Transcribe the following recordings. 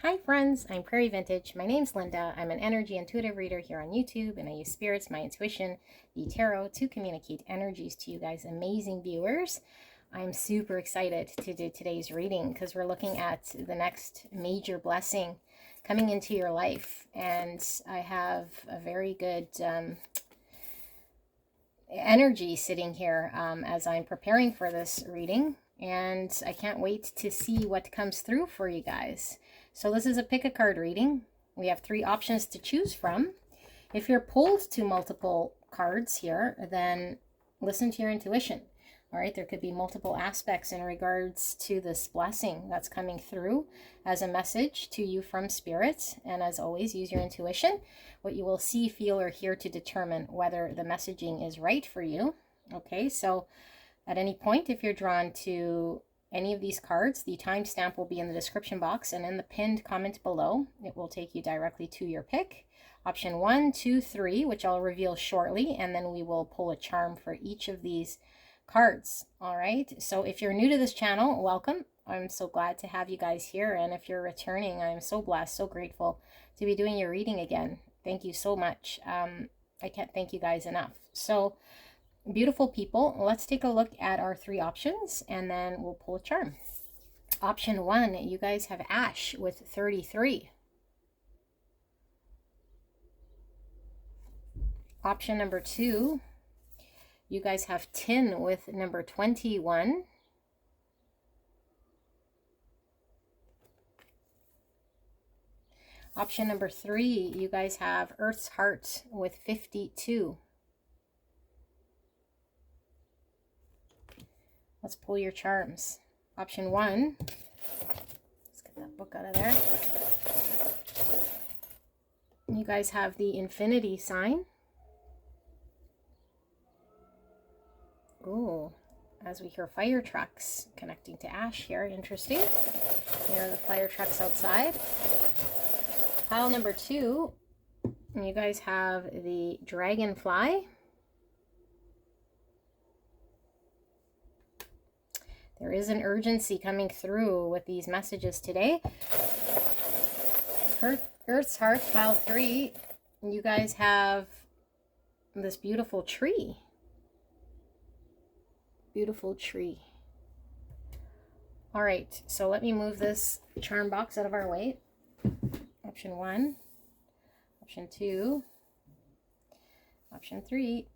Hi friends, I'm Prairie Vintage. My name's Linda. I'm an energy intuitive reader here on YouTube, and I use spirits, my intuition, the tarot to communicate energies to you guys, amazing viewers. I'm super excited to do today's reading because we're looking at the next major blessing coming into your life, and I have a very good energy sitting here as I'm preparing for this reading, and I can't wait to see what comes through for you guys. So this is a pick a card reading. We have 3 options to choose from. If you're pulled to multiple cards here, then listen to your intuition. All right, there could be multiple aspects in regards to this blessing that's coming through as a message to you from Spirit. And as always, use your intuition, what you will see, feel, or hear to determine whether the messaging is right for you. Okay, so at any point, if you're drawn to any of these cards, the timestamp will be in the description box and in the pinned comment below. It will take you directly to your pick. Option 1, 2, 3, which I'll reveal shortly, and then we will pull a charm for each of these cards. All right, so if you're new to this channel, welcome. I'm so glad to have you guys here, and if you're returning, I'm so blessed, so grateful to be doing your reading again. Thank you so much. I can't thank you guys enough. So beautiful people, let's take a look at our 3 options and then we'll pull a charm. Option 1, you guys have Ash with 33. Option number 2, you guys have Tin with number 21. Option number 3, you guys have Earth's Heart with 52. Let's pull your charms. Option 1, let's get that book out of there. You guys have the Infinity sign. Ooh, as we hear fire trucks connecting to Ash here, interesting. Here are the fire trucks outside. Pile number 2, you guys have the Dragonfly. There is an urgency coming through with these messages today. Earth's Heart, pile 3, you guys have this beautiful tree. Beautiful tree. All right, so let me move this charm box out of our way. Option 1, option 2, option 3.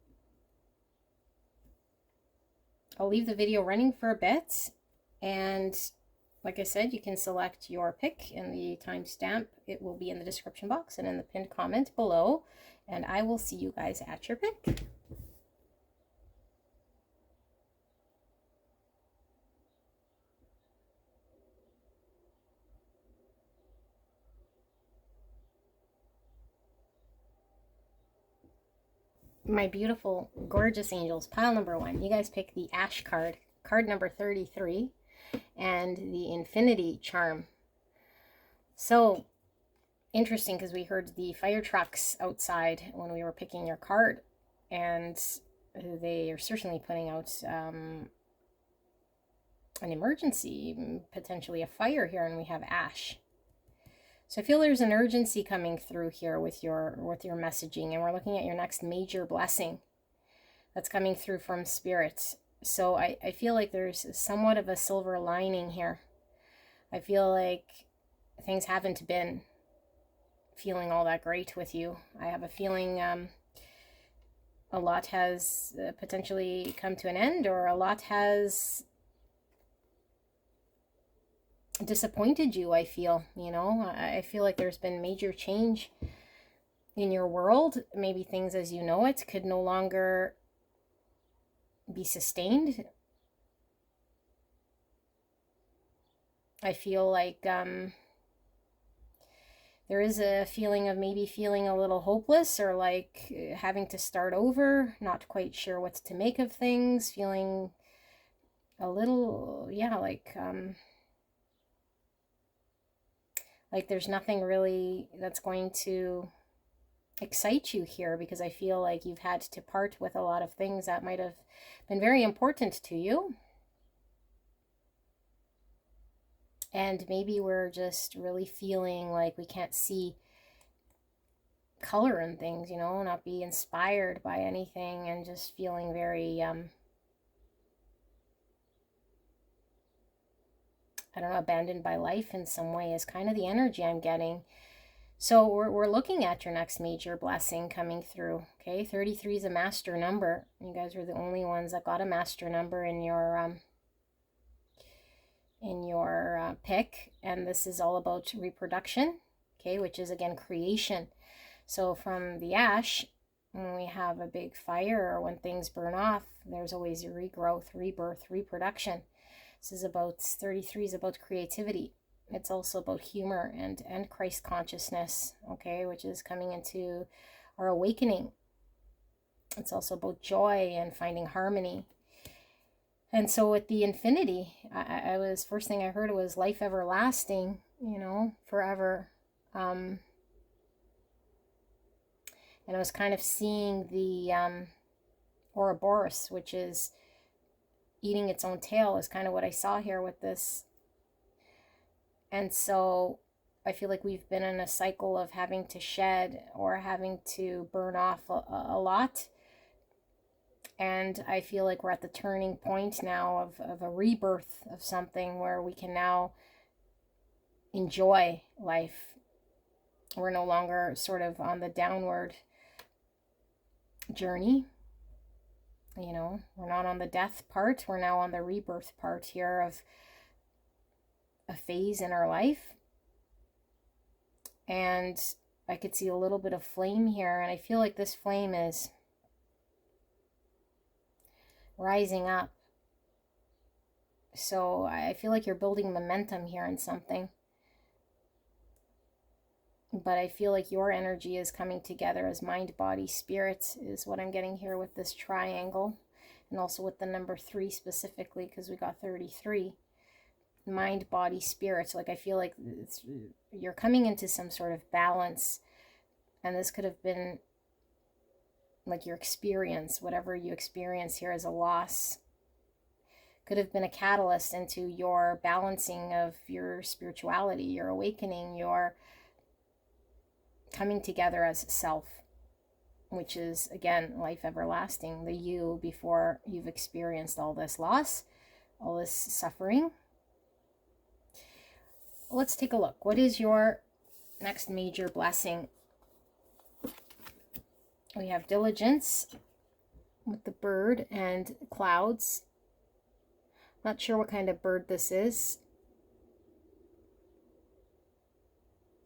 I'll leave the video running for a bit, and like I said, you can select your pick in the timestamp. It will be in the description box and in the pinned comment below, and I will see you guys at your pick. My beautiful, gorgeous angels, pile number 1. You guys pick the Ash card, card number 33, and the Infinity charm. So interesting, because we heard the fire trucks outside when we were picking your card, and they are certainly putting out an emergency, potentially a fire here, and we have Ash. So I feel there's an urgency coming through here with your messaging, and we're looking at your next major blessing that's coming through from Spirit. So I feel like there's somewhat of a silver lining here. I feel like things haven't been feeling all that great with you. I have a feeling a lot has potentially come to an end, or a lot has disappointed you. I feel, I feel like there's been major change in your world. Maybe things as you know it could no longer be sustained. I feel like there is a feeling of maybe feeling a little hopeless, or like having to start over, not quite sure what to make of things, feeling a little, like there's nothing really that's going to excite you here, because I feel like you've had to part with a lot of things that might have been very important to you. And maybe we're just really feeling like we can't see color in things, you know, not be inspired by anything, and just feeling very, I don't know, abandoned by life in some way is kind of the energy I'm getting. So we're looking at your next major blessing coming through. Okay, 33 is a master number. You guys were the only ones that got a master number in your pick, and this is all about reproduction. Okay, which is again creation. So from the ash, when we have a big fire or when things burn off, there's always a regrowth, rebirth, reproduction. This is about 33 is about creativity. It's also about humor and Christ consciousness, okay, which is coming into our awakening. It's also about joy and finding harmony. And so with the infinity, I was, first thing I heard was life everlasting, you know, forever. And I was kind of seeing the Ouroboros, which is eating its own tail, is kind of what I saw here with this. And so I feel like we've been in a cycle of having to shed or having to burn off a lot. And I feel like we're at the turning point now of a rebirth of something where we can now enjoy life. We're no longer sort of on the downward journey. You know, we're not on the death part. We're now on the rebirth part here of a phase in our life. And I could see a little bit of flame here, and I feel like this flame is rising up. So I feel like you're building momentum here in something. But I feel like your energy is coming together as mind, body, spirit is what I'm getting here with this triangle. And also with the number 3 specifically, because we got 33. Mind, body, spirit. So like I feel like you're coming into some sort of balance. And this could have been like your experience, whatever you experience here as a loss, could have been a catalyst into your balancing of your spirituality, your awakening, your coming together as self, which is again life everlasting, the you before you've experienced all this loss, all this suffering. Let's take a look. What is your next major blessing? We have diligence with the bird and clouds. Not sure what kind of bird this is,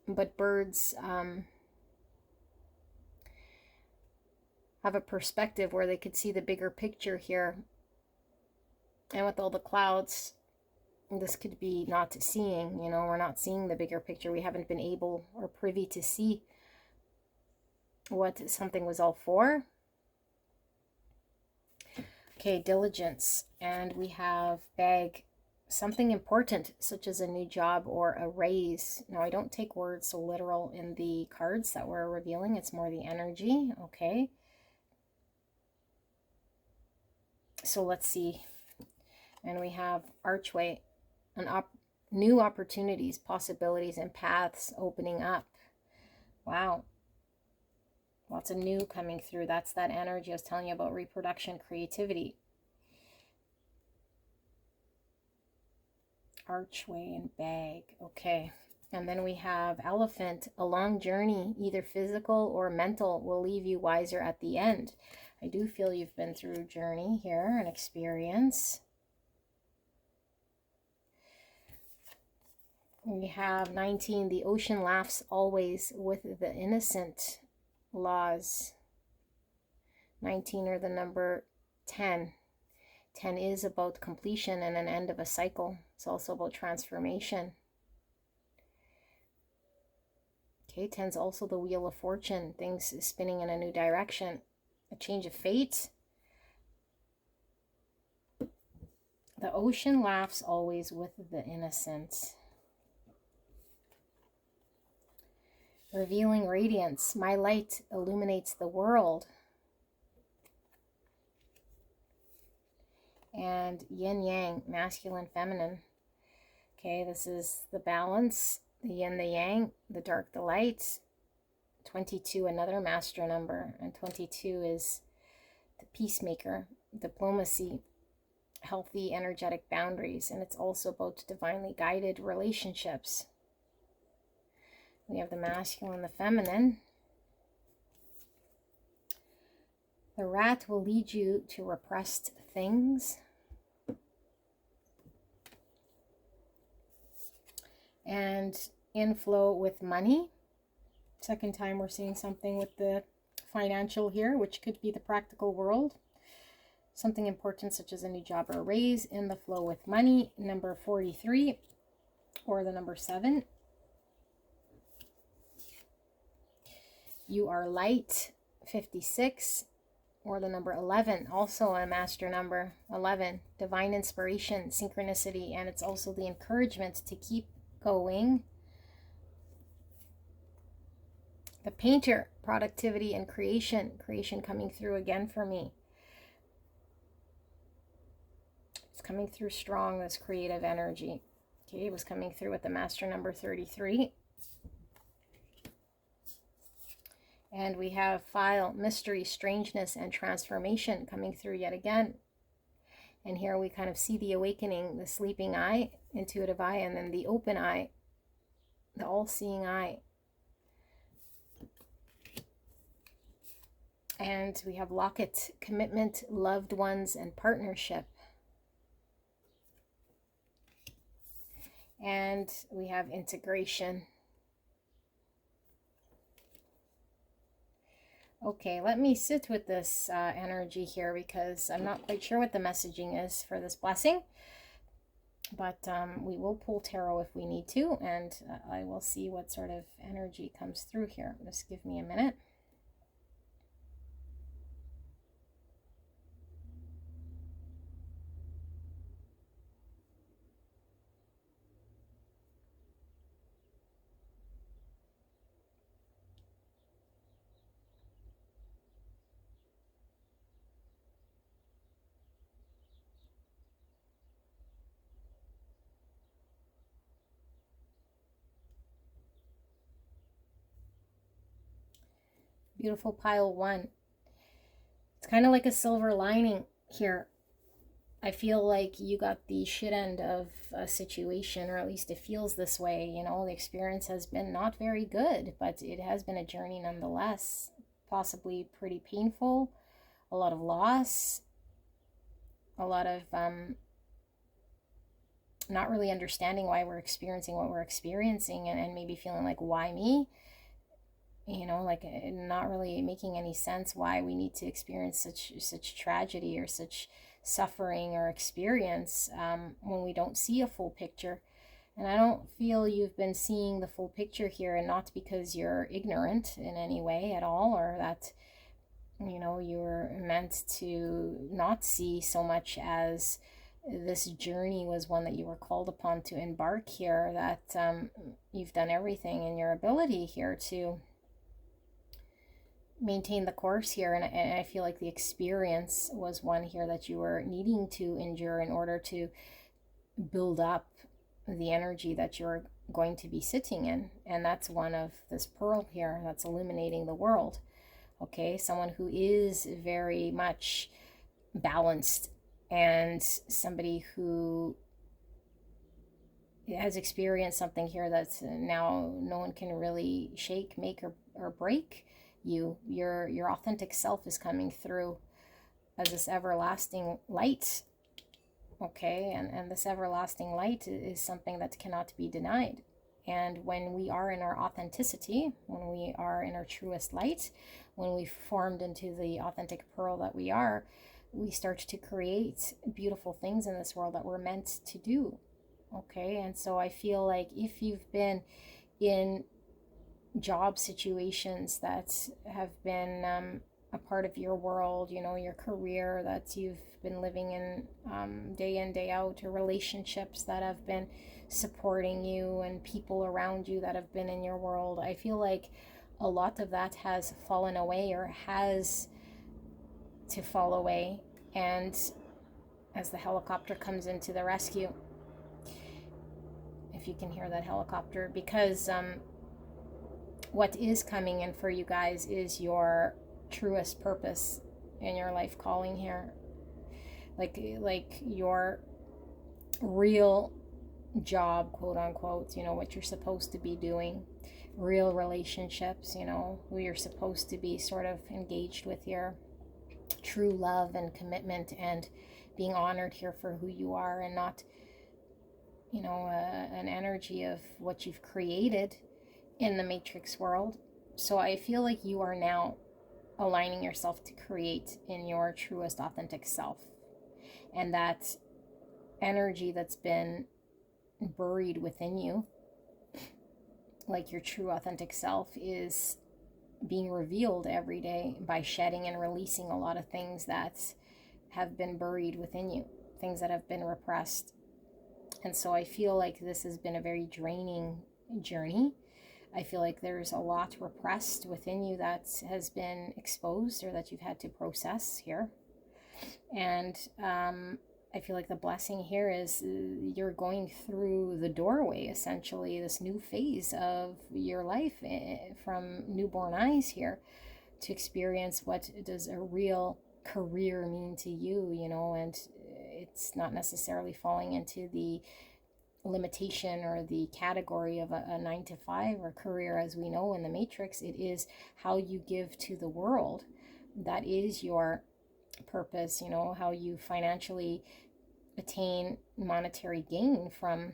but birds have a perspective where they could see the bigger picture here. And with all the clouds, this could be not seeing, you know, we're not seeing the bigger picture. We haven't been able or privy to see what something was all for. Okay, diligence. And we have bag, something important, such as a new job or a raise. Now, I don't take words so literal in the cards that we're revealing. It's more the energy, okay? So let's see. And we have archway, new opportunities, possibilities, and paths opening up. Wow. Lots of new coming through. That's that energy I was telling you about, reproduction, creativity. Archway and bag. Okay. And then we have elephant. A long journey, either physical or mental, will leave you wiser at the end. I do feel you've been through a journey here, an experience. We have 19. The ocean laughs always with the innocent. Laws. 19 or the number 10. 10 is about completion and an end of a cycle. It's also about transformation. Okay, 10 is also the wheel of fortune. Things spinning in a new direction. A change of fate. The ocean laughs always with the innocent. Revealing radiance. My light illuminates the world. And yin yang, masculine, feminine. Okay, this is the balance, the yin, the yang, the dark, the light. 22, another master number, and 22 is the peacemaker, diplomacy, healthy energetic boundaries, and it's also about divinely guided relationships. We have the masculine, the feminine. The rat will lead you to repressed things. And inflow with money. Second time we're seeing something with the financial here, which could be the practical world. Something important such as a new job or a raise. In the flow with money. Number 43 or the number 7. You are light. 56 or the number 11. Also a master number. 11. Divine inspiration, synchronicity, and it's also the encouragement to keep going. The painter, productivity and creation. Creation coming through again for me. It's coming through strong, this creative energy. Okay, it was coming through with the master number 33. And we have file, mystery, strangeness, and transformation coming through yet again. And here we kind of see the awakening, the sleeping eye, intuitive eye, and then the open eye, the all-seeing eye. And we have locket, commitment, loved ones, and partnership. And we have integration. Okay, let me sit with this energy here because I'm not quite sure what the messaging is for this blessing. But we will pull tarot if we need to, and I will see what sort of energy comes through here. Just give me a minute. Beautiful pile 1. It's kind of like a silver lining here. I feel like you got the shit end of a situation, or at least it feels this way. You know, the experience has been not very good, but it has been a journey nonetheless. Possibly pretty painful, a lot of loss, a lot of not really understanding why we're experiencing what we're experiencing, and maybe feeling like, why me? You know, like not really making any sense why we need to experience such tragedy or such suffering or experience when we don't see a full picture. And I don't feel you've been seeing the full picture here, and not because you're ignorant in any way at all, or that, you know, you're meant to not see so much as this journey was one that you were called upon to embark here, that you've done everything in your ability here to maintain the course here, and I feel like the experience was one here that you were needing to endure in order to build up the energy that you're going to be sitting in. And that's one of this pearl here that's illuminating the world. Okay, someone who is very much balanced, and somebody who has experienced something here that's now no one can really shake, make, or break. Your authentic self is coming through as this everlasting light. Okay, and this everlasting light is something that cannot be denied. And when we are in our authenticity, when we are in our truest light, when we've formed into the authentic pearl that we are, we start to create beautiful things in this world that we're meant to do. Okay, and so I feel like if you've been in job situations that have been a part of your world, you know, your career that you've been living in day in, day out, or relationships that have been supporting you, and people around you that have been in your world, I feel like a lot of that has fallen away, or has to fall away. And as the helicopter comes into the rescue, if you can hear that helicopter, because what is coming in for you guys is your truest purpose in your life calling here, like your real job, quote unquote, you know, what you're supposed to be doing, real relationships, you know, who you're supposed to be sort of engaged with, your true love and commitment, and being honored here for who you are, and not, you know, an energy of what you've created in the matrix world. So I feel like you are now aligning yourself to create in your truest authentic self, and that energy that's been buried within you, like your true authentic self, is being revealed every day by shedding and releasing a lot of things that have been buried within you, things that have been repressed. And so I feel like this has been a very draining journey. I feel like there's a lot repressed within you that has been exposed, or that you've had to process here. And I feel like the blessing here is you're going through the doorway, essentially, this new phase of your life, from newborn eyes here, to experience what does a real career mean to you, you know, and it's not necessarily falling into the limitation or the category of a 9 to 5 or career as we know in the matrix. It is how you give to the world. That is your purpose, you know, how you financially attain monetary gain from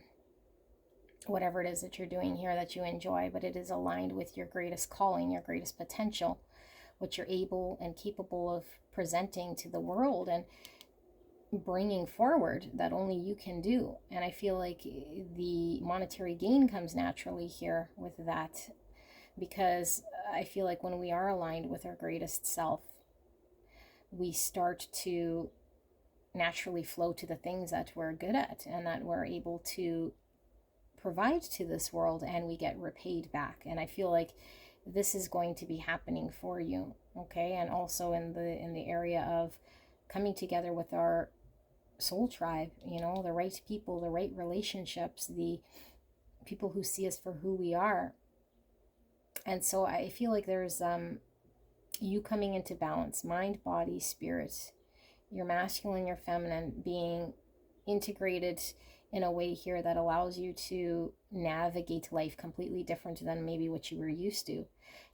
whatever it is that you're doing here that you enjoy, but it is aligned with your greatest calling, your greatest potential, what you're able and capable of presenting to the world and bringing forward, that only you can do. And I feel like the monetary gain comes naturally here with that, because I feel like when we are aligned with our greatest self, we start to naturally flow to the things that we're good at and that we're able to provide to this world, and we get repaid back. And I feel like this is going to be happening for you, okay? And also in the area of coming together with our soul tribe, you know, the right people, the right relationships, the people who see us for who we are. And so I feel like there's you coming into balance, mind, body, spirit, your masculine, your feminine, being integrated in a way here that allows you to navigate life completely different than maybe what you were used to.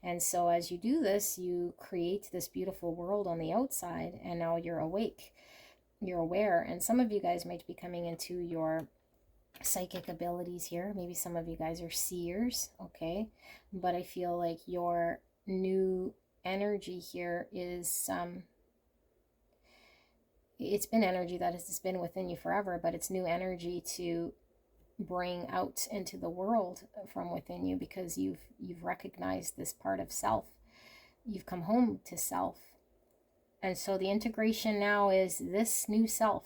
And so as you do this, you create this beautiful world on the outside, and now you're awake, you're aware. And some of you guys might be coming into your psychic abilities here. Maybe some of you guys are seers, okay? But I feel like your new energy here is it's been energy that has been within you forever, but it's new energy to bring out into the world from within you, because you've recognized this part of self. You've come home to self. And so the integration now is this new self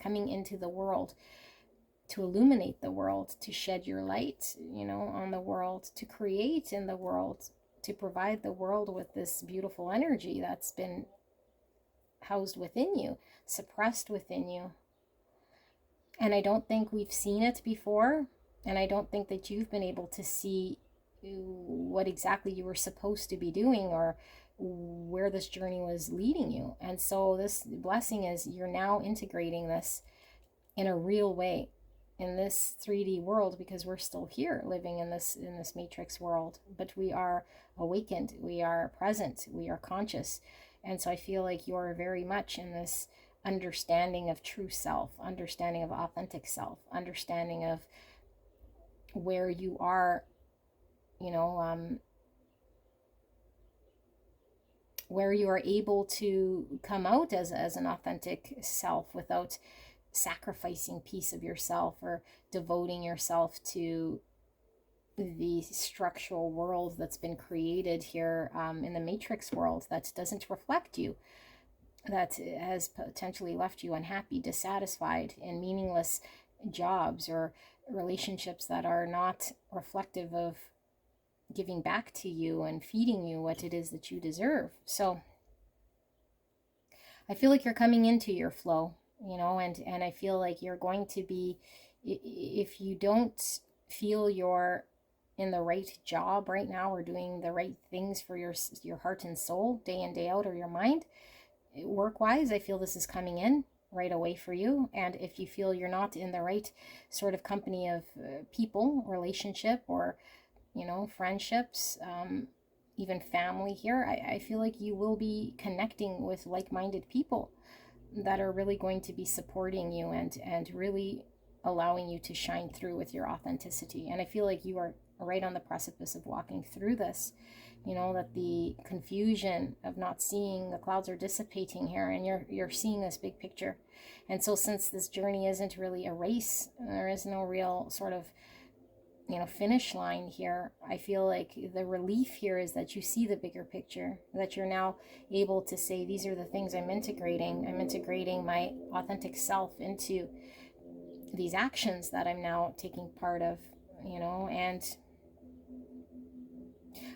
coming into the world to illuminate the world, to shed your light, you know, on the world, to create in the world, to provide the world with this beautiful energy that's been housed within you, suppressed within you. And I don't think we've seen it before, and I don't think that you've been able to see what exactly you were supposed to be doing, or where this journey was leading you. And so this blessing is you're now integrating this in a real way in this 3D world, because we're still here living in this matrix world, but we are awakened, we are present, we are conscious. And so I feel like you're very much in this understanding of true self, understanding of authentic self, understanding of where you are, you know, where you are able to come out as an authentic self without sacrificing piece of yourself or devoting yourself to the structural world that's been created here in the matrix world that doesn't reflect you, that has potentially left you unhappy, dissatisfied, in meaningless jobs or relationships that are not reflective of giving back to you and feeding you what it is that you deserve. So I feel like you're coming into your flow, you know, and I feel like you're going to be, if you don't feel you're in the right job right now, or doing the right things for your heart and soul day in, day out, or your mind, work-wise, I feel this is coming in right away for you. And if you feel you're not in the right sort of company of people, relationship, or friendships, even family here, I feel like you will be connecting with like-minded people that are really going to be supporting you and really allowing you to shine through with your authenticity. And I feel like you are right on the precipice of walking through this, that the confusion of not seeing, the clouds are dissipating here, and you're seeing this big picture. And so since this journey isn't really a race, there is no real sort of finish line here, I feel like the relief here is that you see the bigger picture, that you're now able to say, these are the things I'm integrating my authentic self into these actions that I'm now taking part of, and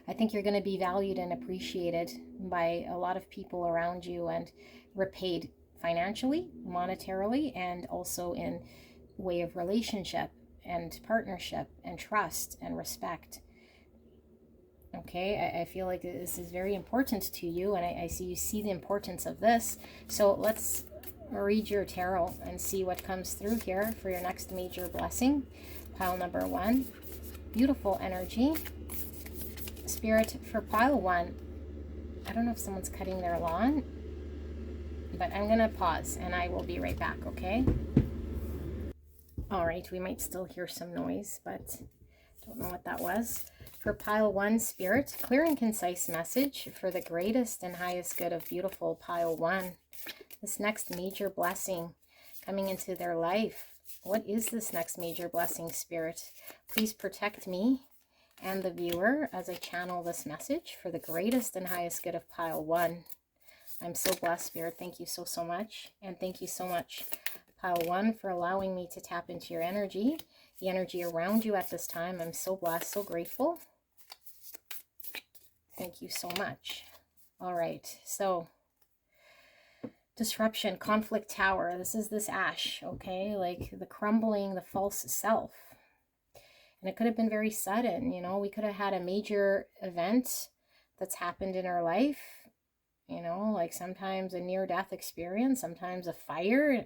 I think you're going to be valued and appreciated by a lot of people around you, and repaid financially, monetarily, and also in way of relationship and partnership and trust and respect. Okay, I feel like this is very important to you, and I see you see the importance of this. So let's read your tarot and see what comes through here for your next major blessing. Pile number 1, beautiful energy. Spirit, for pile 1, I don't know if someone's cutting their lawn, but I'm gonna pause and I will be right back, okay? All right, we might still hear some noise, but don't know what that was. For pile 1, Spirit, clear and concise message for the greatest and highest good of beautiful pile 1. This next major blessing coming into their life. What is this next major blessing, Spirit? Please protect me and the viewer as I channel this message for the greatest and highest good of pile 1. I'm so blessed, Spirit. Thank you so much. And thank you so much, pile 1, for allowing me to tap into your energy, the energy around you at this time. I'm so blessed, so grateful. Thank you so much. All right, so disruption, conflict tower. This is this ash, okay? Like the crumbling, the false self. And it could have been very sudden, we could have had a major event that's happened in our life, like sometimes a near-death experience, sometimes a fire,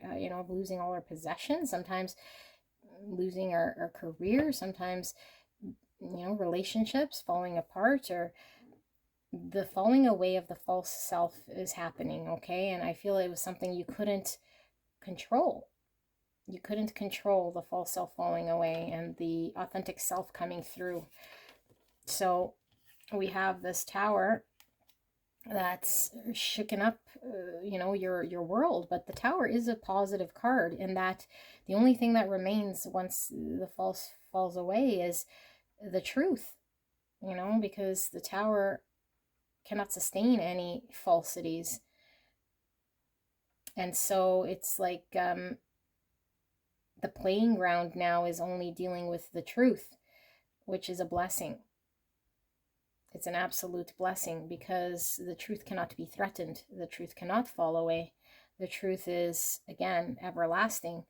losing all our possessions, sometimes losing our career, sometimes, relationships falling apart, or the falling away of the false self is happening, okay? And I feel it was something you couldn't control. You couldn't control the false self falling away and the authentic self coming through. So we have this tower that's shooken up, your world. But the tower is a positive card in that the only thing that remains once the false falls away is the truth, because the tower cannot sustain any falsities. And so it's like the playing ground now is only dealing with the truth, which is a blessing. It's an absolute blessing, because the truth cannot be threatened. The truth cannot fall away. The truth is, again, everlasting.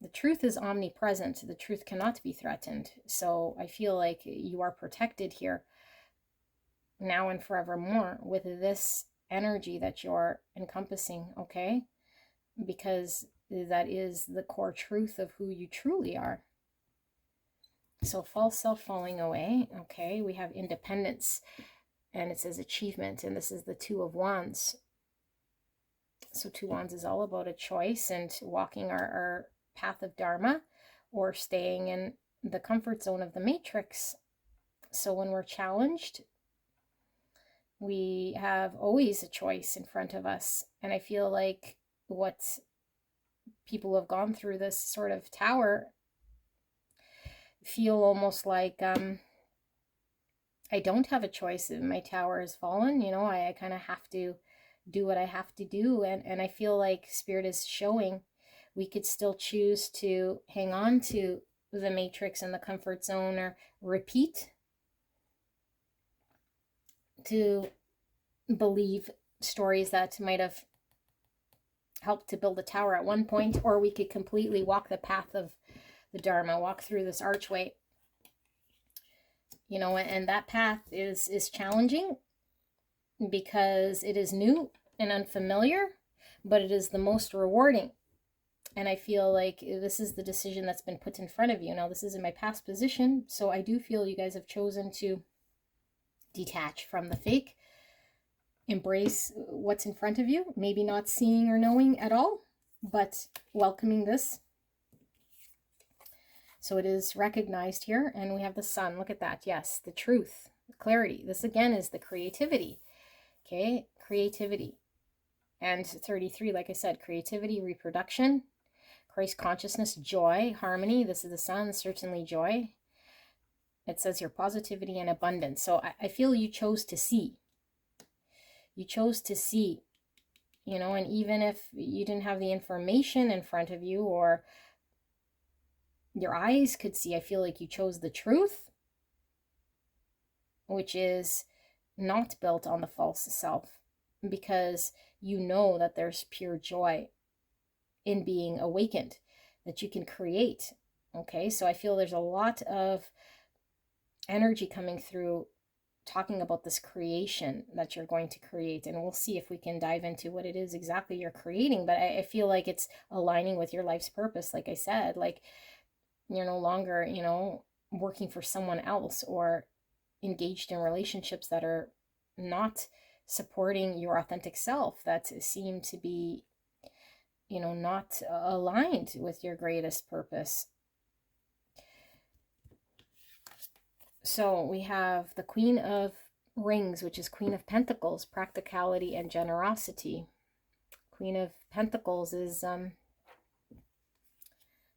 The truth is omnipresent. The truth cannot be threatened. So I feel like you are protected here now and forevermore with this energy that you're encompassing, okay? Because that is the core truth of who you truly are. So false self falling away, okay? We have independence, and it says achievement, and this is the 2 of Wands. So 2 Wands is all about a choice and walking our path of Dharma, or staying in the comfort zone of the matrix. So when we're challenged, we have always a choice in front of us. And I feel like what people who have gone through this sort of tower feel almost like I don't have a choice. If my tower has fallen, I kind of have to do what I have to do. And I feel like Spirit is showing we could still choose to hang on to the matrix and the comfort zone, or repeat to believe stories that might have helped to build a tower at one point, or we could completely walk the path of the Dharma, walk through this archway. You know, and that path is challenging because it is new and unfamiliar, but it is the most rewarding. And I feel like this is the decision that's been put in front of you. Now, this is in my past position, so I do feel you guys have chosen to detach from the fake, embrace what's in front of you, maybe not seeing or knowing at all, but welcoming this. So it is recognized here, and we have the sun. Look at that. Yes, the truth, the clarity. This again is the creativity. Okay, creativity. And 33, like I said, creativity, reproduction, Christ consciousness, joy, harmony. This is the sun, certainly joy. It says here positivity and abundance. So I feel you chose to see. You chose to see, you know, and even if you didn't have the information in front of you or your eyes could see, I feel like you chose the truth, which is not built on the false self, because you know that there's pure joy in being awakened, that you can create. Okay, so I feel there's a lot of energy coming through talking about this creation that you're going to create, and we'll see if we can dive into what it is exactly you're creating. But I feel like it's aligning with your life's purpose. Like I said, like you're no longer, you know, working for someone else or engaged in relationships that are not supporting your authentic self, that seem to be, you know, not aligned with your greatest purpose. So we have the Queen of Rings, which is Queen of Pentacles, practicality and generosity. Queen of Pentacles is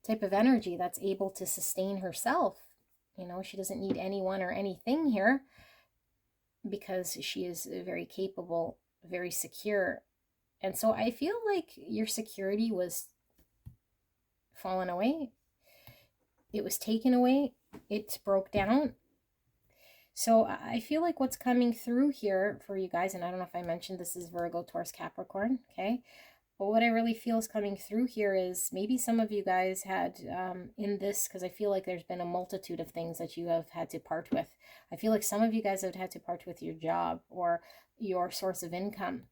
type of energy that's able to sustain herself. You know, she doesn't need anyone or anything here because she is very capable, very secure. And so I feel like your security was fallen away. It was taken away. It broke down. So I feel like what's coming through here for you guys, and I don't know if I mentioned this is Virgo, Taurus, Capricorn, okay? But what I really feel is coming through here is maybe some of you guys had in this, because I feel like there's been a multitude of things that you have had to part with. I feel like some of you guys have had to part with your job or your source of income,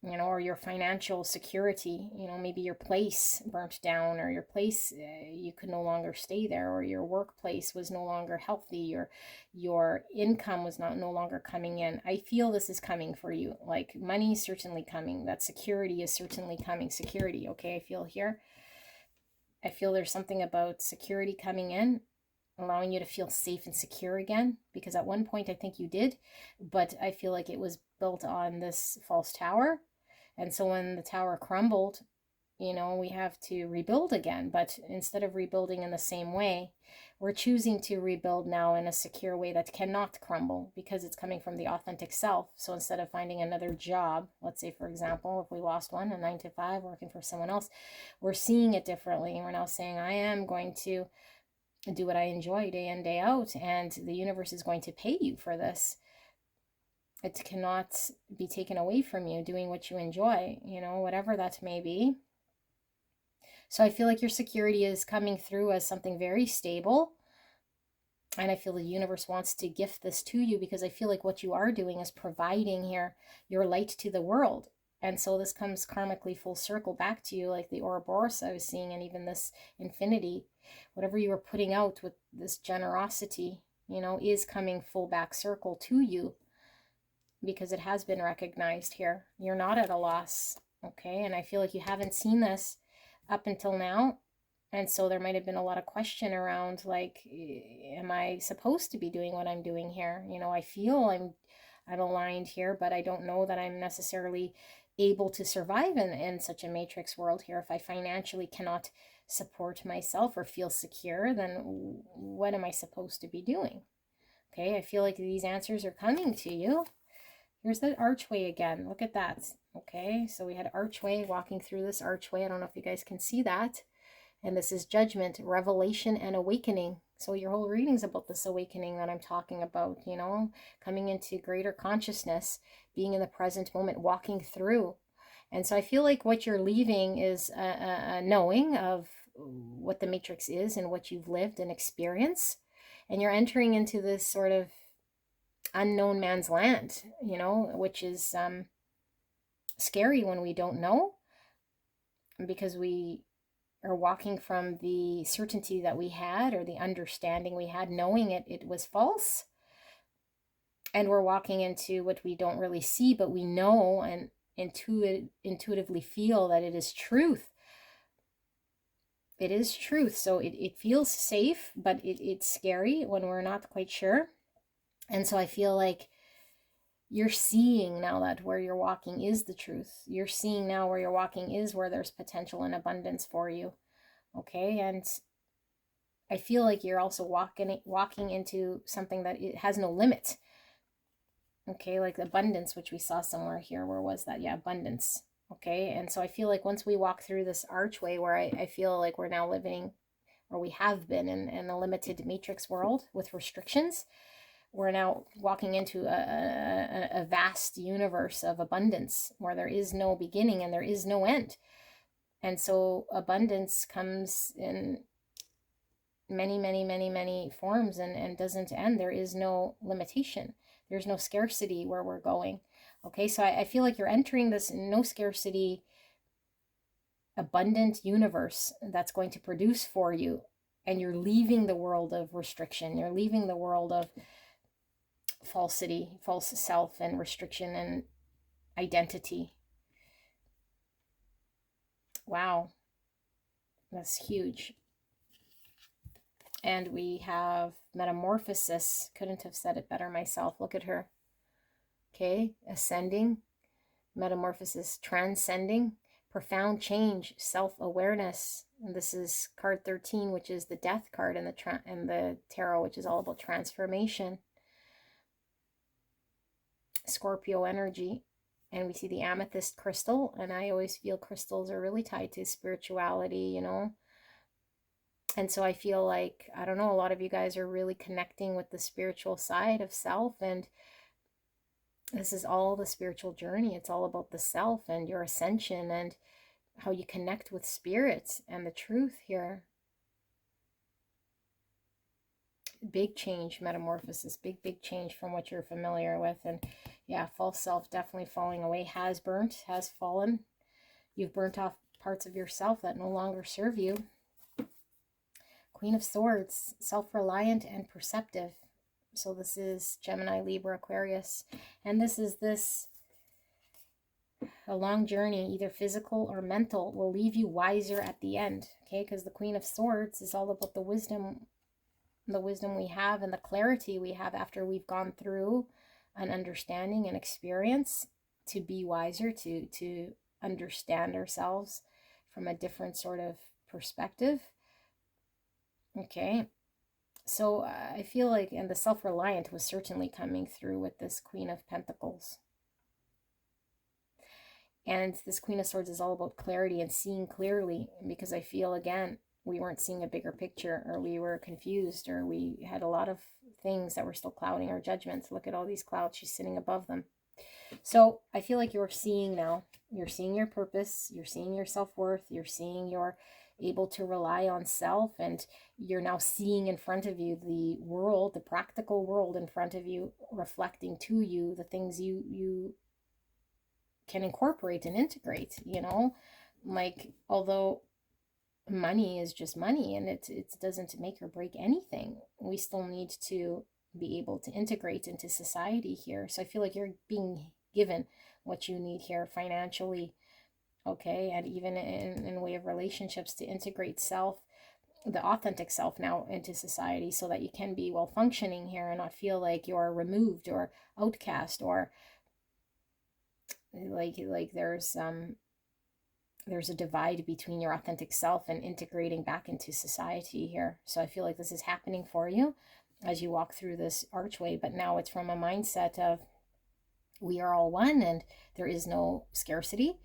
you know, or your financial security. You know, maybe your place burnt down, or your place, you could no longer stay there, or your workplace was no longer healthy, or your income was no longer coming in. I feel this is coming for you. Like money is certainly coming. That security is certainly coming. Security, okay, I feel here. I feel there's something about security coming in, allowing you to feel safe and secure again, because at one point I think you did, but I feel like it was built on this false tower. And so when the tower crumbled, you know, we have to rebuild again. But instead of rebuilding in the same way, we're choosing to rebuild now in a secure way that cannot crumble, because it's coming from the authentic self. So instead of finding another job, let's say, for example, if we lost one, a 9-to-5, working for someone else, we're seeing it differently. And we're now saying, I am going to do what I enjoy day in, day out, and the universe is going to pay you for this. It cannot be taken away from you doing what you enjoy, you know, whatever that may be. So I feel like your security is coming through as something very stable. And I feel the universe wants to gift this to you, because I feel like what you are doing is providing here your light to the world. And so this comes karmically full circle back to you, like the Ouroboros I was seeing, and even this infinity. Whatever you were putting out with this generosity, you know, is coming full back circle to you, because it has been recognized here. You're not at a loss, okay? And I feel like you haven't seen this up until now. And so there might have been a lot of question around, like, am I supposed to be doing what I'm doing here? You know, I feel I'm aligned here, but I don't know that I'm necessarily able to survive in such a matrix world here. If I financially cannot support myself or feel secure, then what am I supposed to be doing? Okay, I feel like these answers are coming to you. Here's the archway again. Look at that. Okay, so we had archway, walking through this archway. I don't know if you guys can see that. And this is judgment, revelation, and awakening. So your whole reading's about this awakening that I'm talking about, you know, coming into greater consciousness, being in the present moment, walking through. And so I feel like what you're leaving is a knowing of what the matrix is and what you've lived and experienced. And you're entering into this sort of unknown man's land, you know, which is scary when we don't know, because we are walking from the certainty that we had, or the understanding we had, knowing it was false. And we're walking into what we don't really see, but we know and intuitively feel that it is truth. It is truth. So it feels safe, but it's scary when we're not quite sure. And so I feel like you're seeing now that where you're walking is the truth. You're seeing now where you're walking is where there's potential and abundance for you. Okay. And I feel like you're also walking into something that it has no limit. Okay. Like abundance, which we saw somewhere here. Where was that? Yeah. Abundance. Okay. And so I feel like once we walk through this archway where I feel like we're now living, or we have been in a limited matrix world with restrictions, we're now walking into a vast universe of abundance where there is no beginning and there is no end. And so abundance comes in many, many, many, many forms and doesn't end. There is no limitation. There's no scarcity where we're going. Okay, so I feel like you're entering this no scarcity, abundant universe that's going to produce for you. And you're leaving the world of restriction. You're leaving the world of falsity, false self, and restriction and identity. Wow, that's huge. And we have metamorphosis. Couldn't have said it better myself. Look at her. Okay, ascending, metamorphosis, transcending, profound change, self-awareness. And this is card 13, which is the death card in the tarot, which is all about transformation. Scorpio energy. And we see the amethyst crystal, and I always feel crystals are really tied to spirituality, you know. And so I feel like, I don't know, a lot of you guys are really connecting with the spiritual side of self, and this is all the spiritual journey. It's all about the self and your ascension and how you connect with spirit and the truth here. Big change, metamorphosis, big change from what you're familiar with. And yeah, false self definitely falling away, has fallen. You've burnt off parts of yourself that no longer serve you. Queen of Swords, self-reliant and perceptive. So this is Gemini, Libra, Aquarius. And this is a long journey, either physical or mental, will leave you wiser at the end. Okay, because the Queen of Swords is all about the wisdom we have and the clarity we have after we've gone through an understanding and experience, to be wiser, to understand ourselves from a different sort of perspective. Okay, so I feel like, and the self-reliant was certainly coming through with this Queen of Pentacles. And this Queen of Swords is all about clarity and seeing clearly, because I feel, again, we weren't seeing a bigger picture, or we were confused, or we had a lot of things that were still clouding our judgments. Look at all these clouds. She's sitting above them. So I feel like you're seeing now. You're seeing your purpose. You're seeing your self-worth. You're seeing you're able to rely on self. And you're now seeing in front of you the world, the practical world in front of you, reflecting to you the things you can incorporate and integrate, you know. Like, although money is just money and it doesn't make or break anything, we still need to be able to integrate into society here. So I feel like you're being given what you need here financially, okay, and even in way of relationships, to integrate self, the authentic self, now into society, so that you can be well functioning here and not feel like you're removed or outcast, or like there's a divide between your authentic self and integrating back into society here. So I feel like this is happening for you as you walk through this archway, but now it's from a mindset of, we are all one and there is no scarcity,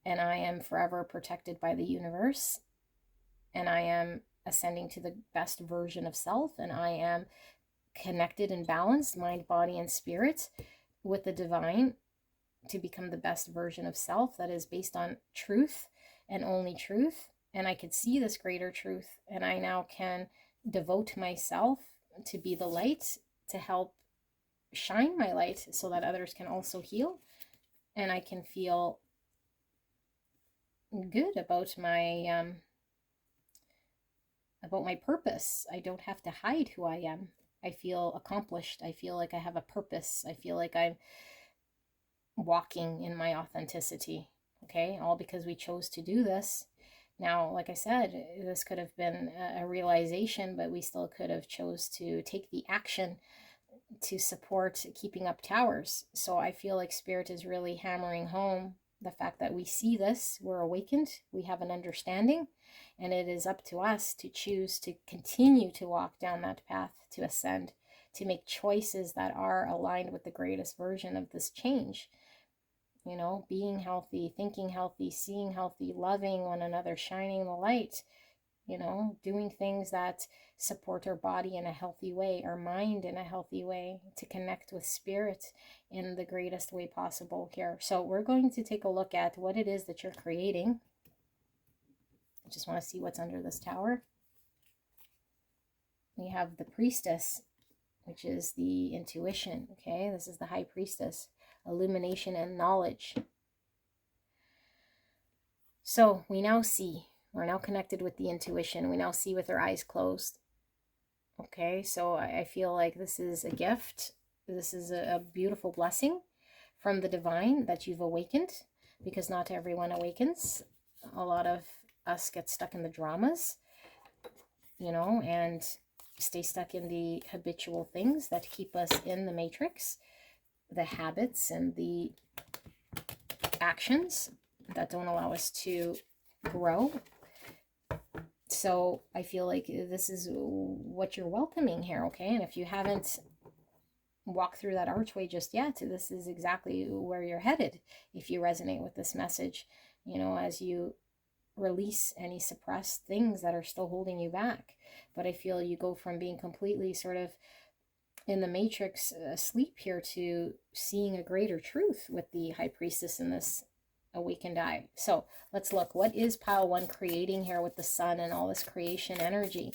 and I am forever protected by the universe, and I am ascending to the best version of self, and I am connected and balanced, mind, body, and spirit, with the divine, to become the best version of self that is based on truth and only truth, and I could see this greater truth, and I now can devote myself to be the light, to help shine my light so that others can also heal, and I can feel good about my purpose. I don't have to hide who I am. I feel accomplished. I feel like I have a purpose. I feel like I'm walking in my authenticity. Okay, all because we chose to do this. Now, like I said, this could have been a realization, but we still could have chose to take the action to support keeping up towers. So I feel like Spirit is really hammering home the fact that we see this, we're awakened, we have an understanding, and it is up to us to choose to continue to walk down that path, to ascend, to make choices that are aligned with the greatest version of this change. You know, being healthy, thinking healthy, seeing healthy, loving one another, shining the light, you know, doing things that support our body in a healthy way, our mind in a healthy way, to connect with Spirit in the greatest way possible here. So we're going to take a look at what it is that you're creating. I just want to see what's under this tower. We have the Priestess, which is the intuition. Okay, this is the High Priestess, illumination and knowledge. So we now see, we're now connected with the intuition. We now see with our eyes closed. Okay, so I feel like this is a gift. This is a beautiful blessing from the divine that you've awakened, because not everyone awakens. A lot of us get stuck in the dramas, you know, and stay stuck in the habitual things that keep us in the matrix, the habits and the actions that don't allow us to grow. So I feel like this is what you're welcoming here, okay? And if you haven't walked through that archway just yet, this is exactly where you're headed if you resonate with this message, you know, as you release any suppressed things that are still holding you back. But I feel you go from being completely sort of in the matrix, asleep here, to seeing a greater truth with the High Priestess in this awakened eye. So let's look. What is pile 1 creating here with the sun and all this creation energy?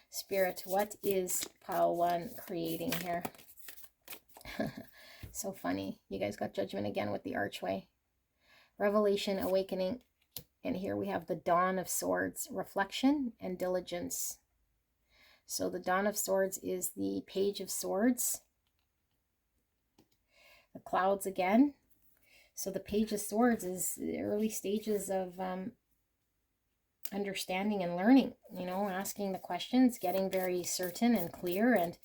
Spirit, what is pile 1 creating here? So funny. You guys got Judgment again with the archway. Revelation, awakening. And here we have the Dawn of Swords, reflection and diligence. So the Dawn of Swords is the Page of Swords. The clouds again. So the Page of Swords is the early stages of understanding and learning, you know, asking the questions, getting very certain and clear. And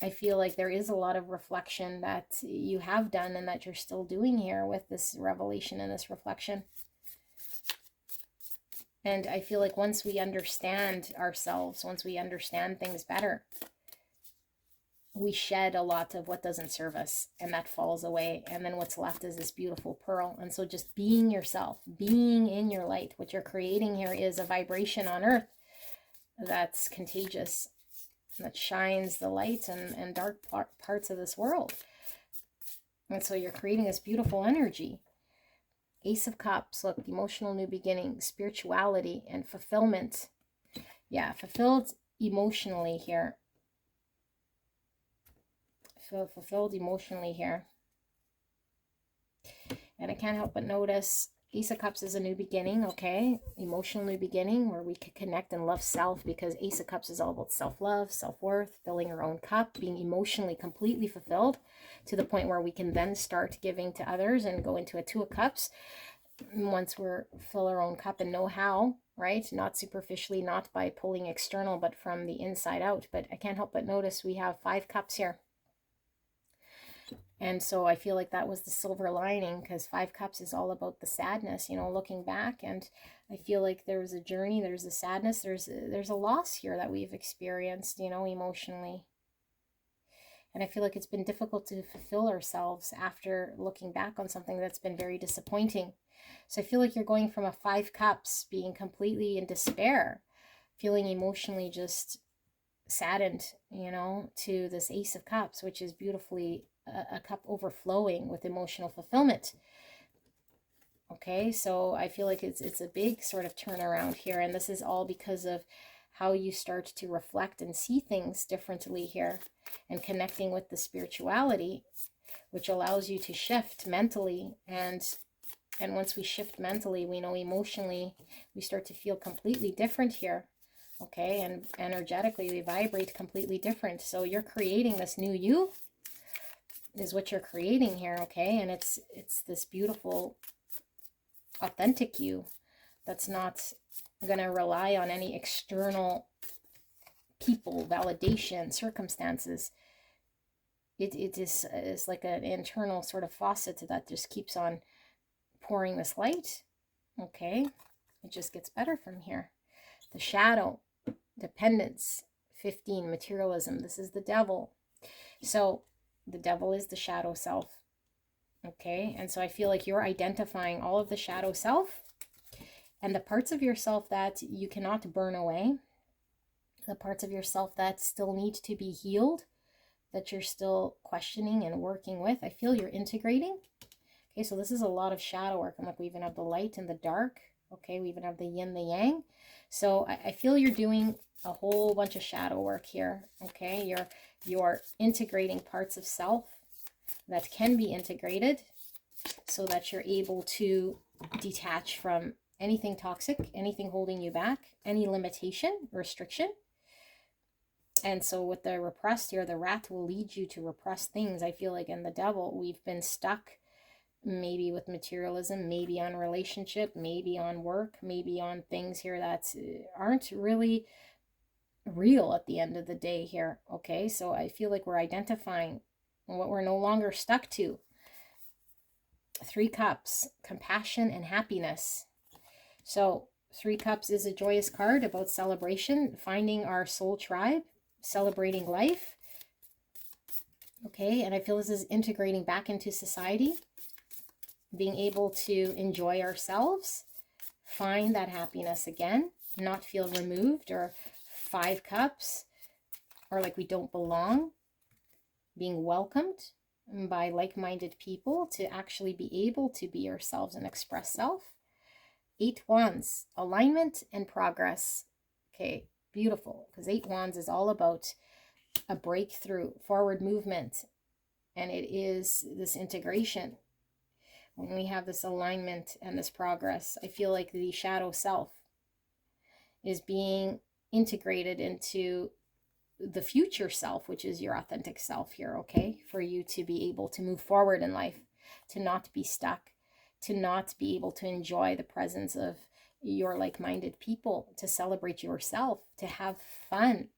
I feel like there is a lot of reflection that you have done and that you're still doing here with this revelation and this reflection. And I feel like once we understand ourselves, once we understand things better, we shed a lot of what doesn't serve us, and that falls away. And then what's left is this beautiful pearl. And so just being yourself, being in your light, what you're creating here is a vibration on earth that's contagious, that shines the light and dark parts of this world. And so you're creating this beautiful energy. Ace of Cups, look, emotional new beginning, spirituality and fulfillment. Yeah, fulfilled emotionally here. Fulfilled emotionally here. And I can't help but notice Ace of Cups is a new beginning, okay? Emotional new beginning where we can connect and love self, because Ace of Cups is all about self-love, self-worth, filling our own cup, being emotionally completely fulfilled to the point where we can then start giving to others and go into a Two of Cups once we're fill our own cup and know how, right? Not superficially, not by pulling external, but from the inside out. But I can't help but notice we have 5 cups here. And so I feel like that was the silver lining, because 5 cups is all about the sadness, you know, looking back. And I feel like there's a journey, there's a sadness, there's a loss here that we've experienced, you know, emotionally. And I feel like it's been difficult to fulfill ourselves after looking back on something that's been very disappointing. So I feel like you're going from a 5 cups, being completely in despair, feeling emotionally just saddened, you know, to this Ace of Cups, which is beautifully a cup overflowing with emotional fulfillment. Okay, so I feel like it's a big sort of turnaround here, and this is all because of how you start to reflect and see things differently here, and connecting with the spirituality, which allows you to shift mentally. And once we shift mentally, we know emotionally we start to feel completely different here. Okay, and energetically we vibrate completely different. So you're creating this new you, is what you're creating here. Okay, and it's this beautiful authentic you that's not going to rely on any external people, validation, circumstances. It is like an internal sort of faucet that just keeps on pouring this light. Okay, it just gets better from here. The shadow, dependence, 15, materialism. This is the devil. So the devil is the shadow self. Okay, and so I feel like you're identifying all of the shadow self and the parts of yourself that you cannot burn away, the parts of yourself that still need to be healed, that you're still questioning and working with. I feel you're integrating. Okay, so this is a lot of shadow work. And like we even have the light and the dark. Okay, we even have the yin, the yang. So I feel you're doing a whole bunch of shadow work here. Okay, you're integrating parts of self that can be integrated so that you're able to detach from anything toxic, anything holding you back, any limitation, restriction. And so with the repressed here, the rat will lead you to repress things. I feel like in the devil, we've been stuck maybe with materialism, maybe on relationship, maybe on work, maybe on things here that aren't really real at the end of the day here. Okay, so I feel like we're identifying what we're no longer stuck to. 3 cups, compassion and happiness. So 3 cups is a joyous card about celebration, finding our soul tribe, celebrating life. Okay, and I feel this is integrating back into society, being able to enjoy ourselves, find that happiness again, not feel removed, or 5 cups, or like we don't belong, being welcomed by like-minded people to actually be able to be ourselves and express self. 8 wands, alignment and progress. Okay, beautiful, because 8 wands is all about a breakthrough, forward movement, and it is this integration. When we have this alignment and this progress, I feel like the shadow self is being integrated into the future self, which is your authentic self here, okay? For you to be able to move forward in life, to not be stuck, to not be able to enjoy the presence of your like-minded people, to celebrate yourself, to have fun,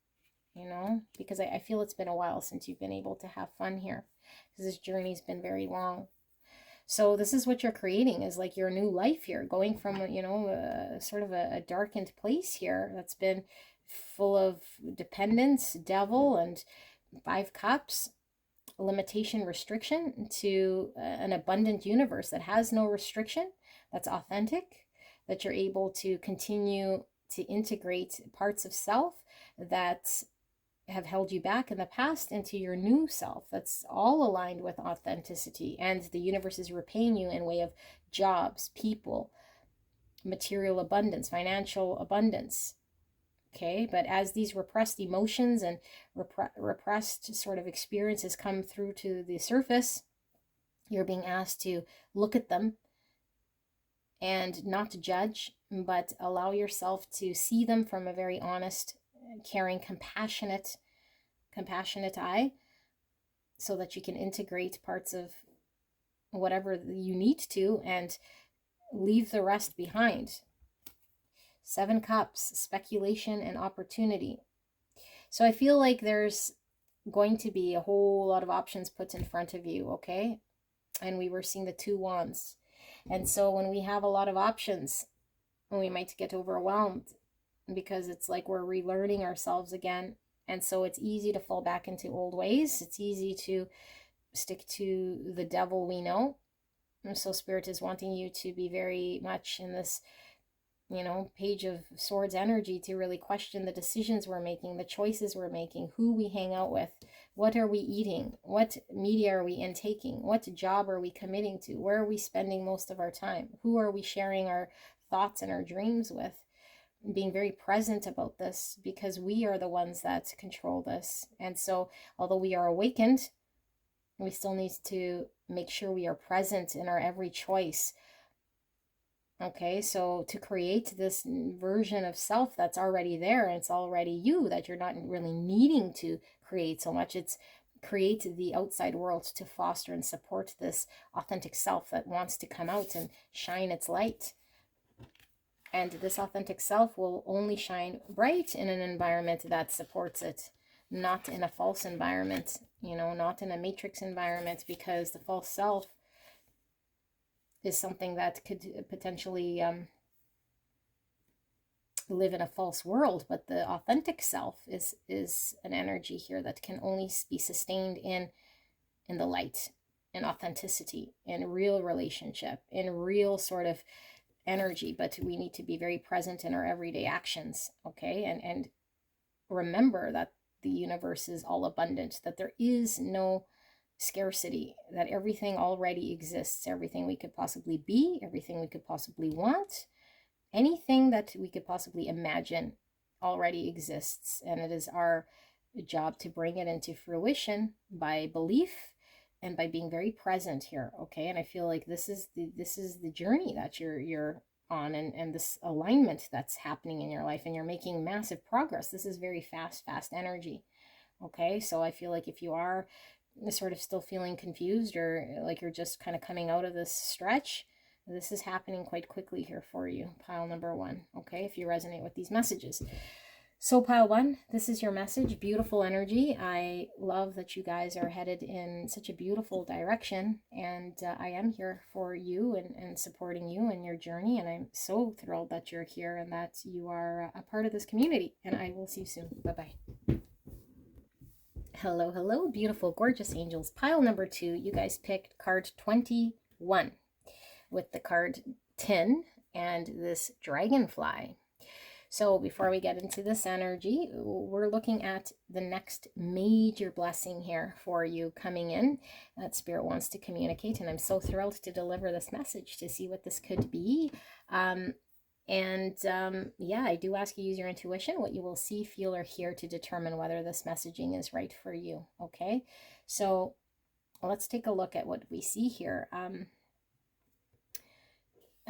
you know? Because I feel it's been a while since you've been able to have fun here, because this journey's been very long. So this is what you're creating, is like your new life here, going from, you know, sort of a darkened place here that's been full of dependence, devil, and 5 cups, limitation, restriction, to an abundant universe that has no restriction, that's authentic, that you're able to continue to integrate parts of self that have held you back in the past into your new self that's all aligned with authenticity, and the universe is repaying you in way of jobs, people, material abundance, financial abundance. Okay, but as these repressed emotions and repressed sort of experiences come through to the surface, you're being asked to look at them and not to judge, but allow yourself to see them from a very honest, caring, compassionate eye, so that you can integrate parts of whatever you need to and leave the rest behind. 7 cups, speculation and opportunity. So I feel like there's going to be a whole lot of options put in front of you, okay? And we were seeing the 2 wands. And so when we have a lot of options, we might get overwhelmed, because it's like we're relearning ourselves again. And so it's easy to fall back into old ways. It's easy to stick to the devil we know. And so Spirit is wanting you to be very much in this, you know, Page of Swords energy, to really question the decisions we're making, the choices we're making, who we hang out with, What are we eating? What media are we intaking? What job are we committing to? Where are we spending most of our time? Who are we sharing our thoughts and our dreams with? Being very present about this, because we are the ones that control this. And so, although we are awakened, we still need to make sure we are present in our every choice. Okay, so to create this version of self that's already there, and it's already you, that you're not really needing to create so much. It's create the outside world to foster and support this authentic self that wants to come out and shine its light. And this authentic self will only shine bright in an environment that supports it, not in a false environment, not in a matrix environment, because the false self is something that could potentially live in a false world. But the authentic self is an energy here that can only be sustained in the light, in authenticity, in real relationship, in real sort of energy. But we need to be very present in our everyday actions, okay? And remember that the universe is all abundant, that there is no scarcity, that everything already exists, everything we could possibly be, everything we could possibly want, anything that we could possibly imagine already exists. And it is our job to bring it into fruition by belief and by being very present here, okay? And I feel like this is the journey that you're on, and this alignment that's happening in your life, and you're making massive progress. This is very fast energy, okay? So I feel like if you are sort of still feeling confused, or like you're just kind of coming out of this stretch, this is happening quite quickly here for you, pile number 1, okay, if you resonate with these messages. So pile 1, this is your message. Beautiful energy. I love that you guys are headed in such a beautiful direction, and I am here for you and supporting you in your journey, and I'm so thrilled that you're here and that you are a part of this community, and I will see you soon. Bye-bye. Hello, beautiful, gorgeous angels. Pile number 2, you guys picked card 21 with the card 10 and this dragonfly. So before we get into this energy, we're looking at the next major blessing here for you coming in that Spirit wants to communicate. And I'm so thrilled to deliver this message, to see what this could be. Yeah, I do ask you use your intuition, what you will see, feel, or hear to determine whether this messaging is right for you. Okay, so let's take a look at what we see here.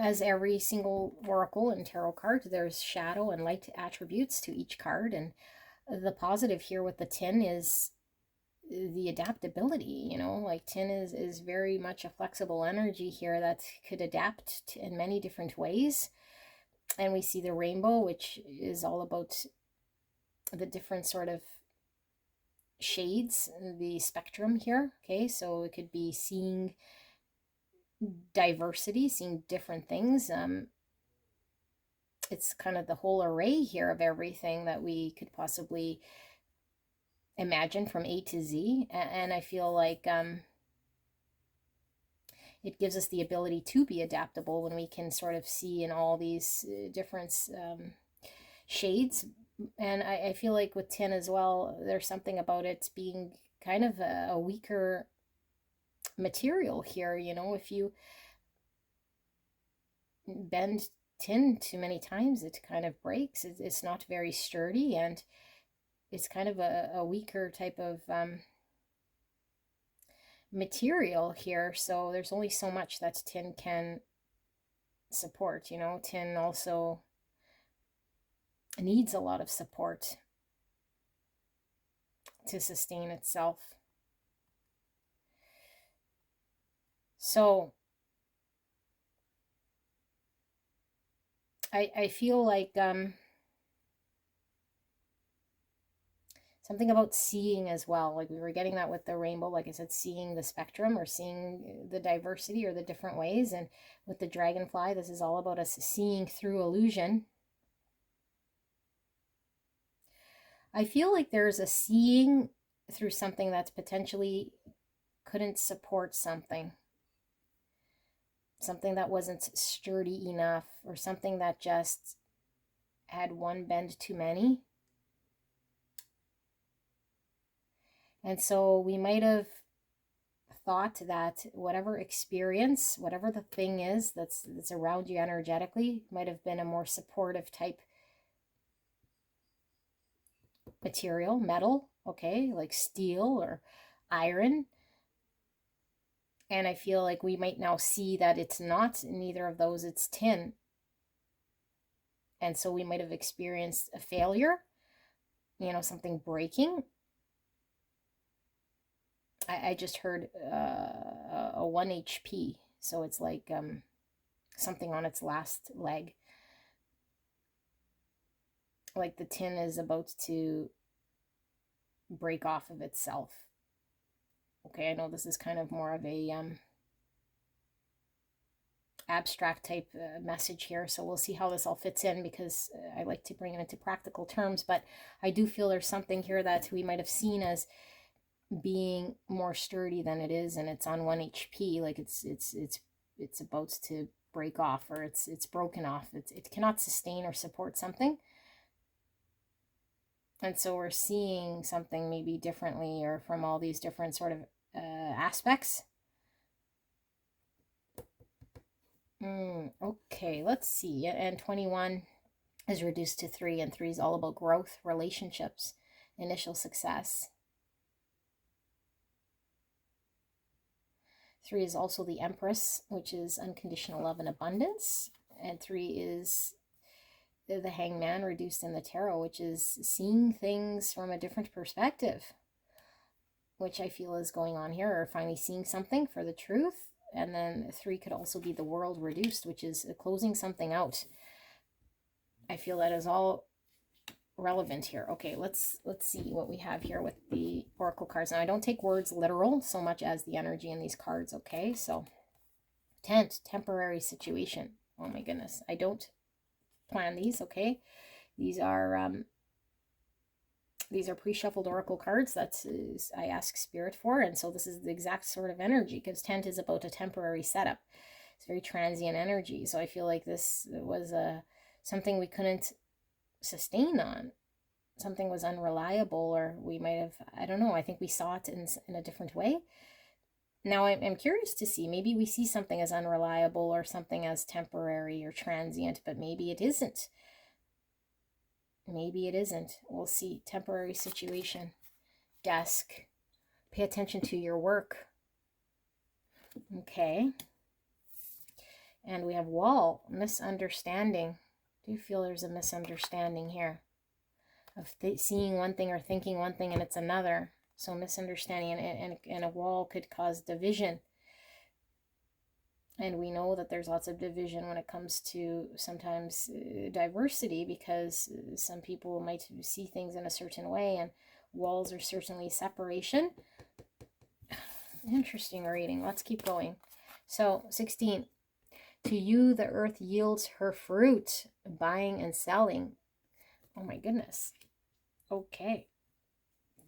As every single oracle and tarot card, there's shadow and light attributes to each card. And the positive here with the 10 is the adaptability, like 10 is very much a flexible energy here that could adapt in many different ways. And we see the rainbow, which is all about the different sort of shades, the spectrum here. Okay, so it could be seeing diversity, seeing different things. It's kind of the whole array here of everything that we could possibly imagine from A to Z. And I feel like it gives us the ability to be adaptable when we can sort of see in all these different shades. And I feel like with 10 as well, there's something about it being kind of a weaker material here. If you bend tin too many times, it kind of breaks. It's not very sturdy, and it's kind of a weaker type of material here. So there's only so much that tin can support. Tin also needs a lot of support to sustain itself. So I feel like something about seeing as well, like we were getting that with the rainbow, like I said, seeing the spectrum or seeing the diversity or the different ways. And with the dragonfly, this is all about us seeing through illusion. I feel like there's a seeing through something that's potentially couldn't support something that wasn't sturdy enough, or something that just had one bend too many. And so we might have thought that whatever experience, whatever the thing is that's around you energetically, might have been a more supportive type material, metal, okay, like steel or iron. And I feel like we might now see that it's not neither of those, it's tin. And so we might have experienced a failure, you know, something breaking. I just heard a 1 HP. So it's like something on its last leg. Like the tin is about to break off of itself. Okay, I know this is kind of more of a abstract type message here, so we'll see how this all fits in, because I like to bring it into practical terms. But I do feel there's something here that we might have seen as being more sturdy than it is, and it's on 1 HP, like it's about to break off, or it's broken off. It cannot sustain or support something. And so we're seeing something maybe differently, or from all these different sort of aspects. Okay, let's see. And 21 is reduced to 3, and 3 is all about growth, relationships, initial success. 3 is also the Empress, which is unconditional love and abundance. And 3 is the Hangman reduced in the tarot, which is seeing things from a different perspective, which I feel is going on here, or finally seeing something for the truth. And then 3 could also be the World reduced, which is closing something out. I feel that is all relevant here. Okay, let's see what we have here with the oracle cards. Now, I don't take words literal so much as the energy in these cards. Okay, so tent, temporary situation. Oh my goodness, I don't plan these. Okay, these are pre-shuffled oracle cards. I ask spirit for, and so this is the exact sort of energy, because tent is about a temporary setup. It's very transient energy. So I feel like this was something we couldn't sustain on. Something was unreliable, or we might have, I don't know, I think we saw it in a different way. Now I'm curious to see, maybe we see something as unreliable, or something as temporary or transient, but maybe it isn't. Maybe it isn't. We'll see. Temporary situation. Desk. Pay attention to your work. Okay. And we have wall. Misunderstanding. Do you feel there's a misunderstanding here? Of seeing one thing or thinking one thing and it's another. So misunderstanding, and a wall could cause division. And we know that there's lots of division when it comes to sometimes diversity, because some people might see things in a certain way, and walls are certainly separation. Interesting reading. Let's keep going. So 16. To you, the earth yields her fruit, buying and selling. Oh my goodness. Okay.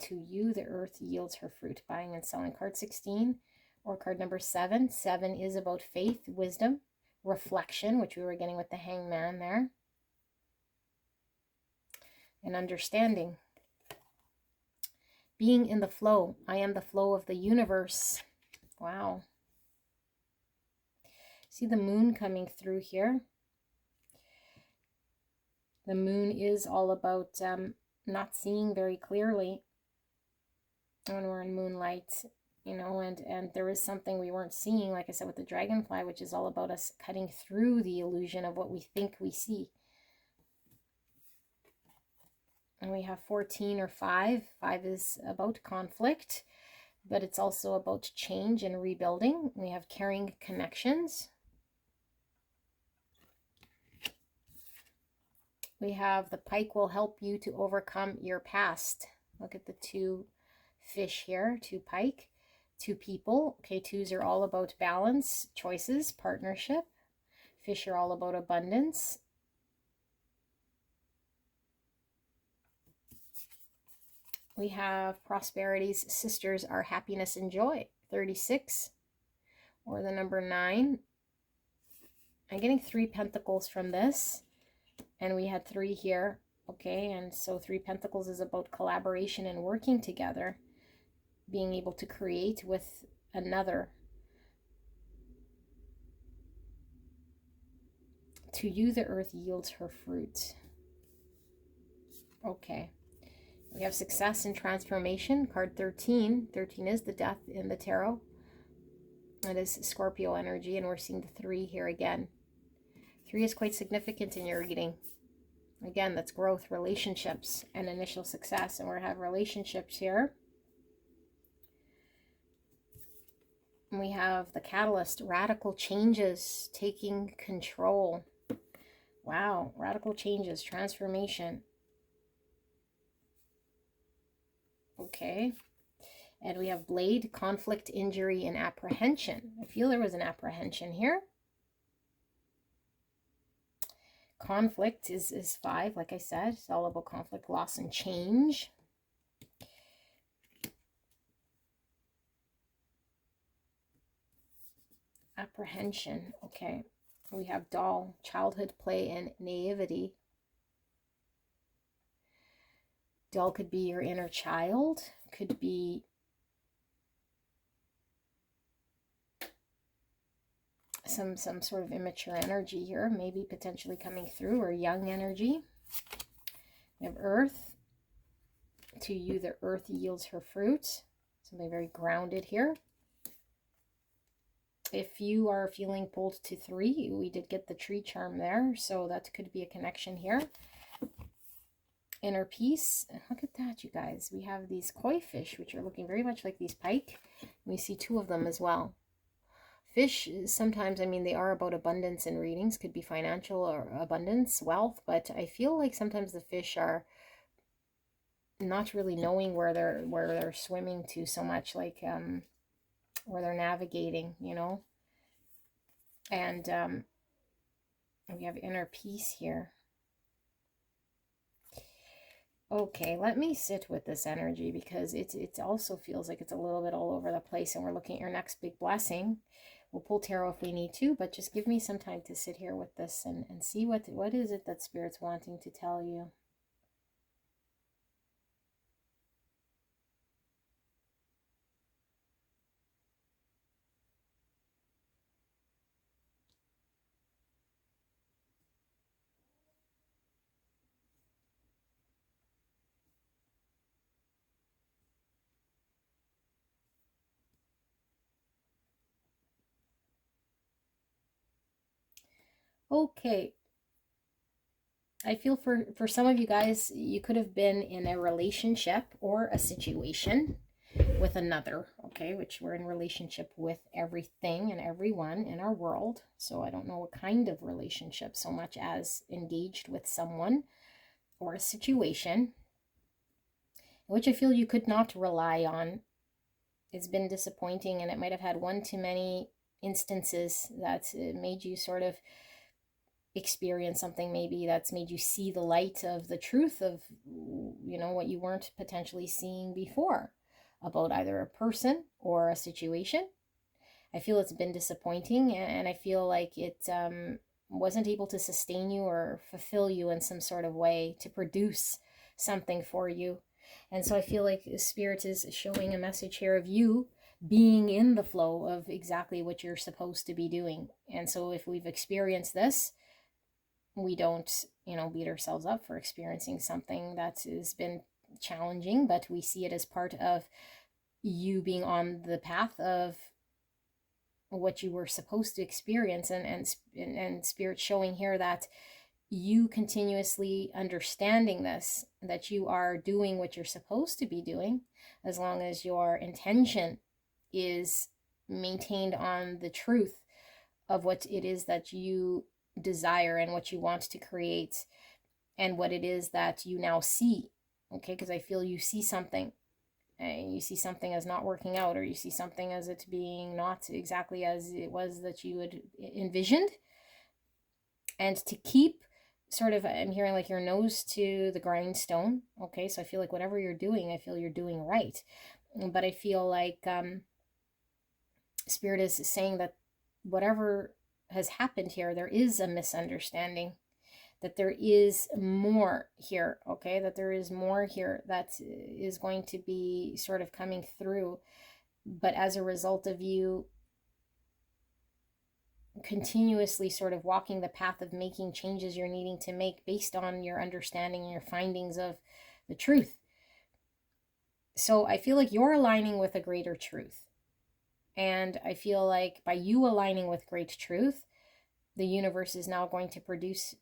To you, the earth yields her fruit, buying and selling. Card 16. Or card number 7. 7 is about faith, wisdom, reflection, which we were getting with the Hangman there, and understanding. Being in the flow. I am the flow of the universe. Wow. See the moon coming through here. The moon is all about not seeing very clearly when we're in moonlight. You know, and there is something we weren't seeing, like I said, with the dragonfly, which is all about us cutting through the illusion of what we think we see. And we have 14 or 5. 5 is about conflict, but it's also about change and rebuilding. We have caring connections. We have the pike will help you to overcome your past. Look at the 2 fish here, 2 pike. 2 people. Okay, 2s are all about balance, choices, partnership. Fish are all about abundance. We have prosperity's sisters are happiness and joy. 36. Or the number 9. I'm getting 3 pentacles from this. And we had 3 here. Okay, and so 3 pentacles is about collaboration and working together. being able to create with another. To you, the earth yields her fruit. Okay. We have success and transformation. Card 13. 13 is the death in the tarot. That is Scorpio energy, and we're seeing the 3 here again. 3 is quite significant in your reading. Again, that's growth, relationships, and initial success. And we have relationships here. And we have the catalyst, radical changes, taking control. Wow, radical changes, transformation. Okay. And we have blade, conflict, injury, and apprehension. I feel there was an apprehension here. Conflict is 5, like I said. It's all about conflict, loss, and change. Apprehension. Okay. We have doll, childhood play, and naivety. Doll could be your inner child. Could be some sort of immature energy here, maybe potentially coming through, or young energy. We have earth. To you, the earth yields her fruit. Something very grounded here. If you are feeling pulled to 3, we did get the tree charm there, so that could be a connection here. Inner peace. Look at that, you guys. We have these koi fish, which are looking very much like these pike. We see 2 of them as well. Fish, sometimes, I mean, they are about abundance in readings. Could be financial or abundance, wealth, but I feel like sometimes the fish are not really knowing where they're swimming to so much, like where they're navigating, you know. And we have inner peace here. Okay, let me sit with this energy, because it also feels like it's a little bit all over the place, and we're looking at your next big blessing. We'll pull tarot if we need to, but just give me some time to sit here with this and see what is it that Spirit's wanting to tell you. Okay. I feel for some of you guys, you could have been in a relationship or a situation with another, okay, which we're in relationship with everything and everyone in our world. So I don't know what kind of relationship so much as engaged with someone or a situation, which I feel you could not rely on. It's been disappointing, and it might have had one too many instances that made you sort of experience something maybe that's made you see the light of the truth of, you know, what you weren't potentially seeing before about either a person or a situation. I feel it's been disappointing, and I feel like it wasn't able to sustain you or fulfill you in some sort of way to produce something for you. And so I feel like Spirit is showing a message here of you being in the flow of exactly what you're supposed to be doing. And so if we've experienced this, we don't, you know, beat ourselves up for experiencing something that has been challenging, but we see it as part of you being on the path of what you were supposed to experience, and Spirit showing here that you continuously understanding this, that you are doing what you're supposed to be doing, as long as your intention is maintained on the truth of what it is that you desire and what you want to create, and what it is that you now see. Okay, because I feel you see something, and you see something as not working out, or you see something as it being not exactly as it was that you had envisioned. And to keep sort of, I'm hearing like your nose to the grindstone. Okay, so I feel like whatever you're doing, I feel you're doing right. But I feel like Spirit is saying that whatever has happened here, there is a misunderstanding. that there is more here, okay? That there is more here that is going to be sort of coming through. But as a result of you continuously sort of walking the path of making changes you're needing to make based on your understanding and your findings of the truth. So I feel like you're aligning with a greater truth. And I feel like by you aligning with great truth, the universe is now going to produce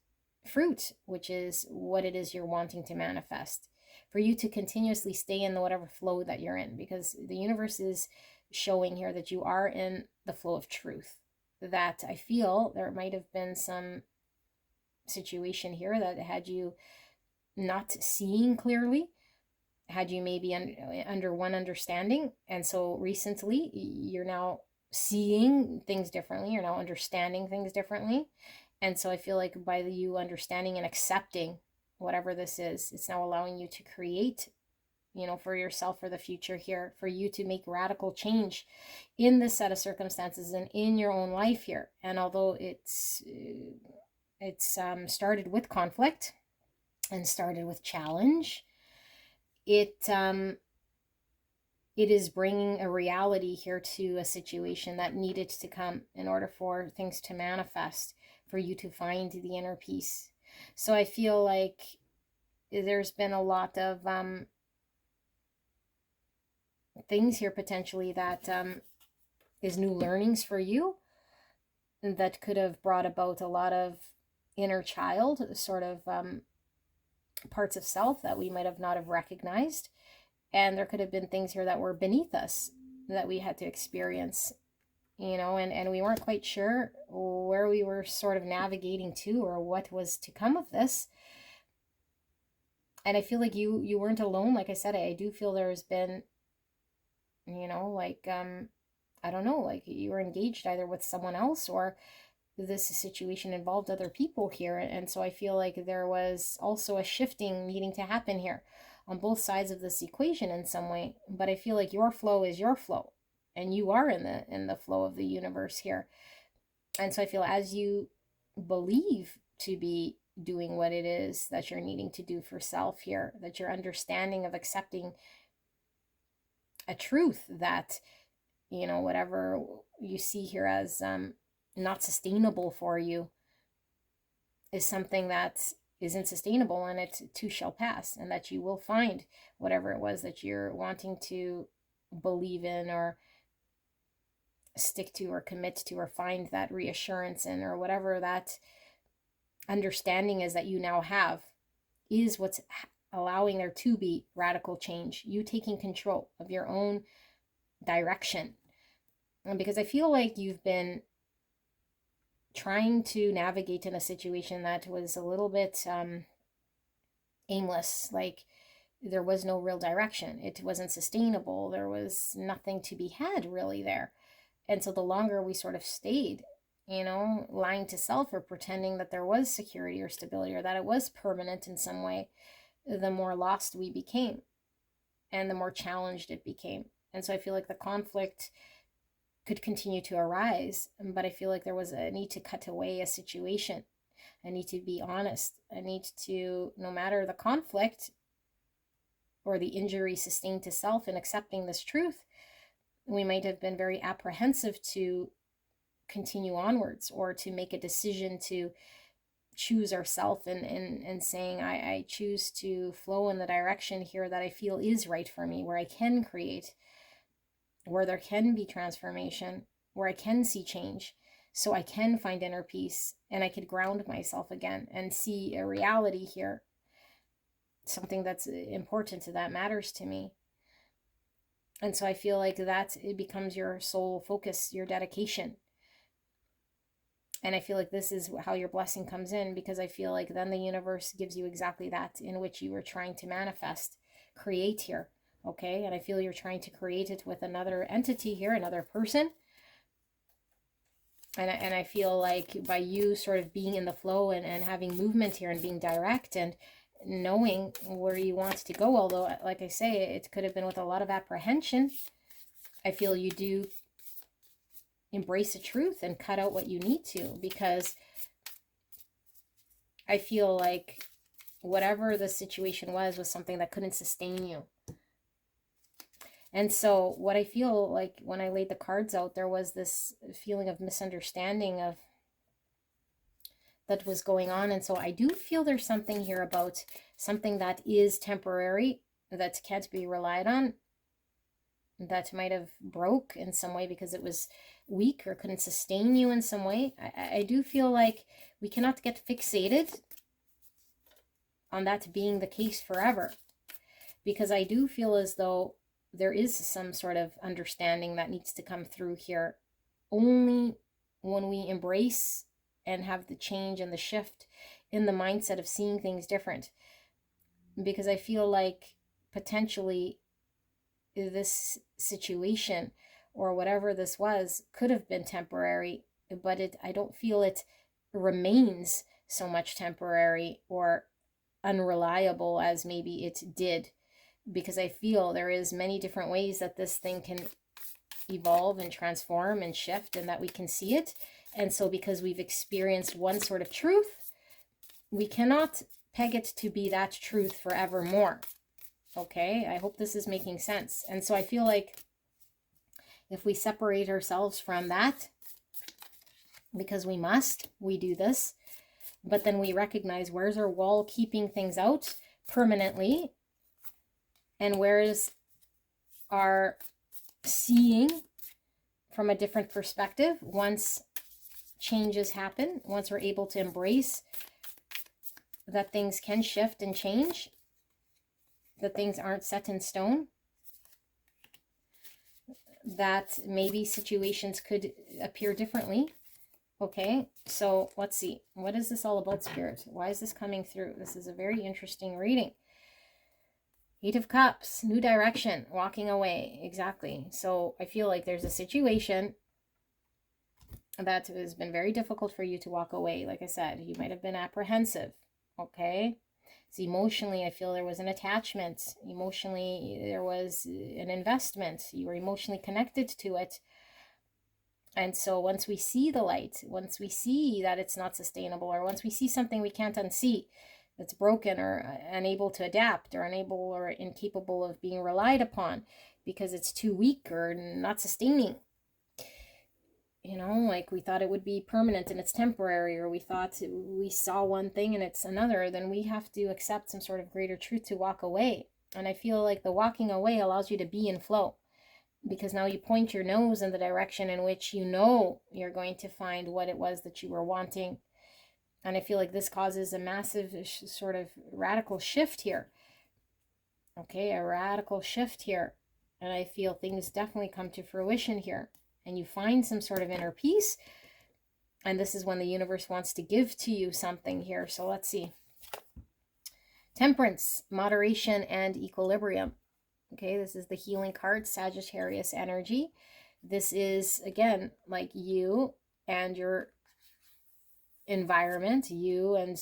fruit, which is what it is you're wanting to manifest. For you to continuously stay in the whatever flow that you're in, because the universe is showing here that you are in the flow of truth. That I feel there might have been some situation here that had you not seeing clearly, had you maybe under one understanding, and so recently you're now seeing things differently, you're now understanding things differently. And so I feel like by you understanding and accepting whatever this is, it's now allowing you to create, you know, for yourself, for the future here, for you to make radical change in this set of circumstances and in your own life here. And although it's started with conflict and started with challenge, it is bringing a reality here to a situation that needed to come in order for things to manifest, for you to find the inner peace. So I feel like there's been a lot of things here potentially that is new learnings for you that could have brought about a lot of inner child sort of parts of self that we might have not have recognized. And there could have been things here that were beneath us that we had to experience, you know, and we weren't quite sure where we were sort of navigating to or what was to come of this. And I feel like you weren't alone. Like I said, I do feel there's been, you know, like, I don't know, like you were engaged either with someone else or this situation involved other people here. And so I feel like there was also a shifting needing to happen here on both sides of this equation in some way. But I feel like your flow is your flow, and you are in the flow of the universe here. And so I feel as you believe to be doing what it is that you're needing to do for self here, that your understanding of accepting a truth that, you know, whatever you see here as not sustainable for you is something that isn't sustainable, and it too shall pass, and that you will find whatever it was that you're wanting to believe in or stick to or commit to or find that reassurance in, or whatever that understanding is that you now have, is what's allowing there to be radical change, you taking control of your own direction. And because I feel like you've been trying to navigate in a situation that was a little bit aimless, like there was no real direction, it wasn't sustainable, there was nothing to be had really there. And so the longer we sort of stayed, you know, lying to self or pretending that there was security or stability or that it was permanent in some way, the more lost we became and the more challenged it became. And so I feel like the conflict could continue to arise, but I feel like there was a need to cut away a situation, a need to be honest, a need to, no matter the conflict or the injury sustained to self in accepting this truth, we might have been very apprehensive to continue onwards or to make a decision to choose ourselves and saying, I choose to flow in the direction here that I feel is right for me, where I can create, where there can be transformation, where I can see change, so I can find inner peace and I could ground myself again and see a reality here, something that's important, that matters to me. And so I feel like that it becomes your sole focus, your dedication. And I feel like this is how your blessing comes in, because I feel like then the universe gives you exactly that in which you were trying to manifest, create here. Okay, and I feel you're trying to create it with another entity here, another person. And I feel like by you sort of being in the flow and having movement here and being direct and knowing where you want to go, although, like I say, it could have been with a lot of apprehension, I feel you do embrace the truth and cut out what you need to, because I feel like whatever the situation was something that couldn't sustain you. And so what I feel like when I laid the cards out, there was this feeling of misunderstanding of that was going on. And so I do feel there's something here about something that is temporary, that can't be relied on, that might have broke in some way because it was weak or couldn't sustain you in some way. I do feel like we cannot get fixated on that being the case forever, because I do feel as though there is some sort of understanding that needs to come through here only when we embrace and have the change and the shift in the mindset of seeing things different. Because I feel like potentially this situation or whatever this was could have been temporary, but I don't feel it remains so much temporary or unreliable as maybe it did, because I feel there is many different ways that this thing can evolve and transform and shift, and that we can see it. And so because we've experienced one sort of truth, we cannot peg it to be that truth forevermore. Okay, I hope this is making sense. And so I feel like if we separate ourselves from that, because we do this, but then we recognize where's our wall keeping things out permanently, and where's our seeing from a different perspective once changes happen, once we're able to embrace that things can shift and change, that things aren't set in stone, that maybe situations could appear differently. Okay, so let's see. What is this all about, Spirit? Why is this coming through? This is a very interesting reading. 8 of Cups, new direction, walking away. Exactly. So I feel like there's a situation that has been very difficult for you to walk away. Like I said, you might have been apprehensive. Okay. So emotionally, I feel there was an attachment. Emotionally, there was an investment. You were emotionally connected to it. And so once we see the light, once we see that it's not sustainable, or once we see something we can't unsee, that's broken or unable to adapt or unable or incapable of being relied upon because it's too weak or not sustaining, you know, like we thought it would be permanent and it's temporary, or we thought we saw one thing and it's another, then we have to accept some sort of greater truth to walk away. And I feel like the walking away allows you to be in flow, because now you point your nose in the direction in which you know you're going to find what it was that you were wanting. And I feel like this causes a massive sort of radical shift here. Okay, a radical shift here. And I feel things definitely come to fruition here. And you find some sort of inner peace. And this is when the universe wants to give to you something here. So let's see. Temperance, moderation, and equilibrium. Okay, this is the healing card, Sagittarius energy. This is, again, like you and your environment, you and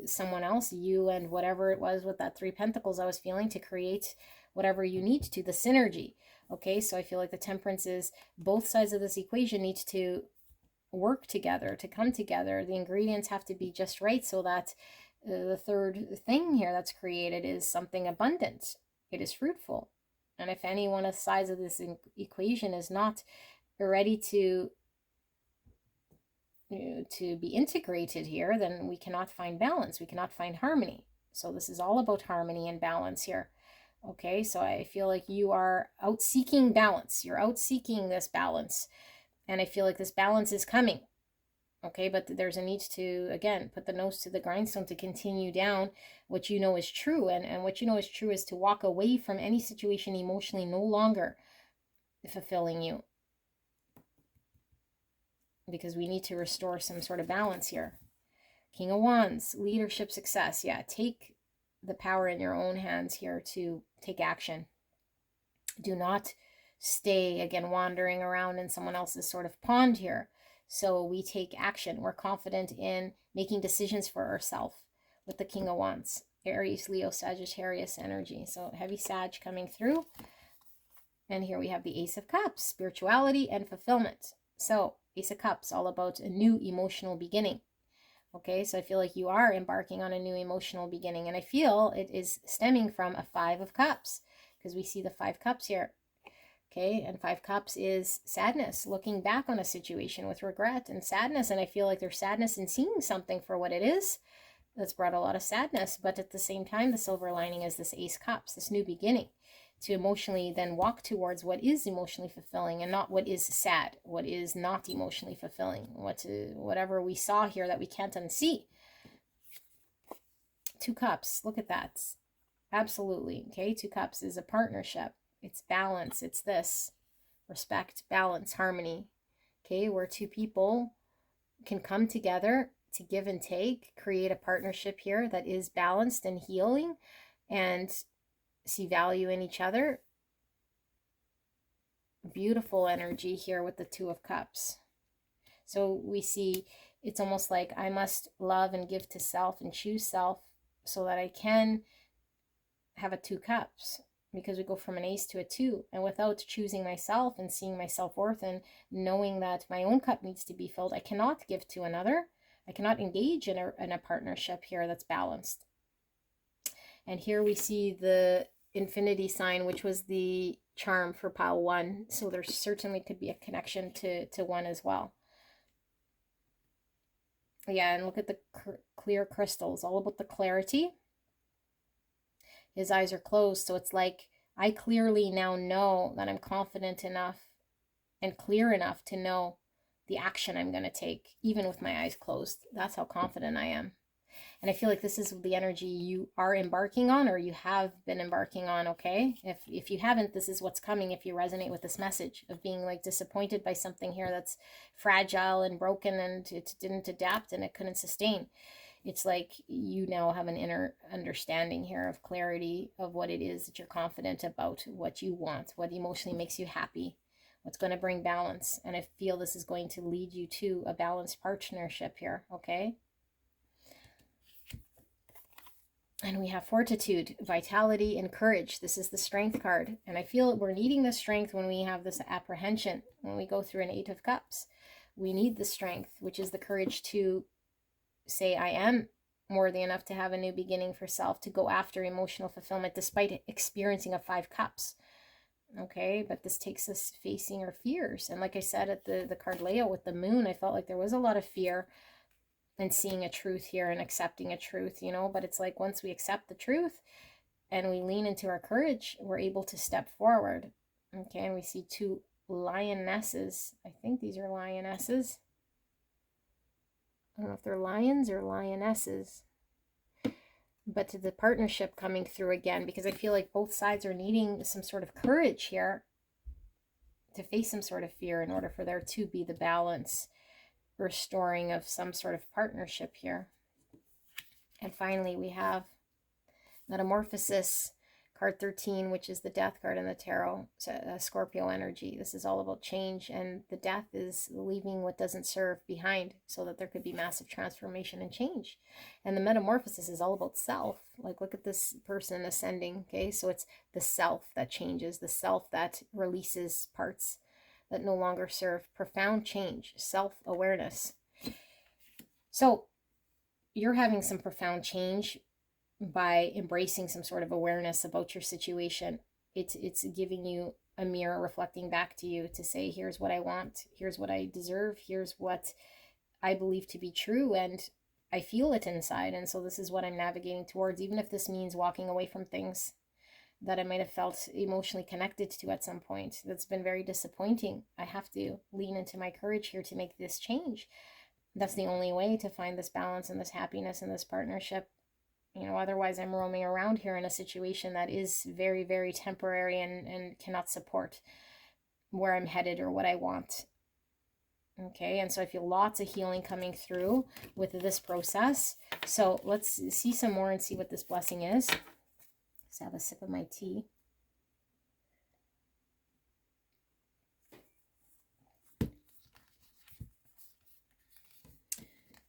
someone else, you and whatever it was with that 3 pentacles I was feeling, to create whatever you need to, the synergy. Okay, so I feel like the temperance is both sides of this equation need to work together, to come together. The ingredients have to be just right so that the third thing here that's created is something abundant. It is fruitful. And if any one of the sides of this equation is not ready to be integrated here, then we cannot find balance. We cannot find harmony. So this is all about harmony and balance here. Okay, so I feel like you are out seeking balance. You're out seeking this balance. And I feel like this balance is coming. Okay, but there's a need to, again, put the nose to the grindstone to continue down what you know is true. And what you know is true is to walk away from any situation emotionally no longer fulfilling you, because we need to restore some sort of balance here. King of Wands, leadership, success. Yeah, take the power in your own hands here to take action. Do not stay, again, wandering around in someone else's sort of pond here. So we take action. We're confident in making decisions for ourselves with the King of Wands. Aries, Leo, Sagittarius energy. So heavy Sag coming through. And here we have the Ace of Cups, spirituality and fulfillment. So Ace of Cups, all about a new emotional beginning. Okay, so I feel like you are embarking on a new emotional beginning, and I feel it is stemming from a 5 of Cups, because we see the 5 cups here. Okay, and 5 cups is sadness, looking back on a situation with regret and sadness, and I feel like there's sadness in seeing something for what it is that's brought a lot of sadness, but at the same time, the silver lining is this Ace-Cups, this new beginning, to emotionally then walk towards what is emotionally fulfilling and not what is sad, what is not emotionally fulfilling, whatever we saw here that we can't unsee. 2 cups, look at that. Absolutely. Okay, 2 cups is a partnership. It's balance. It's this respect, balance, harmony. Okay, where 2 people can come together to give and take, create a partnership here that is balanced and healing, and see value in each other. Beautiful energy here with the 2 of Cups. So we see it's almost like I must love and give to self and choose self so that I can have a 2 cups, because we go from an Ace to a 2, and without choosing myself and seeing my self-worth and knowing that my own cup needs to be filled, I cannot give to another. I cannot engage in a partnership here that's balanced. And here we see the infinity sign, which was the charm for pile 1, so there certainly could be a connection to 1 as well. Yeah, and look at the clear crystals, all about the clarity. His eyes are closed, so it's like I clearly now know that I'm confident enough and clear enough to know the action I'm going to take, even with my eyes closed. That's how confident I am. And I feel like this is the energy you are embarking on, or you have been embarking on, okay? If you haven't, this is what's coming if you resonate with this message of being like disappointed by something here that's fragile and broken and it didn't adapt and it couldn't sustain. It's like you now have an inner understanding here of clarity of what it is that you're confident about, what you want, what emotionally makes you happy, what's going to bring balance. And I feel this is going to lead you to a balanced partnership here, okay? And we have fortitude, vitality, and courage. This is the strength card. And I feel we're needing the strength when we have this apprehension, when we go through an 8 of Cups. We need the strength, which is the courage to say, I am worthy enough to have a new beginning for self, to go after emotional fulfillment despite experiencing a 5 cups. Okay, but this takes us facing our fears. And like I said at the card layout with the moon, I felt like there was a lot of fear and seeing a truth here and accepting a truth, you know, but it's like once we accept the truth and we lean into our courage, we're able to step forward. Okay, and we see 2 lionesses. I think these are lionesses. I don't know if they're lions or lionesses, but to the partnership coming through again, because I feel like both sides are needing some sort of courage here to face some sort of fear in order for there to be the balance, restoring of some sort of partnership here. And finally, we have Metamorphosis, card 13, which is the death card in the tarot, Scorpio energy. This is all about change, and the death is leaving what doesn't serve behind so that there could be massive transformation and change. And the metamorphosis is all about self. Like, look at this person ascending, okay? So it's the self that changes, the self that releases parts that no longer serve. Profound change, self-awareness. So you're having some profound change by embracing some sort of awareness about your situation. It's giving you a mirror reflecting back to you to say, here's what I want, here's what I deserve, here's what I believe to be true, and I feel it inside, and so this is what I'm navigating towards, even if this means walking away from things that I might have felt emotionally connected to at some point. That's been very disappointing. I have to lean into my courage here to make this change. That's the only way to find this balance and this happiness and this partnership. You know, otherwise I'm roaming around here in a situation that is very, very temporary and cannot support where I'm headed or what I want. Okay, and so I feel lots of healing coming through with this process. So let's see some more and see what this blessing is. Let's have a sip of my tea.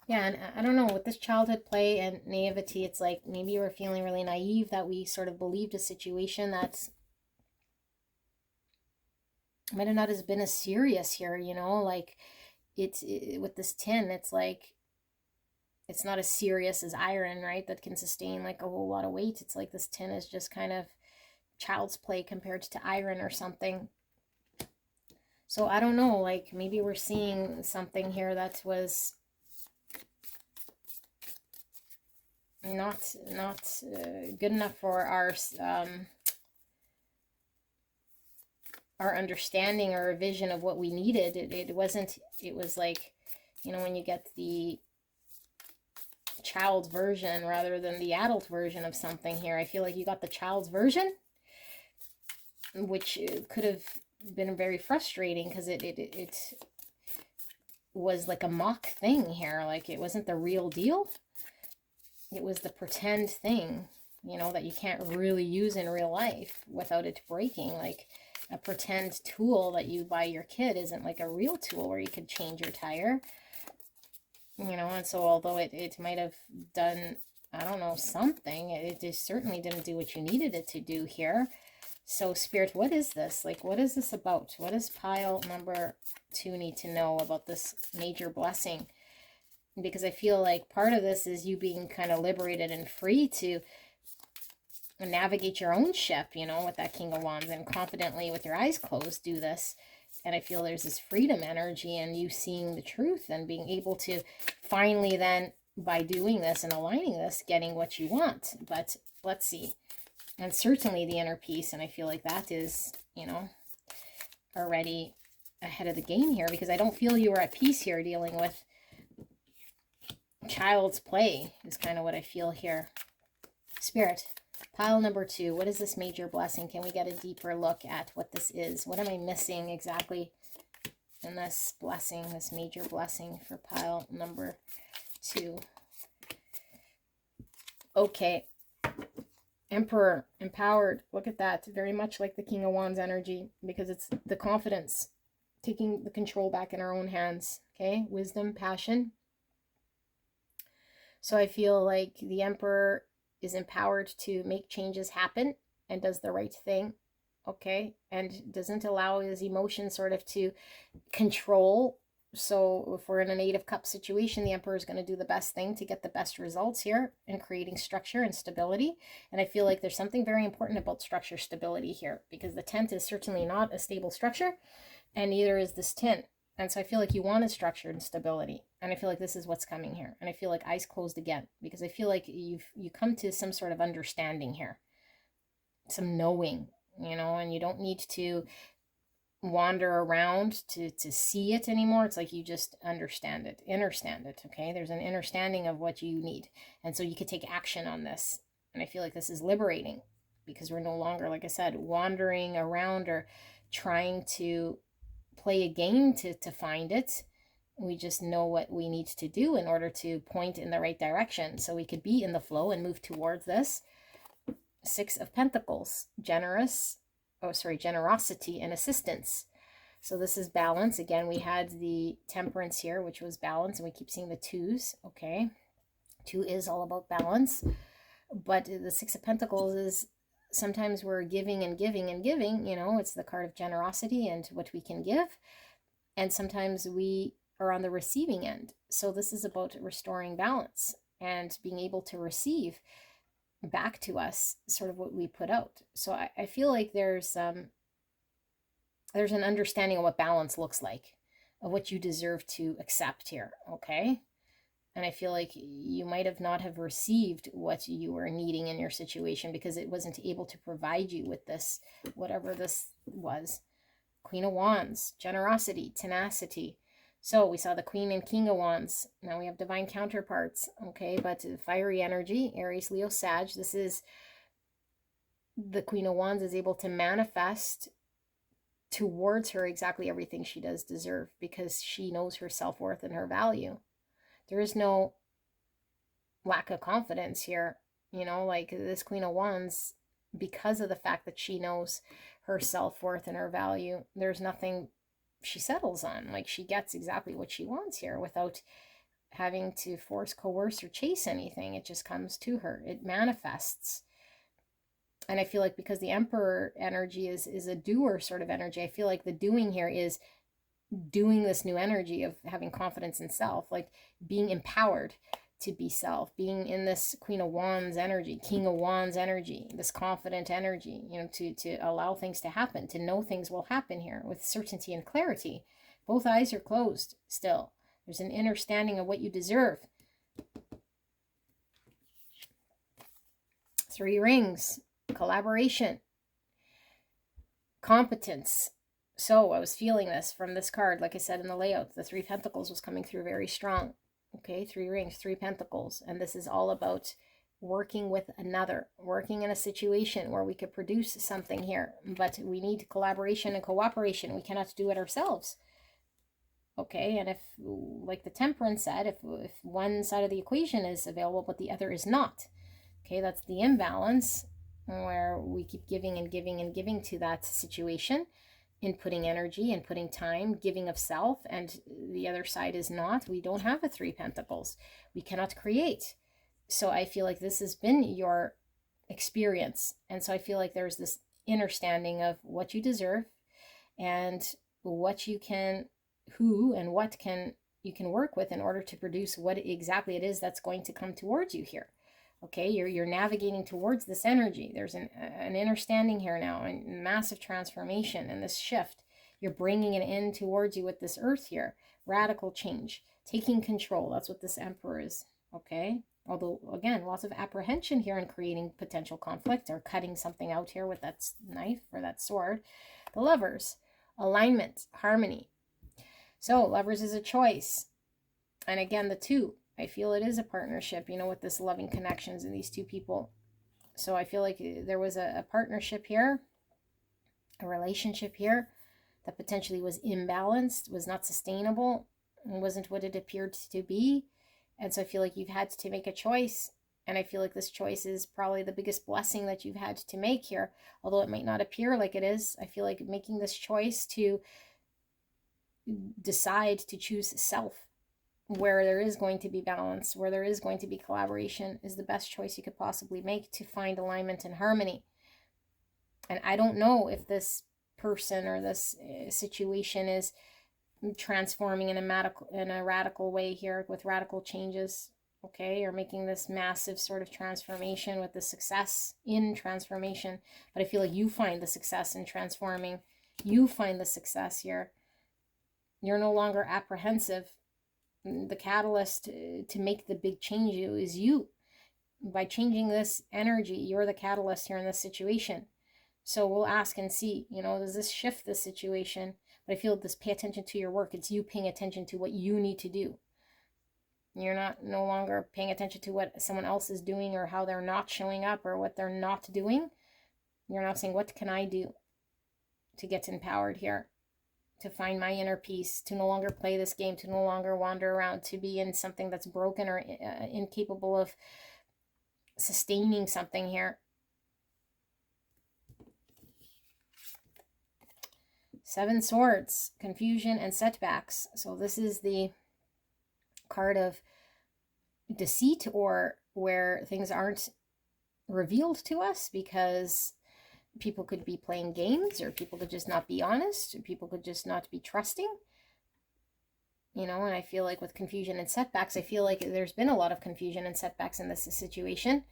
Yeah, and I don't know, with this childhood play and naivety, it's like maybe we're feeling really naive that we sort of believed a situation that's might have not as been as serious here, you know, like with this tin, it's like it's not as serious as iron, right? That can sustain like a whole lot of weight. It's like this tin is just kind of child's play compared to iron or something. So I don't know, like maybe we're seeing something here that was not good enough for our understanding or vision of what we needed. It wasn't, it was like, you know, when you get the child's version rather than the adult version of something here. I feel like you got the child's version, which could have been very frustrating because it was like a mock thing here. Like it wasn't the real deal. It was the pretend thing, you know, that you can't really use in real life without it breaking. Like a pretend tool that you buy your kid isn't like a real tool where you could change your tire, you know. And so although it might have done, I don't know, something, it just certainly didn't do what you needed it to do here. So Spirit, what is this? Like, what is this about? What does pile number 2 need to know about this major blessing? Because I feel like part of this is you being kind of liberated and free to navigate your own ship, you know, with that King of Wands, and confidently with your eyes closed do this. And I feel there's this freedom energy and you seeing the truth and being able to finally then, by doing this and aligning this, getting what you want. But let's see. And certainly the inner peace, and I feel like that is, you know, already ahead of the game here, because I don't feel you were at peace here dealing with child's play is kind of what I feel here. Spirit, pile number 2, what is this major blessing? Can we get a deeper look at what this is? What am I missing exactly in this blessing, this major blessing for pile number 2? Okay. Emperor, empowered. Look at that. Very much like the King of Wands energy, because it's the confidence, taking the control back in our own hands. Okay. Wisdom, passion. So I feel like the Emperor is empowered to make changes happen and does the right thing. Okay. And doesn't allow his emotions sort of to control. So if we're in an 8 of Cups situation, the Emperor is going to do the best thing to get the best results here in creating structure and stability. And I feel like there's something very important about structure stability here, because the 10th is certainly not a stable structure, and neither is this 10. And so I feel like you wanted structure and stability. And I feel like this is what's coming here. And I feel like eyes closed again, because I feel like you come to some sort of understanding here, some knowing, you know, and you don't need to wander around to see it anymore. It's like you just understand it, okay? There's an understanding of what you need, and so you could take action on this. And I feel like this is liberating, because we're no longer, like I said, wandering around or trying to play a game to find it. We just know what we need to do in order to point in the right direction, so we could be in the flow and move towards this. 6 of Pentacles, generosity and assistance. So this is balance. Again, we had the Temperance here, which was balance, and we keep seeing the 2s. Okay. 2 is all about balance. But the 6 of Pentacles is sometimes we're giving and giving and giving, you know, it's the card of generosity and what we can give. And sometimes we are on the receiving end. So this is about restoring balance and being able to receive back to us sort of what we put out. So I feel like there's an understanding of what balance looks like, of what you deserve to accept here. Okay. And I feel like you might have not have received what you were needing in your situation because it wasn't able to provide you with this, whatever this was. Queen of Wands, generosity, tenacity. So we saw the Queen and King of Wands. Now we have divine counterparts, okay? But fiery energy, Aries, Leo, Sag. This is the Queen of Wands is able to manifest towards her exactly everything she does deserve, because she knows her self-worth and her value. There is no lack of confidence here, you know, like this Queen of Wands, because of the fact that she knows her self-worth and her value, there's nothing she settles on. Like, she gets exactly what she wants here without having to force, coerce, or chase anything. It just comes to her. It manifests. And I feel like because the Emperor energy is a doer sort of energy, I feel like the doing here is doing this new energy of having confidence in self, like being empowered to be self, being in this Queen of Wands energy, King of Wands energy, this confident energy, you know, to allow things to happen, to know things will happen here with certainty and clarity. Both eyes are closed still. There's an understanding of what you deserve. 3 rings, collaboration, competence. So I was feeling this from this card. Like I said in the layout, the 3 pentacles was coming through very strong. Okay, 3 rings, 3 pentacles. And this is all about working with another, working in a situation where we could produce something here. But we need collaboration and cooperation. We cannot do it ourselves. Okay, and if, like the Temperance said, if one side of the equation is available but the other is not, okay, that's the imbalance where we keep giving and giving and giving to that situation, inputting energy, inputting time, giving of self, and the other side is not. We don't have a 3 pentacles. We cannot create. So I feel like this has been your experience. And so I feel like there's this understanding of what you deserve and what you can, who and what can you can work with in order to produce what exactly it is that's going to come towards you here. Okay, you're navigating towards this energy. There's an understanding here now, a massive transformation and this shift. You're bringing it in towards you with this earth here. Radical change, taking control. That's what this Emperor is. Okay, although again, lots of apprehension here in creating potential conflict or cutting something out here with that knife or that sword. The Lovers, alignment, harmony. So Lovers is a choice. And again, the 2. I feel it is a partnership, you know, with this loving connections and these 2 people. So I feel like there was a partnership here, a relationship here that potentially was imbalanced, was not sustainable, and wasn't what it appeared to be. And so I feel like you've had to make a choice. And I feel like this choice is probably the biggest blessing that you've had to make here. Although it might not appear like it is, I feel like making this choice to decide to choose self, where there is going to be balance, where there is going to be collaboration, is the best choice you could possibly make to find alignment and harmony. And I don't know if this person or this situation is transforming in a radical way here with radical changes, okay, or making this massive sort of transformation with the success in transformation. But I feel like you find the success in transforming. You find the success here. You're no longer apprehensive. The catalyst to make the big change is you. By changing this energy, you're the catalyst here in this situation. So we'll ask and see, you know, does this shift the situation? But I feel this, pay attention to your work. It's you paying attention to what you need to do. You're no longer paying attention to what someone else is doing or how they're not showing up or what they're not doing. You're now saying, what can I do to get empowered here? To find my inner peace, to no longer play this game, to no longer wander around, to be in something that's broken or incapable of sustaining something here. 7 Swords, confusion and setbacks. So this is the card of deceit, or where things aren't revealed to us because people could be playing games, or people could just not be honest, or people could just not be trusting. You know, and I feel like with confusion and setbacks, I feel like there's been a lot of confusion and setbacks in this situation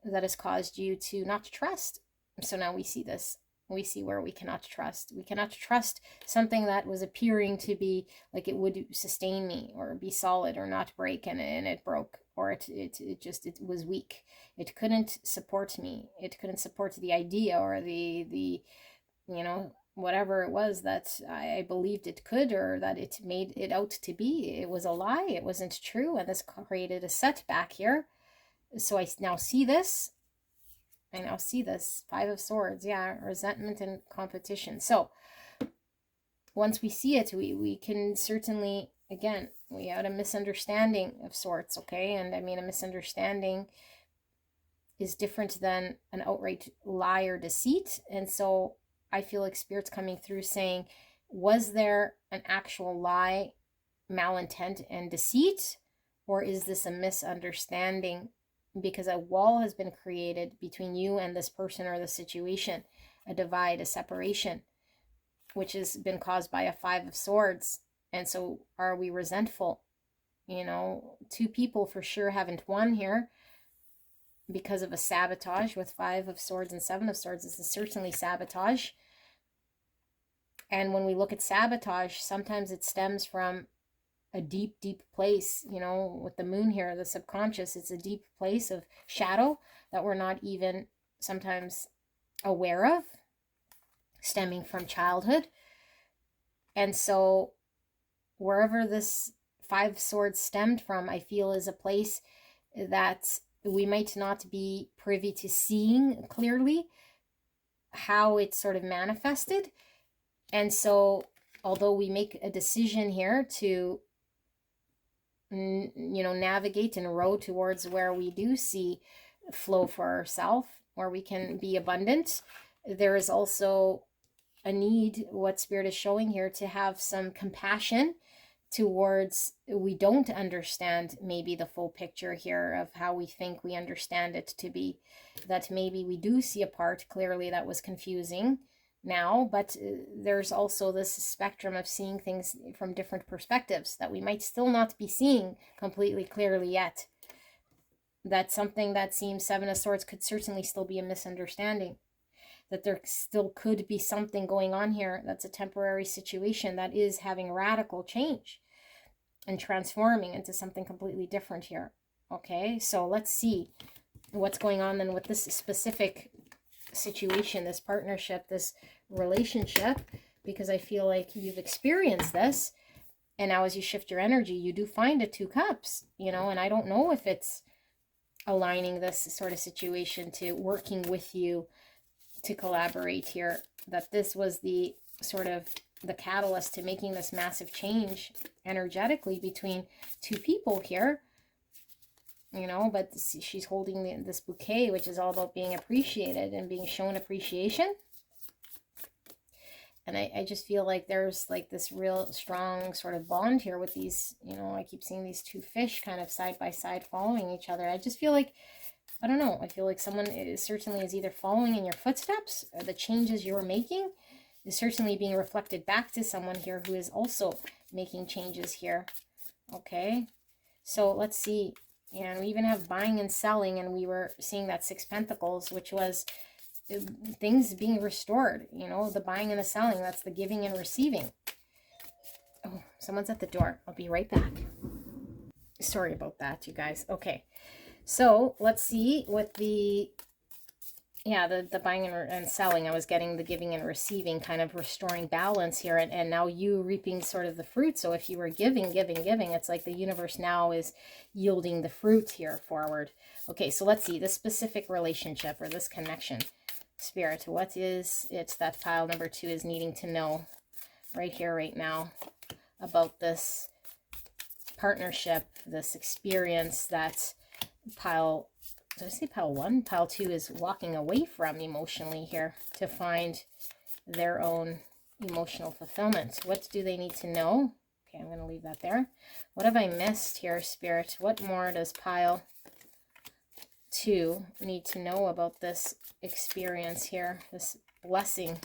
that has caused you to not trust. So now we see this. We see where we cannot trust. We cannot trust something that was appearing to be like it would sustain me or be solid or not break, and it broke, or it was weak. It couldn't support me. It couldn't support the idea or the you know, whatever it was that I believed it could, or that it made it out to be. It was a lie. It wasn't true, and this created a setback here. So I now see this. I now see this 5 of Swords, yeah, resentment and competition. So once we see it, we can certainly, again, we had a misunderstanding of sorts, okay? And I mean, a misunderstanding is different than an outright lie or deceit. And so I feel like Spirit's coming through saying, was there an actual lie, malintent, and deceit? Or is this a misunderstanding? Because a wall has been created between you and this person or the situation, a divide, a separation, which has been caused by a 5 of Swords. And so are we resentful? You know, two people for sure haven't won here because of a sabotage with 5 of Swords and 7 of Swords. This is certainly sabotage. And when we look at sabotage, sometimes it stems from a deep, deep place, you know, with the moon here, the subconscious. It's a deep place of shadow that we're not even sometimes aware of, stemming from childhood. And so wherever this 5 Swords stemmed from, I feel is a place that we might not be privy to seeing clearly how it sort of manifested. And so although we make a decision here to, you know, navigate and row towards where we do see flow for ourselves, where we can be abundant, there is also a need, what Spirit is showing here, to have some compassion towards, we don't understand maybe the full picture here of how we think we understand it to be, that maybe we do see a part clearly that was confusing now, but there's also this spectrum of seeing things from different perspectives that we might still not be seeing completely clearly yet. That something that seems 7 of Swords could certainly still be a misunderstanding, that there still could be something going on here that's a temporary situation that is having radical change and transforming into something completely different here. Okay, so let's see what's going on then with this specific situation, this partnership, this relationship, because I feel like you've experienced this, and now as you shift your energy, you do find a 2 cups, you know, and I don't know if it's aligning this sort of situation to working with you to collaborate here, that this was the sort of the catalyst to making this massive change energetically between 2 people here, you know, but she's holding this bouquet, which is all about being appreciated and being shown appreciation. And I just feel like there's like this real strong sort of bond here with these, you know, I keep seeing these 2 fish kind of side by side following each other. I just feel like, I don't know, I feel like someone certainly is either following in your footsteps, or the changes you're making is certainly being reflected back to someone here who is also making changes here. Okay, so let's see. And we even have buying and selling, and we were seeing that 6 Pentacles, which was things being restored, you know, the buying and the selling, that's the giving and receiving. Oh, someone's at the door. I'll be right back. Sorry about that, you guys. Okay, so let's see with the, yeah, the buying and selling, I was getting the giving and receiving, kind of restoring balance here, and now you reaping sort of the fruit. So if you were giving, it's like the universe now is yielding the fruit here forward. Okay, so let's see this specific relationship or this connection. Spirit, what is it that pile number 2 is needing to know right here, right now, about this partnership, this experience that pile, did I say pile 1? Pile 2 is walking away from emotionally here to find their own emotional fulfillment. What do they need to know? Okay, I'm going to leave that there. What have I missed here, Spirit? What more does pile 2 need to know about this experience here, this blessing?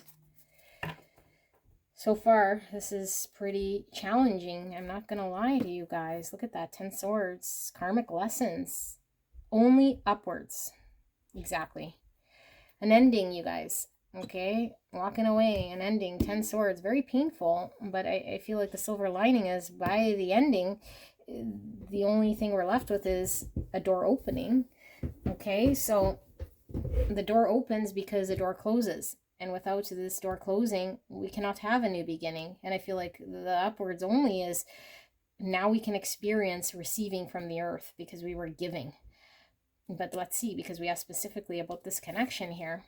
So far, this is pretty challenging. I'm not going to lie to you guys. Look at that, 10 Swords, karmic lessons. Only upwards. Exactly. An ending, you guys. Okay, walking away, an ending, 10 Swords. Very painful, but I feel like the silver lining is by the ending, the only thing we're left with is a door opening. Okay, so the door opens because the door closes. And without this door closing, we cannot have a new beginning. And I feel like the upwards only is now we can experience receiving from the earth because we were giving. But let's see, because we asked specifically about this connection here.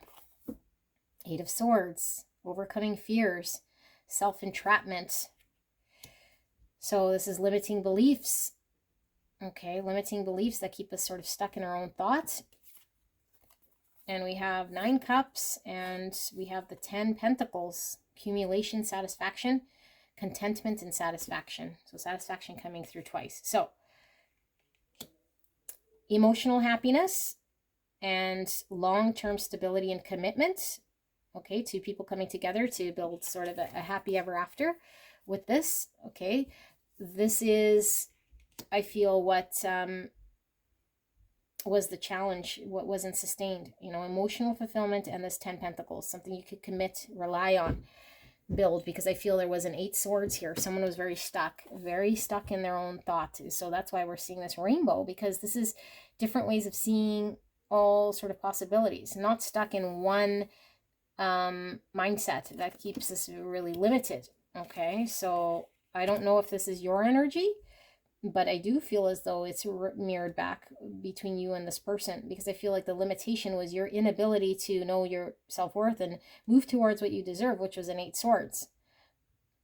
8 of Swords, overcoming fears, self-entrapment. So this is limiting beliefs. Okay, limiting beliefs that keep us sort of stuck in our own thoughts. And we have 9 Cups, and we have the 10 Pentacles. Accumulation, satisfaction, contentment, and satisfaction. So satisfaction coming through twice. So emotional happiness and long-term stability and commitment. Okay, 2 people coming together to build sort of a happy ever after with this. Okay, this is I feel what was the challenge, what wasn't sustained, you know, emotional fulfillment and this 10 Pentacles, something you could commit, rely on, build, because I feel there was an 8 Swords here. Someone was very stuck in their own thought. So that's why we're seeing this rainbow, because this is different ways of seeing all sort of possibilities, not stuck in one mindset that keeps us really limited. Okay, so I don't know if this is your energy, but I do feel as though it's mirrored back between you and this person, because I feel like the limitation was your inability to know your self-worth and move towards what you deserve, which was an 8 Swords.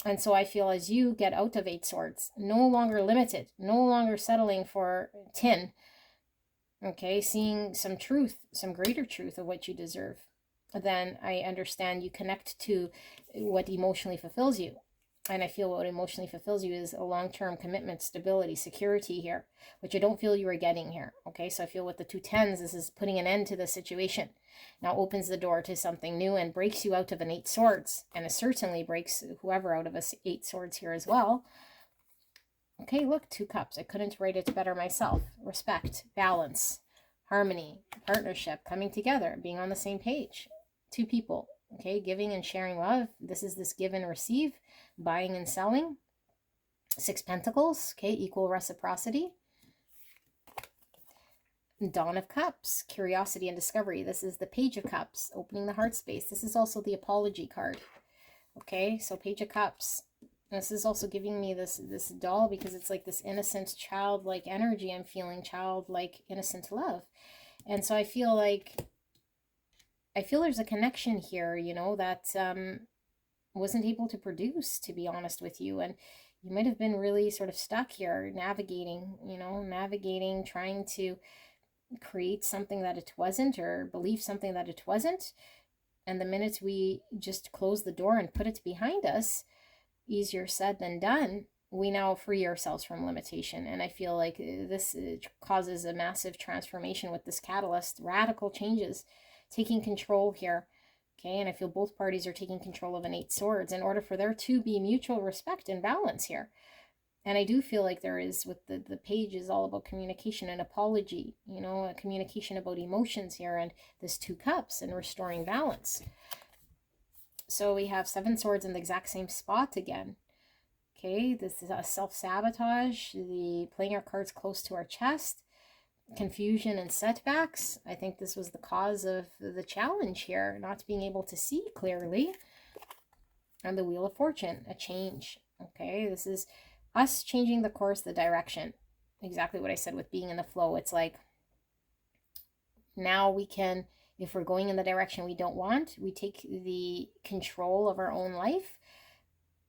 And so I feel as you get out of 8 Swords, no longer limited, no longer settling for tin, okay, seeing some truth, some greater truth of what you deserve, then I understand you connect to what emotionally fulfills you. And I feel what emotionally fulfills you is a long-term commitment, stability, security here, which I don't feel you are getting here. Okay, so I feel with the 2 tens, this is putting an end to the situation. Now opens the door to something new and breaks you out of an 8 Swords. And it certainly breaks whoever out of us 8 Swords here as well. Okay, look, 2 Cups. I couldn't write it better myself. Respect, balance, harmony, partnership, coming together, being on the same page. 2 people. Okay, giving and sharing love. This is this give and receive, buying and selling. 6 Pentacles. Okay, equal reciprocity. Dawn of Cups, curiosity and discovery. This is the Page of Cups, opening the heart space. This is also the apology card. Okay, so Page of Cups. This is also giving me this doll, because it's like this innocent, childlike energy I'm feeling, childlike, innocent love. And so I feel there's a connection here, you know, that wasn't able to produce, to be honest with you. And you might have been really sort of stuck here, navigating, trying to create something that it wasn't, or believe something that it wasn't. And the minute we just close the door and put it behind us, easier said than done, we now free ourselves from limitation. And I feel like this causes a massive transformation with this catalyst, radical changes, taking control here. Okay, and I feel both parties are taking control of an 8 Swords in order for there to be mutual respect and balance here. And I do feel like there is, with the page is all about communication and apology, you know, a communication about emotions here, and this 2 Cups and restoring balance. So we have 7 Swords in the exact same spot again. Okay, this is a self-sabotage, the playing our cards close to our chest, confusion and setbacks. I think this was the cause of the challenge here, not being able to see clearly. And the Wheel of Fortune, a change. Okay, this is us changing the course, the direction. Exactly what I said with being in the flow. It's like now we can, if we're going in the direction we don't want, we take the control of our own life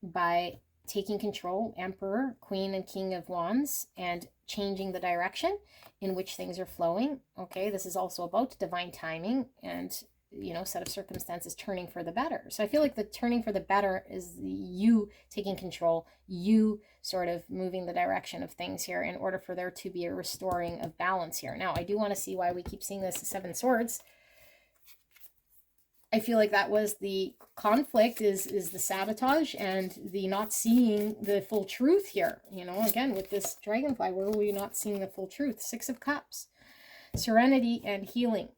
by taking control, Emperor, Queen, and King of Wands, and changing the direction in which things are flowing. Okay, this is also about divine timing and, you know, set of circumstances turning for the better. So I feel like the turning for the better is you taking control, you sort of moving the direction of things here in order for there to be a restoring of balance here. Now, I do want to see why we keep seeing this 7 Swords. I feel like that was the conflict, is the sabotage and the not seeing the full truth here. You know, again, with this dragonfly, where were we not seeing the full truth? 6 of Cups, serenity and healing.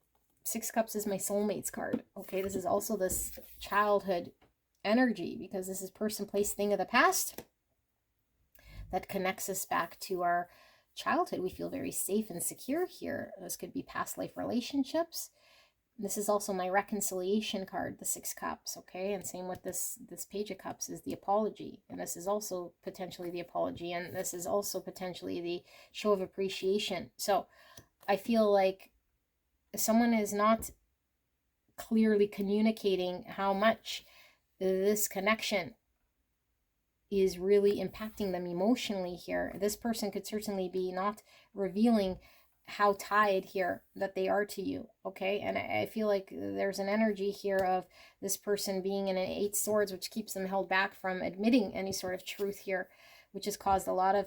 6 Cups is my soulmates card. Okay, this is also this childhood energy, because this is person, place, thing of the past that connects us back to our childhood. We feel very safe and secure here. This could be past life relationships. This is also my reconciliation card, the 6 Cups, okay? And same with this Page of Cups is the apology. And this is also potentially the apology. And this is also potentially the show of appreciation. So I feel like someone is not clearly communicating how much this connection is really impacting them emotionally here. This person could certainly be not revealing how tied here that they are to you, okay? And I feel like there's an energy here of this person being in an 8 Swords, which keeps them held back from admitting any sort of truth here, which has caused a lot of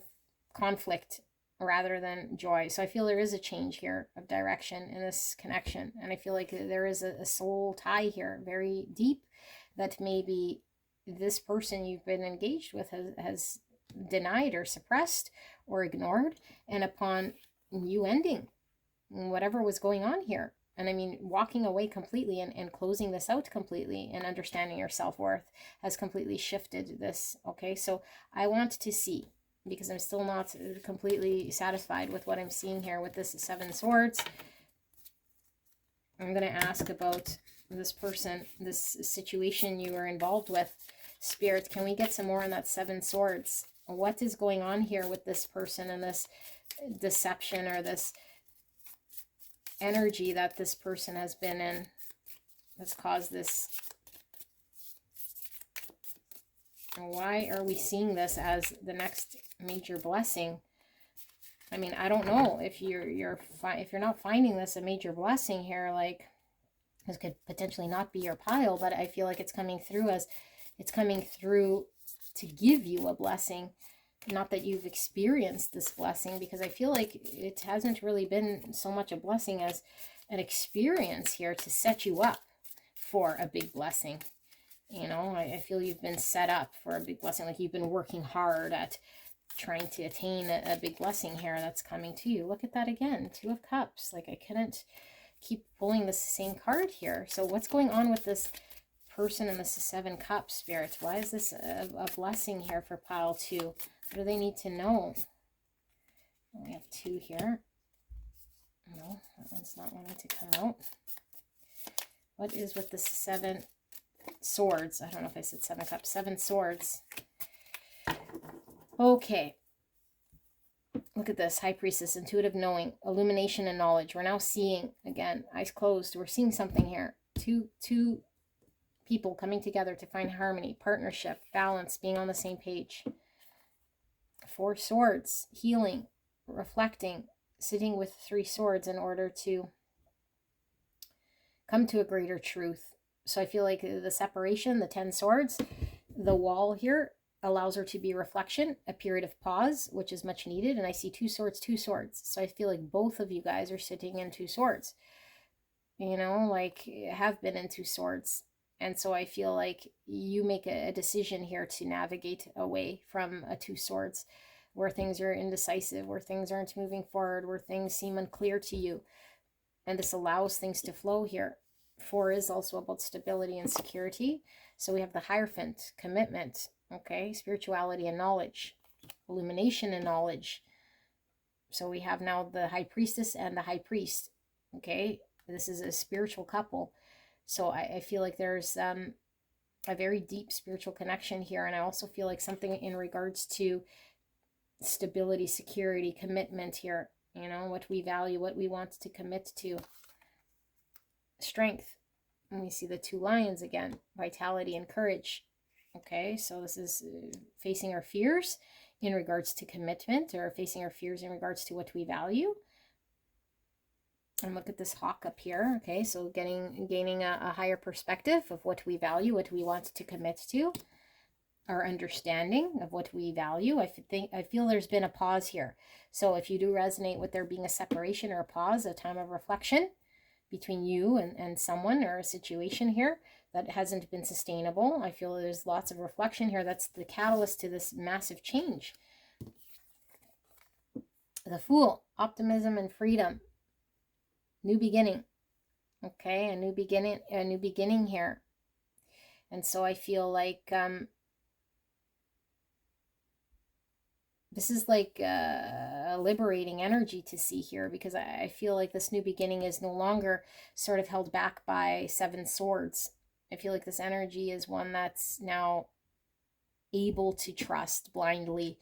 conflict rather than joy. So I feel there is a change here of direction in this connection, and I feel like there is a soul tie here, very deep, that maybe this person you've been engaged with has denied or suppressed or ignored, and upon you ending whatever was going on here. And I mean, walking away completely and closing this out completely and understanding your self-worth has completely shifted this. Okay, so I want to see, because I'm still not completely satisfied with what I'm seeing here with this Seven Swords. I'm going to ask about this person, this situation you were involved with. Spirit, can we get some more on that Seven Swords? What is going on here with this person and this deception or this energy that this person has been in that's caused this? And why are we seeing this as the next major blessing? I mean, I don't know if you're not finding this a major blessing here. Like, this could potentially not be your pile, but I feel like it's coming through as it's coming through to give you a blessing. Not that you've experienced this blessing, because I feel like it hasn't really been so much a blessing as an experience here to set you up for a big blessing. You know, I feel you've been set up for a big blessing, like you've been working hard at trying to attain a big blessing here that's coming to you. Look at that again, Two of Cups. Like, I couldn't keep pulling the same card here. So what's going on with this person and this Seven Cups, Spirit? Why is this a blessing here for pile 2? What do they need to know? We have 2 here. No, that one's not wanting to come out. What is with this Seven Swords? I don't know if I said 7 Cups. 7 Swords. Okay. Look at this. High Priestess, intuitive knowing, illumination and knowledge. We're now seeing, again, eyes closed. We're seeing something here. Two people coming together to find harmony, partnership, balance, being on the same page. 4 Swords, healing, reflecting, sitting with 3 swords in order to come to a greater truth. So I feel like the separation, the 10 Swords, the wall here allows her to be reflection, a period of pause, which is much needed. And I see 2 swords, 2 swords. So I feel like both of you guys are sitting in 2 swords, you know, like have been in 2 swords. And so I feel like you make a decision here to navigate away from a 2 swords, where things are indecisive, where things aren't moving forward, where things seem unclear to you. And this allows things to flow here. 4 is also about stability and security. So we have the Hierophant, commitment, okay, spirituality and knowledge, illumination and knowledge. So we have now the High Priestess and the High Priest, okay? This is a spiritual couple. So I feel like there's a very deep spiritual connection here. And I also feel like something in regards to stability, security, commitment here. You know, what we value, what we want to commit to. Strength. And we see the 2 lions again. Vitality and courage. Okay, so this is facing our fears in regards to commitment, or facing our fears in regards to what we value. And look at this hawk up here. Okay, so gaining a higher perspective of what we value, what we want to commit to, our understanding of what we value. I feel there's been a pause here. So if you do resonate with there being a separation or a pause, a time of reflection between you and someone or a situation here that hasn't been sustainable, I feel there's lots of reflection here. That's the catalyst to this massive change. The Fool, optimism and freedom. New beginning. Okay, a new beginning here. And so I feel like this is like a liberating energy to see here, because I feel like this new beginning is no longer sort of held back by 7 swords. I feel like this energy is one that's now able to trust blindly,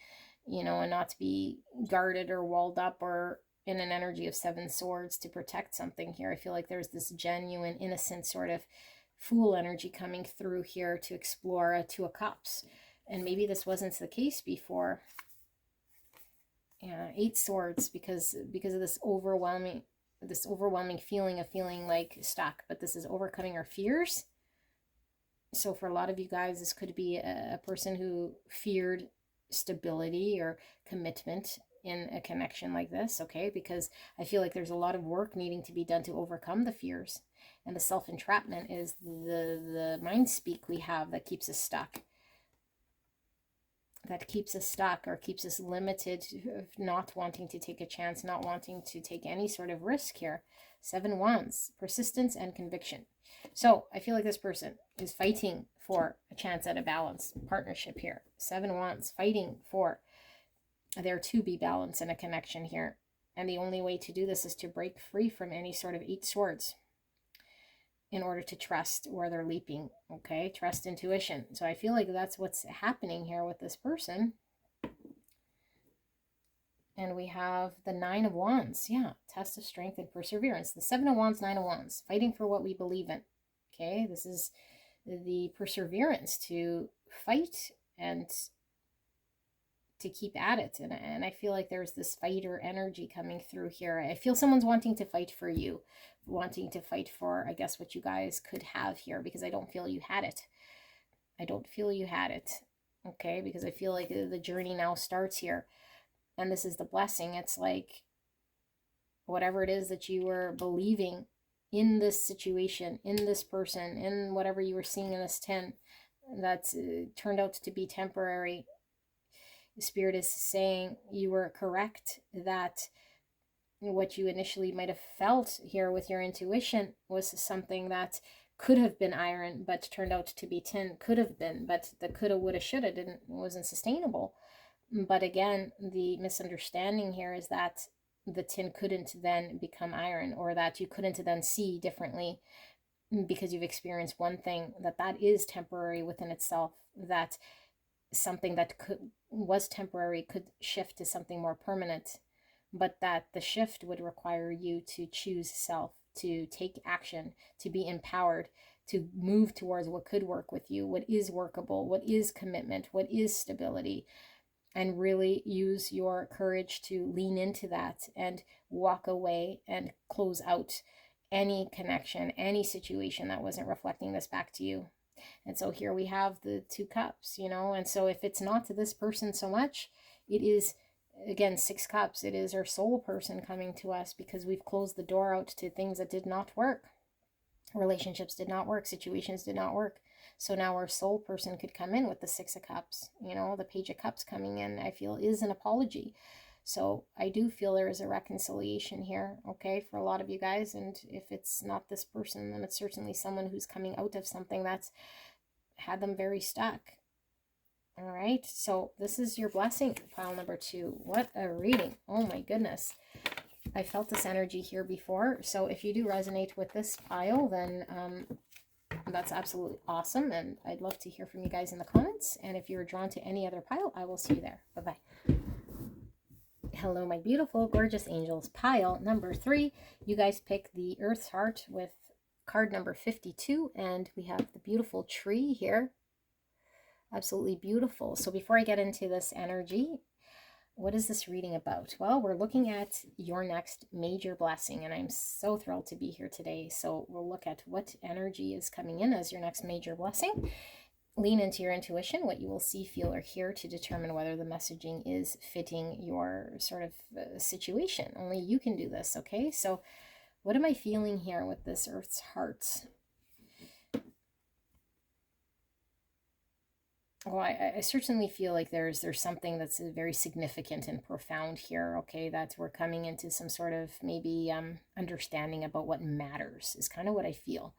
you know, and not to be guarded or walled up or in an energy of 7 swords to protect something here. I feel like there's this genuine, innocent sort of Fool energy coming through here to explore a 2 of Cups. And maybe this wasn't the case before. Yeah, 8 swords, because of this overwhelming feeling of feeling like stuck. But this is overcoming our fears. So for a lot of you guys, this could be a person who feared stability or commitment in a connection like this, okay? Because I feel like there's a lot of work needing to be done to overcome the fears. And the self-entrapment is the mind speak we have that keeps us stuck. that keeps us stuck or keeps us limited, not wanting to take a chance, not wanting to take any sort of risk here. 7 Wands, persistence and conviction. So I feel like this person is fighting for a chance at a balanced partnership here. 7 Wands, fighting for there to be balance and a connection here. And the only way to do this is to break free from any sort of 8 swords in order to trust where they're leaping, okay? Trust intuition. So I feel like that's what's happening here with this person. And we have the 9 of Wands. Yeah, test of strength and perseverance. The 7 of Wands, 9 of Wands, fighting for what we believe in, okay? This is the perseverance to fight and to keep at it. And I feel like there's this fighter energy coming through here. I feel someone's wanting to fight for you, wanting to fight for, I guess, what you guys could have here, because I don't feel you had it. I don't feel you had it, okay? Because I feel like the journey now starts here. And this is the blessing. It's like whatever it is that you were believing in this situation, in this person, in whatever you were seeing in this 10, that's turned out to be temporary. Spirit is saying you were correct, that what you initially might have felt here with your intuition was something that could have been iron, but turned out to be tin. Could have been, but the coulda, woulda, shoulda wasn't sustainable. But again, the misunderstanding here is that the tin couldn't then become iron, or that you couldn't then see differently because you've experienced one thing, that is temporary within itself, that something that was temporary could shift to something more permanent, but that the shift would require you to choose self, to take action, to be empowered, to move towards what could work with you, what is workable, what is commitment, what is stability, and really use your courage to lean into that and walk away and close out any connection, any situation that wasn't reflecting this back to you. And so here we have the 2 cups, you know, and so if it's not to this person so much, it is, again, 6 cups. It is our soul person coming to us, because we've closed the door out to things that did not work. Relationships did not work. Situations did not work. So now our soul person could come in with the 6 of cups. You know, the Page of Cups coming in, I feel, is an apology. So I do feel there is a reconciliation here, okay, for a lot of you guys. And if it's not this person, then it's certainly someone who's coming out of something that's had them very stuck. All right, so this is your blessing, pile number 2. What a reading. Oh my goodness. I felt this energy here before. So if you do resonate with this pile, then that's absolutely awesome. And I'd love to hear from you guys in the comments. And if you're drawn to any other pile, I will see you there. Bye-bye. Hello, my beautiful, gorgeous angels. Pile number 3. You guys pick the Earth's Heart with card number 52. And we have the beautiful tree here. Absolutely beautiful. So before I get into this energy, what is this reading about? Well, we're looking at your next major blessing, and I'm so thrilled to be here today. So we'll look at what energy is coming in as your next major blessing. Lean into your intuition, what you will see, feel, or hear to determine whether the messaging is fitting your sort of situation. Only you can do this, okay? So what am I feeling here with this Earth's Heart? Well, I certainly feel like there's something that's very significant and profound here, okay, that we're coming into some sort of maybe understanding about what matters is kind of what I feel.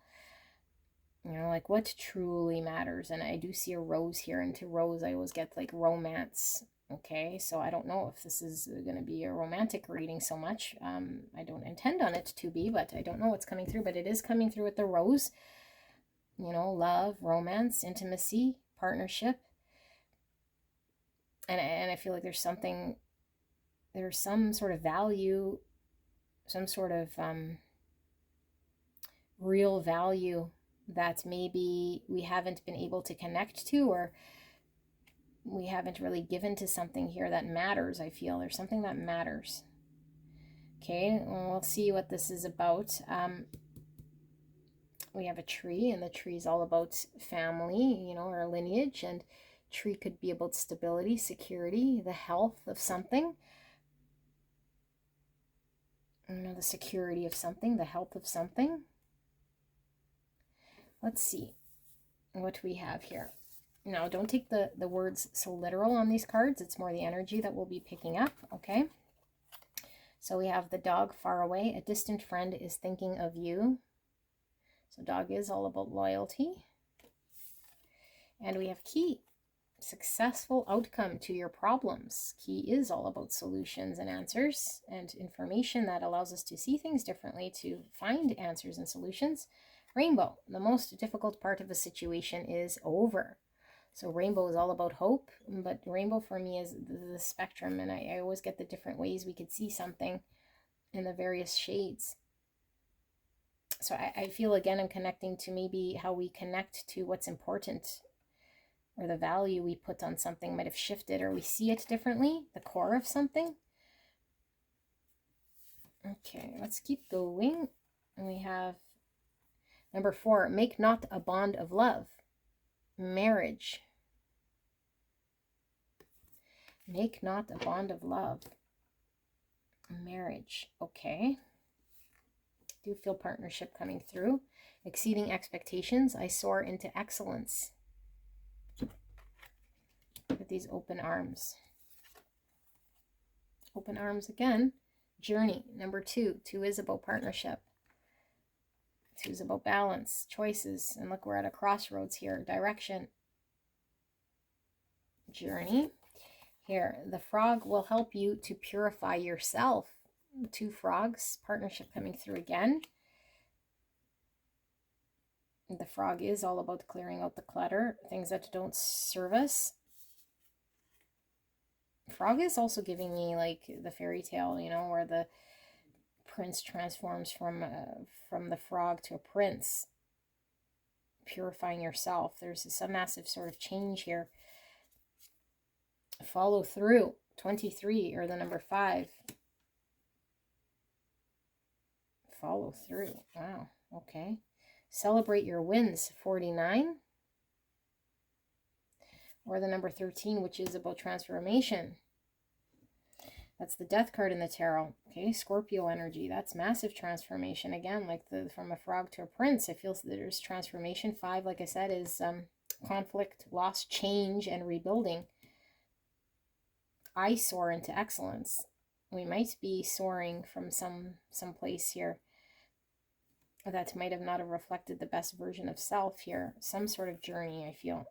You know, like what truly matters. And I do see a rose here, and to rose I always get like romance, okay? So I don't know if this is going to be a romantic reading so much. I don't intend on it to be, but I don't know what's coming through, but it is coming through with the rose. You know, love, romance, intimacy, partnership. And I feel like there's some sort of value, some sort of real value that maybe we haven't been able to connect to, or we haven't really given to something here that matters. I feel there's something that matters. Okay, we'll see what this is about. We have a tree, and the tree is all about family, you know, or lineage, and tree could be about stability, security, the health of something, you know, the security of something, the health of something. Let's see what we have here. Now, don't take the words so literal on these cards. It's more the energy that we'll be picking up, okay? So we have the dog far away. A distant friend is thinking of you. So dog is all about loyalty. And we have key. Successful outcome to your problems. Key is all about solutions and answers and information that allows us to see things differently, to find answers and solutions. Rainbow. The most difficult part of a situation is over. So rainbow is all about hope, but rainbow for me is the spectrum, and I always get the different ways we could see something in the various shades. So I feel, again, I'm connecting to maybe how we connect to what's important, or the value we put on something might have shifted, or we see it differently, the core of something. Okay, let's keep going. And we have number 4, make not a bond of love. Marriage. Make not a bond of love. Marriage. Okay. Do feel partnership coming through. Exceeding expectations. I soar into excellence. Look at these open arms. Open arms again. Journey. Number 2. 2 is about partnership. 2 is about balance, choices. And look, we're at a crossroads here. Direction. Journey. Here, the frog will help you to purify yourself. 2 frogs, partnership coming through again. The frog is all about clearing out the clutter, things that don't serve us. Frog is also giving me like the fairy tale, you know, where the prince transforms from the frog to a prince. Purifying yourself. There's some massive sort of change here. Follow through. 23, or the number 5. Follow through. Wow. Okay. Celebrate your wins. 49. Or the number 13, which is about transformation. That's the death card in the tarot. Okay. Scorpio energy. That's massive transformation. Again, like from a frog to a prince. I feel that there's transformation. 5, like I said, is conflict, loss, change, and rebuilding. I soar into excellence. We might be soaring from some place here that might have not have reflected the best version of self here. Some sort of journey, I feel.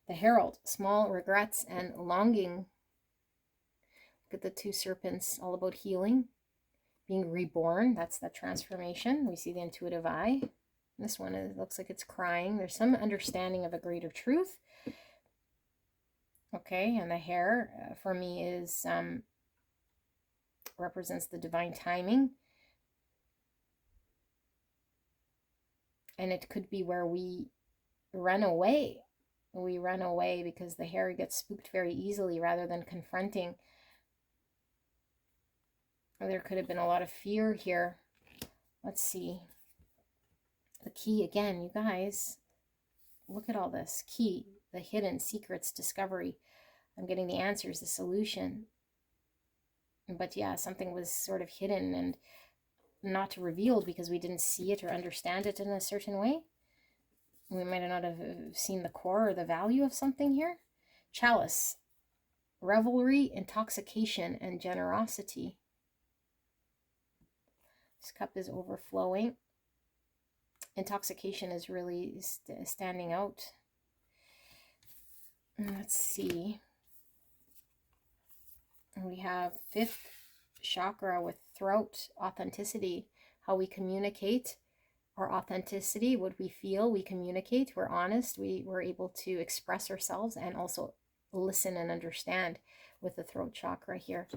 The Herald, small regrets and longing. Look at the 2 serpents, all about healing, being reborn. That's the transformation. We see the intuitive eye. This one, it looks like it's crying. There's some understanding of a greater truth. Okay, and the hare for me is represents the divine timing. And it could be where we run away. We run away because the hare gets spooked very easily rather than confronting. Or there could have been a lot of fear here. Let's see. The key again, you guys. Look at all this. Key, the hidden secrets, discovery. I'm getting the answers, the solution. But yeah, something was sort of hidden and not revealed because we didn't see it or understand it in a certain way. We might not have seen the core or the value of something here. Chalice, revelry, intoxication, and generosity. This cup is overflowing. Intoxication is really standing out. Let's see. We have 5th chakra with throat, authenticity, how we communicate our authenticity, what we feel, we communicate, we're honest, we're able to express ourselves and also listen and understand with the throat chakra here.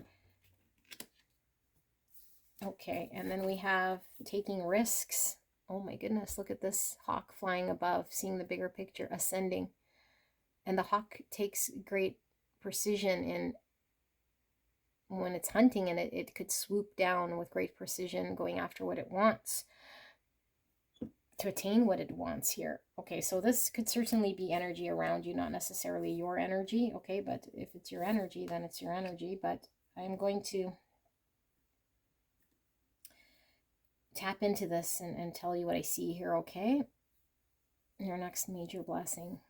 Okay, and then we have taking risks. Oh my goodness, look at this hawk flying above, seeing the bigger picture, ascending. And the hawk takes great precision in when it's hunting, and it could swoop down with great precision, going after what it wants to attain what it wants here. Okay, so this could certainly be energy around you, not necessarily your energy. Okay, but if it's your energy, then it's your energy. But I'm going to tap into this and tell you what I see here, okay? Your next major blessing.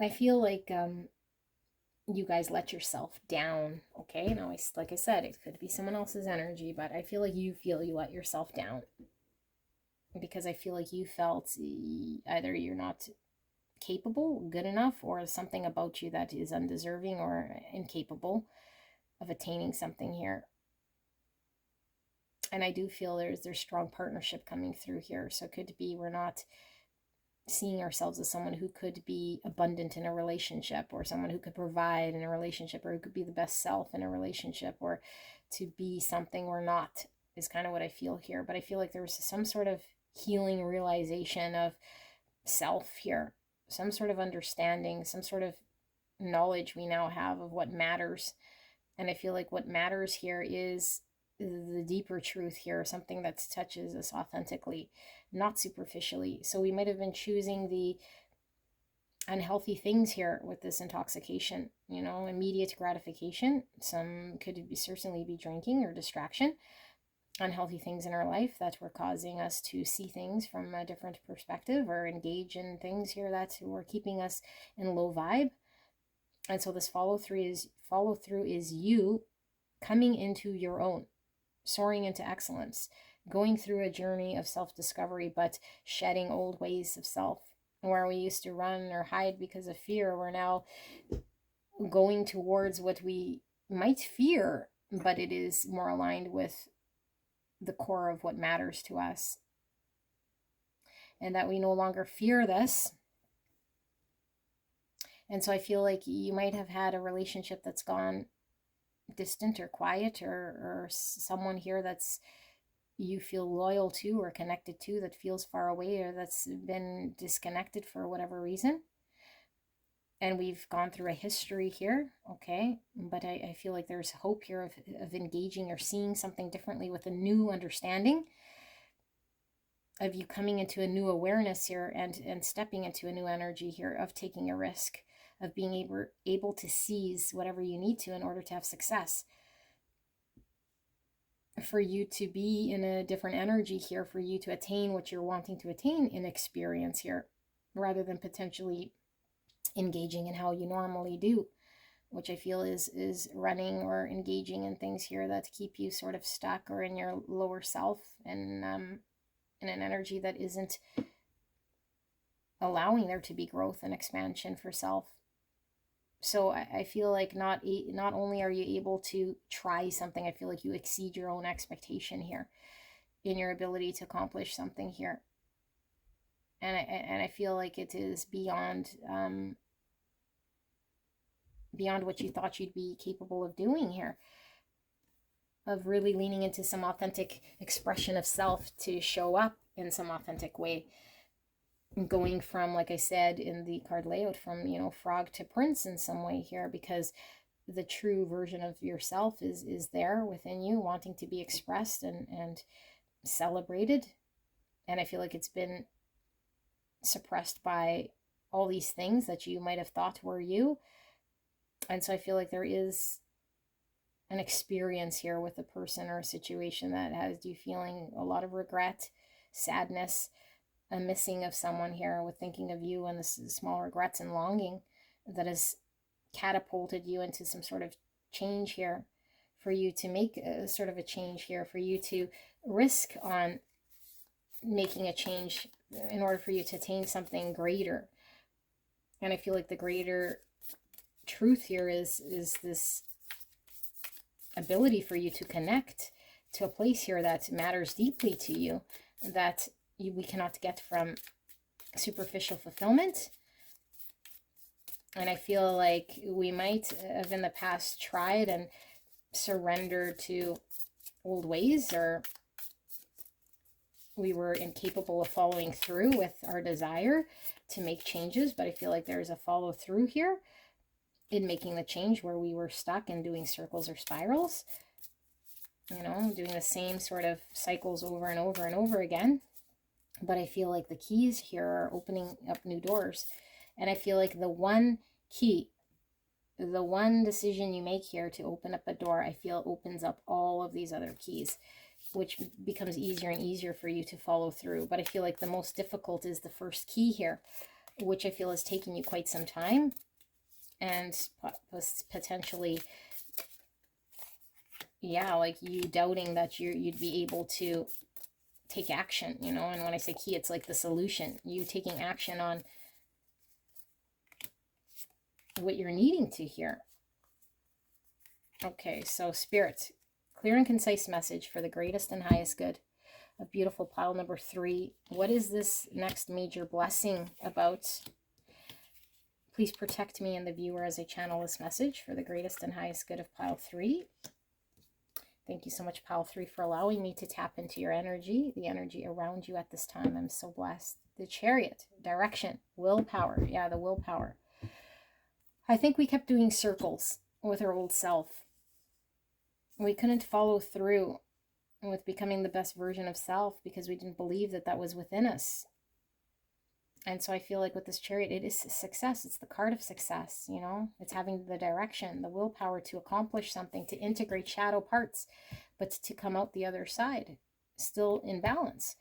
I feel like you guys let yourself down. Okay, now like I said, it could be someone else's energy, but I feel like you let yourself down, because I feel like you felt either you're not capable, good enough, or something about you that is undeserving or incapable of attaining something here. And I do feel there's strong partnership coming through here. So it could be we're not seeing ourselves as someone who could be abundant in a relationship, or someone who could provide in a relationship, or who could be the best self in a relationship, or to be something we're not, is kind of what I feel here. But I feel like there was some sort of healing realization of self here, some sort of understanding, some sort of knowledge we now have of what matters. And I feel like what matters here is the deeper truth here, something that touches us authentically, not superficially. So we might have been choosing the unhealthy things here with this intoxication, immediate gratification. Some could certainly be drinking or distraction, unhealthy things in our life that were causing us to see things from a different perspective, or engage in things here that were keeping us in low vibe. And so this follow through is you coming into your own, soaring into excellence, going through a journey of self-discovery, but shedding old ways of self. Where we used to run or hide because of fear, we're now going towards what we might fear, but it is more aligned with the core of what matters to us. And that we no longer fear this. And so I feel like you might have had a relationship that's gone distant or quiet, or someone here that's you feel loyal to or connected to that feels far away, or that's been disconnected for whatever reason. And we've gone through a history here, okay? But I feel like there's hope here of engaging or seeing something differently with a new understanding, of you coming into a new awareness here, and stepping into a new energy here of taking a risk, of being able to seize whatever you need to in order to have success. For you to be in a different energy here, for you to attain what you're wanting to attain in experience here, rather than potentially engaging in how you normally do, which I feel is running or engaging in things here that keep you sort of stuck or in your lower self, and in an energy that isn't allowing there to be growth and expansion for self. So I feel like not only are you able to try something, I feel like you exceed your own expectation here in your ability to accomplish something here. And I feel like it is beyond what you thought you'd be capable of doing here, of really leaning into some authentic expression of self to show up in some authentic way. Going from, like I said in the card layout, from frog to prince in some way here, because the true version of yourself is there within you, wanting to be expressed and celebrated. And I feel like it's been suppressed by all these things that you might have thought were you. And so I feel like there is an experience here with a person or a situation that has you feeling a lot of regret, sadness, a missing of someone here, with thinking of you, and this small regrets and longing that has catapulted you into some sort of change here, for you to make a sort of a change here, for you to risk on making a change in order for you to attain something greater. And I feel like the greater truth here is this ability for you to connect to a place here that matters deeply to you, that we cannot get from superficial fulfillment. And I feel like we might have in the past tried and surrendered to old ways, or we were incapable of following through with our desire to make changes. But I feel like there's a follow through here in making the change, where we were stuck in doing circles or spirals, doing the same sort of cycles over and over and over again. But I feel like the keys here are opening up new doors. And I feel like the one key, the one decision you make here to open up a door, I feel opens up all of these other keys, which becomes easier and easier for you to follow through. But I feel like the most difficult is the first key here, which I feel is taking you quite some time, and potentially, yeah, like you doubting that you'd be able to take action, you know. And when I say key, it's like the solution, you taking action on what you're needing to hear. Okay, so Spirit, clear and concise message for the greatest and highest good of beautiful pile number 3. What is this next major blessing about? Please protect me and the viewer as I channel this message for the greatest and highest good of pile 3. Thank you so much, pile 3, for allowing me to tap into your energy, the energy around you at this time. I'm so blessed. The Chariot, direction, willpower. Yeah, the willpower. I think we kept doing circles with our old self. We couldn't follow through with becoming the best version of self because we didn't believe that that was within us. And so I feel like with this Chariot, it is success. It's the card of success, you know. It's having the direction, the willpower to accomplish something, to integrate shadow parts, but to come out the other side, still in balance.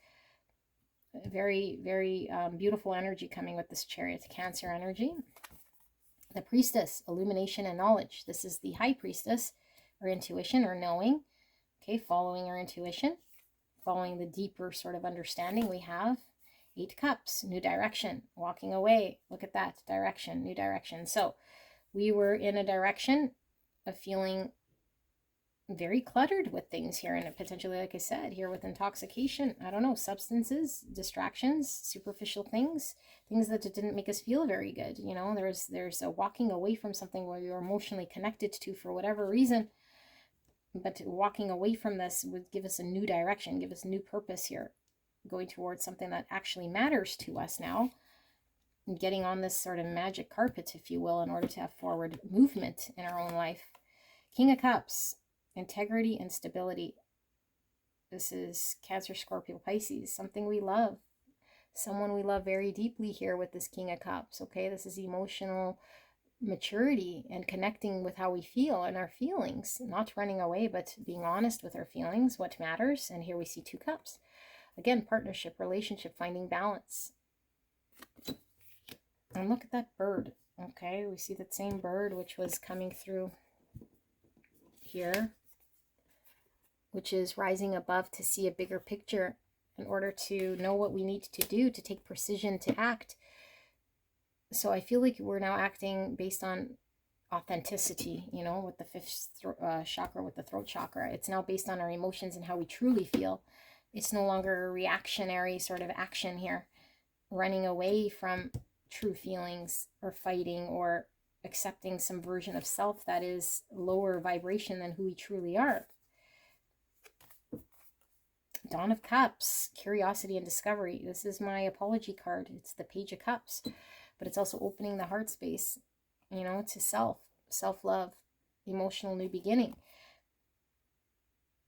Very, very beautiful energy coming with this Chariot, Cancer energy. The Priestess, illumination and knowledge. This is the High Priestess, or intuition, or knowing. Okay, following our intuition, following the deeper sort of understanding we have. 8 cups, new direction, walking away. Look at that, direction, new direction. So we were in a direction of feeling very cluttered with things here, and potentially, like I said, here with intoxication, I don't know, substances, distractions, superficial things that didn't make us feel very good. You know, there's a walking away from something where you're emotionally connected to for whatever reason, but walking away from this would give us a new direction, give us new purpose here, going towards something that actually matters to us now, and getting on this sort of magic carpet, if you will, in order to have forward movement in our own life. King of Cups, integrity and stability. This is Cancer, Scorpio, Pisces, something we love, someone we love very deeply here with this King of Cups. Okay, this is emotional maturity and connecting with how we feel and our feelings, not running away, but being honest with our feelings, what matters. And here we see 2 cups. Again, partnership, relationship, finding balance. And look at that bird. Okay, we see that same bird which was coming through here, which is rising above to see a bigger picture in order to know what we need to do, to take precision, to act. So I feel like we're now acting based on authenticity, you know, with the 5th chakra, with the throat chakra. It's now based on our emotions and how we truly feel. It's no longer a reactionary sort of action here, running away from true feelings or fighting or accepting some version of self that is lower vibration than who we truly are. Dawn of Cups, curiosity and discovery. This is my apology card. It's the Page of Cups, but it's also opening the heart space, you know, to self-love, emotional new beginning.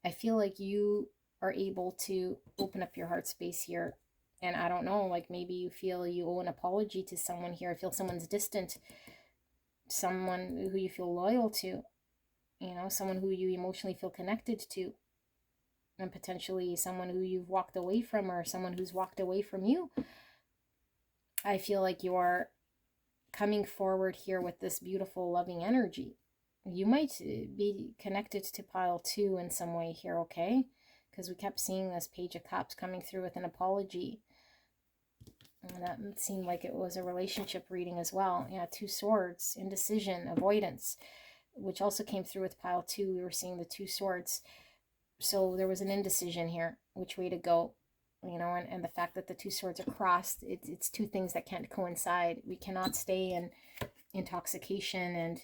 I feel like you are able to open up your heart space here. And I don't know, like maybe you feel you owe an apology to someone here. I feel someone's distant, someone who you feel loyal to, you know, someone who you emotionally feel connected to, and potentially someone who you've walked away from, or someone who's walked away from you. I feel like you're coming forward here with this beautiful, loving energy. You might be connected to pile 2 in some way here, okay? Because we kept seeing this Page of Cups coming through with an apology. And that seemed like it was a relationship reading as well. Yeah, 2 swords, indecision, avoidance, which also came through with pile 2. We were seeing the 2 swords. So there was an indecision here, which way to go, you know, and the fact that the 2 swords are crossed, it's 2 things that can't coincide. We cannot stay in intoxication, and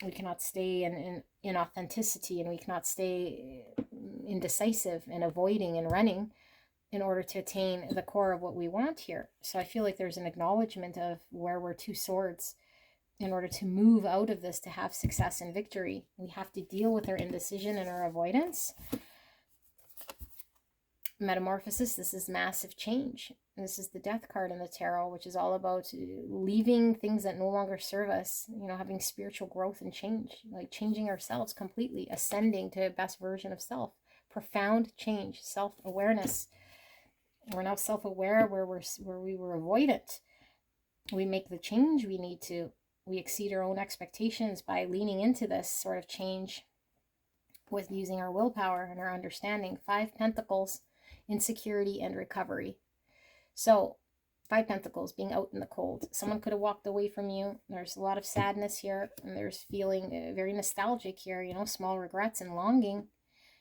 we cannot stay in authenticity, and we cannot stay indecisive and avoiding and running in order to attain the core of what we want here. So I feel like there's an acknowledgement of where we're 2 swords. In order to move out of this, to have success and victory, we have to deal with our indecision and our avoidance. Metamorphosis, this is massive change. This is the Death card in the tarot, which is all about leaving things that no longer serve us, you know, having spiritual growth and change, like changing ourselves completely, ascending to the best version of self, profound change, self-awareness. We're now self-aware where we were avoidant. We make the change we need to. We exceed our own expectations by leaning into this sort of change with using our willpower and our understanding. 5 Pentacles, insecurity and recovery. So 5 Pentacles, being out in the cold. Someone could have walked away from you. There's a lot of sadness here, and there's feeling very nostalgic here, you know, small regrets and longing.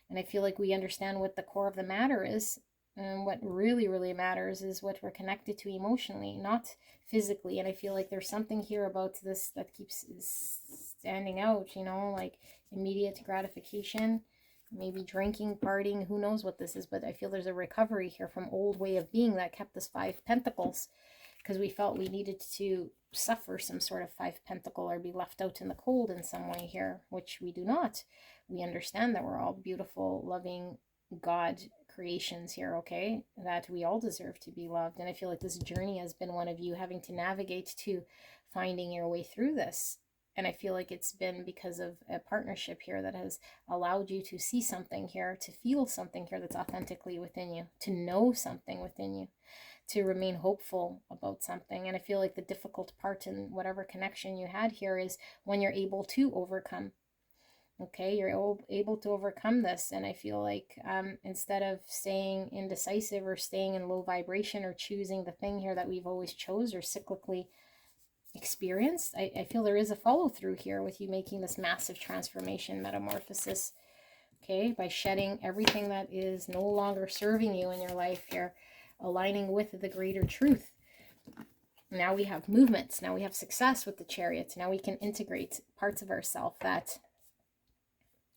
And I feel like we understand what the core of the matter is. And what really, really matters is what we're connected to emotionally, not physically. And I feel like there's something here about this that keeps standing out, you know, like immediate gratification, maybe drinking, partying, who knows what this is. But I feel there's a recovery here from old way of being that kept us 5 Pentacles, because we felt we needed to suffer some sort of 5 Pentacle or be left out in the cold in some way here, which we do not. We understand that we're all beautiful, loving God creations here, okay? That we all deserve to be loved. And I feel like this journey has been one of you having to navigate to finding your way through this. And I feel like it's been because of a partnership here that has allowed you to see something here, to feel something here that's authentically within you, to know something within you, to remain hopeful about something. And I feel like the difficult part in whatever connection you had here is when you're able to overcome. Okay, you're able to overcome this. And I feel like instead of staying indecisive or staying in low vibration or choosing the thing here that we've always chose or cyclically experienced, I feel there is a follow through here with you making this massive transformation, metamorphosis, okay, by shedding everything that is no longer serving you in your life here, aligning with the greater truth. Now we have movements. Now we have success with the Chariot. Now we can integrate parts of ourselves that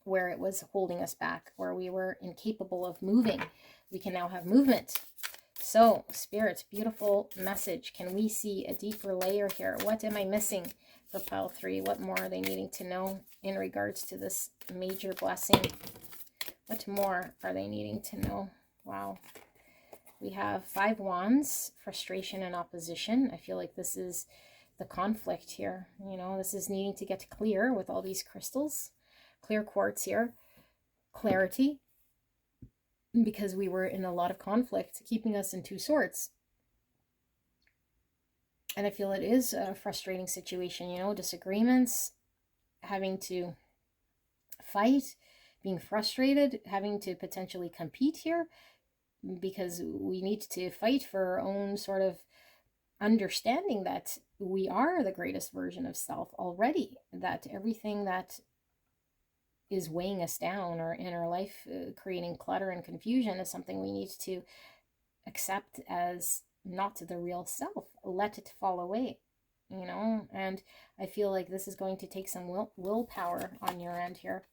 where it was holding us back, where we were incapable of moving. We can now have movement. So, Spirit, beautiful message. Can we see a deeper layer here? What am I missing for pile 3? What more are they needing to know in regards to this major blessing? What more are they needing to know? Wow. We have 5 Wands, frustration and opposition. I feel like this is the conflict here. You know, this is needing to get clear with all these crystals. Clear quartz here. Clarity. Because we were in a lot of conflict, keeping us in 2 swords. And I feel it is a frustrating situation, you know, disagreements, having to fight, being frustrated, having to potentially compete here, because we need to fight for our own sort of understanding that we are the greatest version of self already, that everything that is weighing us down or in our life, creating clutter and confusion, is something we need to accept as not the real self. Let it fall away, you know. And I feel like this is going to take some willpower on your end here.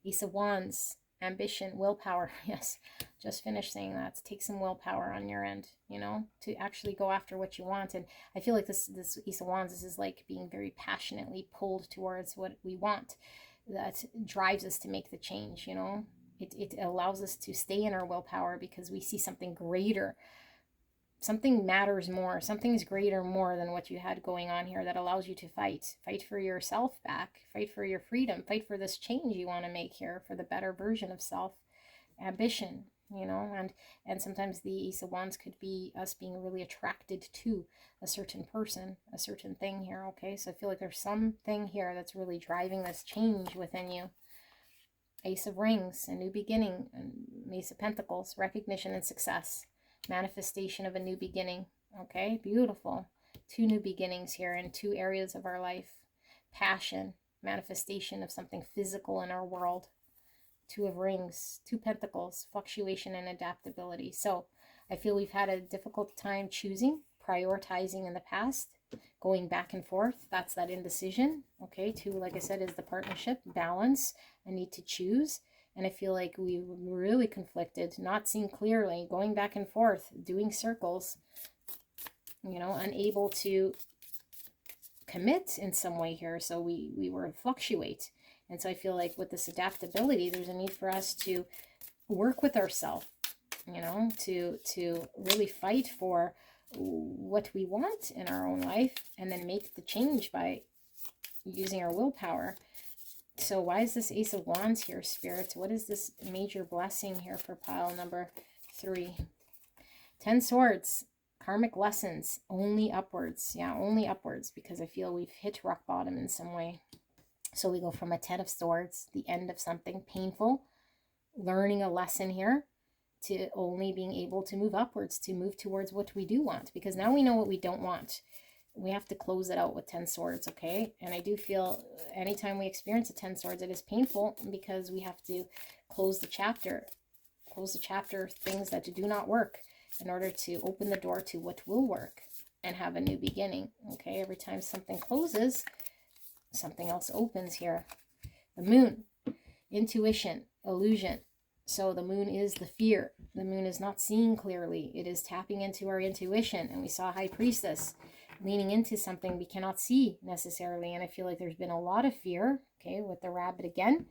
Ace of Wands, ambition, willpower. Yes, just finished saying that. Take some willpower on your end, you know, to actually go after what you want. And I feel like this Ace of Wands, this is like being very passionately pulled towards what we want. That drives us to make the change, you know. It allows us to stay in our willpower because we see something greater. Something matters more. Something is greater more than what you had going on here that allows you to fight. Fight for yourself back. Fight for your freedom. Fight for this change you want to make here, for the better version of self. Ambition, you know, and sometimes the Ace of Wands could be us being really attracted to a certain person, a certain thing here, okay? So I feel like there's something here that's really driving this change within you. Ace of Rings, a new beginning, and Ace of Pentacles, recognition and success, manifestation of a new beginning, okay? Beautiful. 2 new beginnings here in 2 areas of our life. Passion, manifestation of something physical in our world. 2 of Rings, 2 Pentacles, fluctuation and adaptability. So I feel we've had a difficult time choosing, prioritizing in the past, going back and forth. That's that indecision. Okay, 2, like I said, is the partnership, balance, I need to choose. And I feel like we were really conflicted, not seeing clearly, going back and forth, doing circles, you know, unable to commit in some way here. So we were fluctuate. And so I feel like with this adaptability, there's a need for us to work with ourselves, you know, to really fight for what we want in our own life and then make the change by using our willpower. So why is this Ace of Wands here, Spirit? What is this major blessing here for pile number 3? 10 Swords, karmic lessons, only upwards. Yeah, only upwards, because I feel we've hit rock bottom in some way. So we go from a 10 of Swords, the end of something painful, learning a lesson here, to only being able to move upwards, to move towards what we do want, because now we know what we don't want. We have to close it out with 10 Swords, okay? And I do feel anytime we experience a 10 Swords, it is painful, because we have to close the chapter, things that do not work, in order to open the door to what will work and have a new beginning, okay? Every time something closes, something else opens here. The Moon, intuition, illusion. So the Moon is the fear. The Moon is not seeing clearly. It is tapping into our intuition. And we saw High Priestess leaning into something we cannot see necessarily. And I feel like there's been a lot of fear, okay, with the Rabbit again.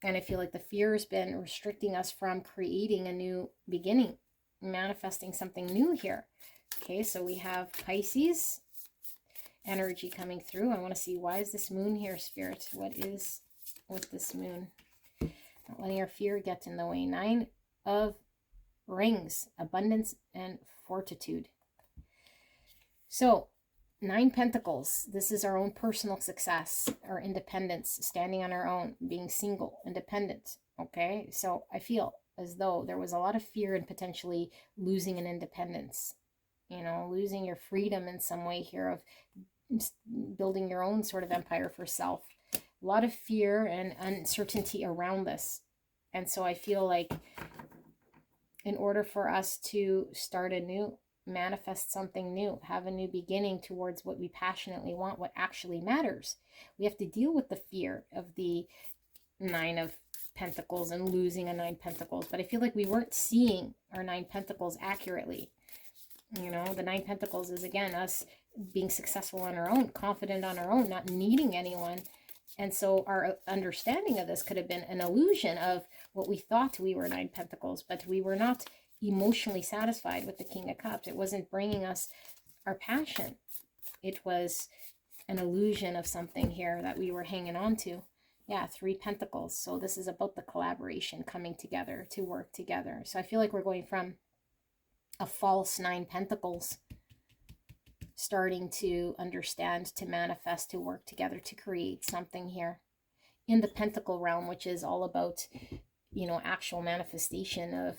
And I feel like the fear has been restricting us from creating a new beginning, manifesting something new here. Okay, so we have Pisces energy coming through. I want to see, why is this Moon here, Spirit? What is with this Moon? Not letting our fear get in the way. 9 of Rings, abundance and fortitude. So 9 Pentacles, this is our own personal success, our independence, standing on our own, being single, independent. Okay, so I feel as though there was a lot of fear in potentially losing an independence, you know, losing your freedom in some way here, of building your own sort of empire for self. A lot of fear and uncertainty around this. And so I feel like in order for us to start anew, manifest something new, have a new beginning towards what we passionately want, what actually matters, we have to deal with the fear of the 9 of Pentacles and losing a 9 Pentacles. But I feel like we weren't seeing our 9 Pentacles accurately. You know, the 9 Pentacles is, again, us being successful on our own, confident on our own, not needing anyone. And so our understanding of this could have been an illusion of what we thought we were 9 Pentacles, but we were not emotionally satisfied with the King of Cups. It wasn't bringing us our passion. It was an illusion of something here that we were hanging on to. Yeah, 3 Pentacles. So this is about the collaboration, coming together to work together. So I feel like we're going from a false 9 Pentacles, starting to understand, to manifest, to work together, to create something here in the Pentacle realm, which is all about, you know, actual manifestation of,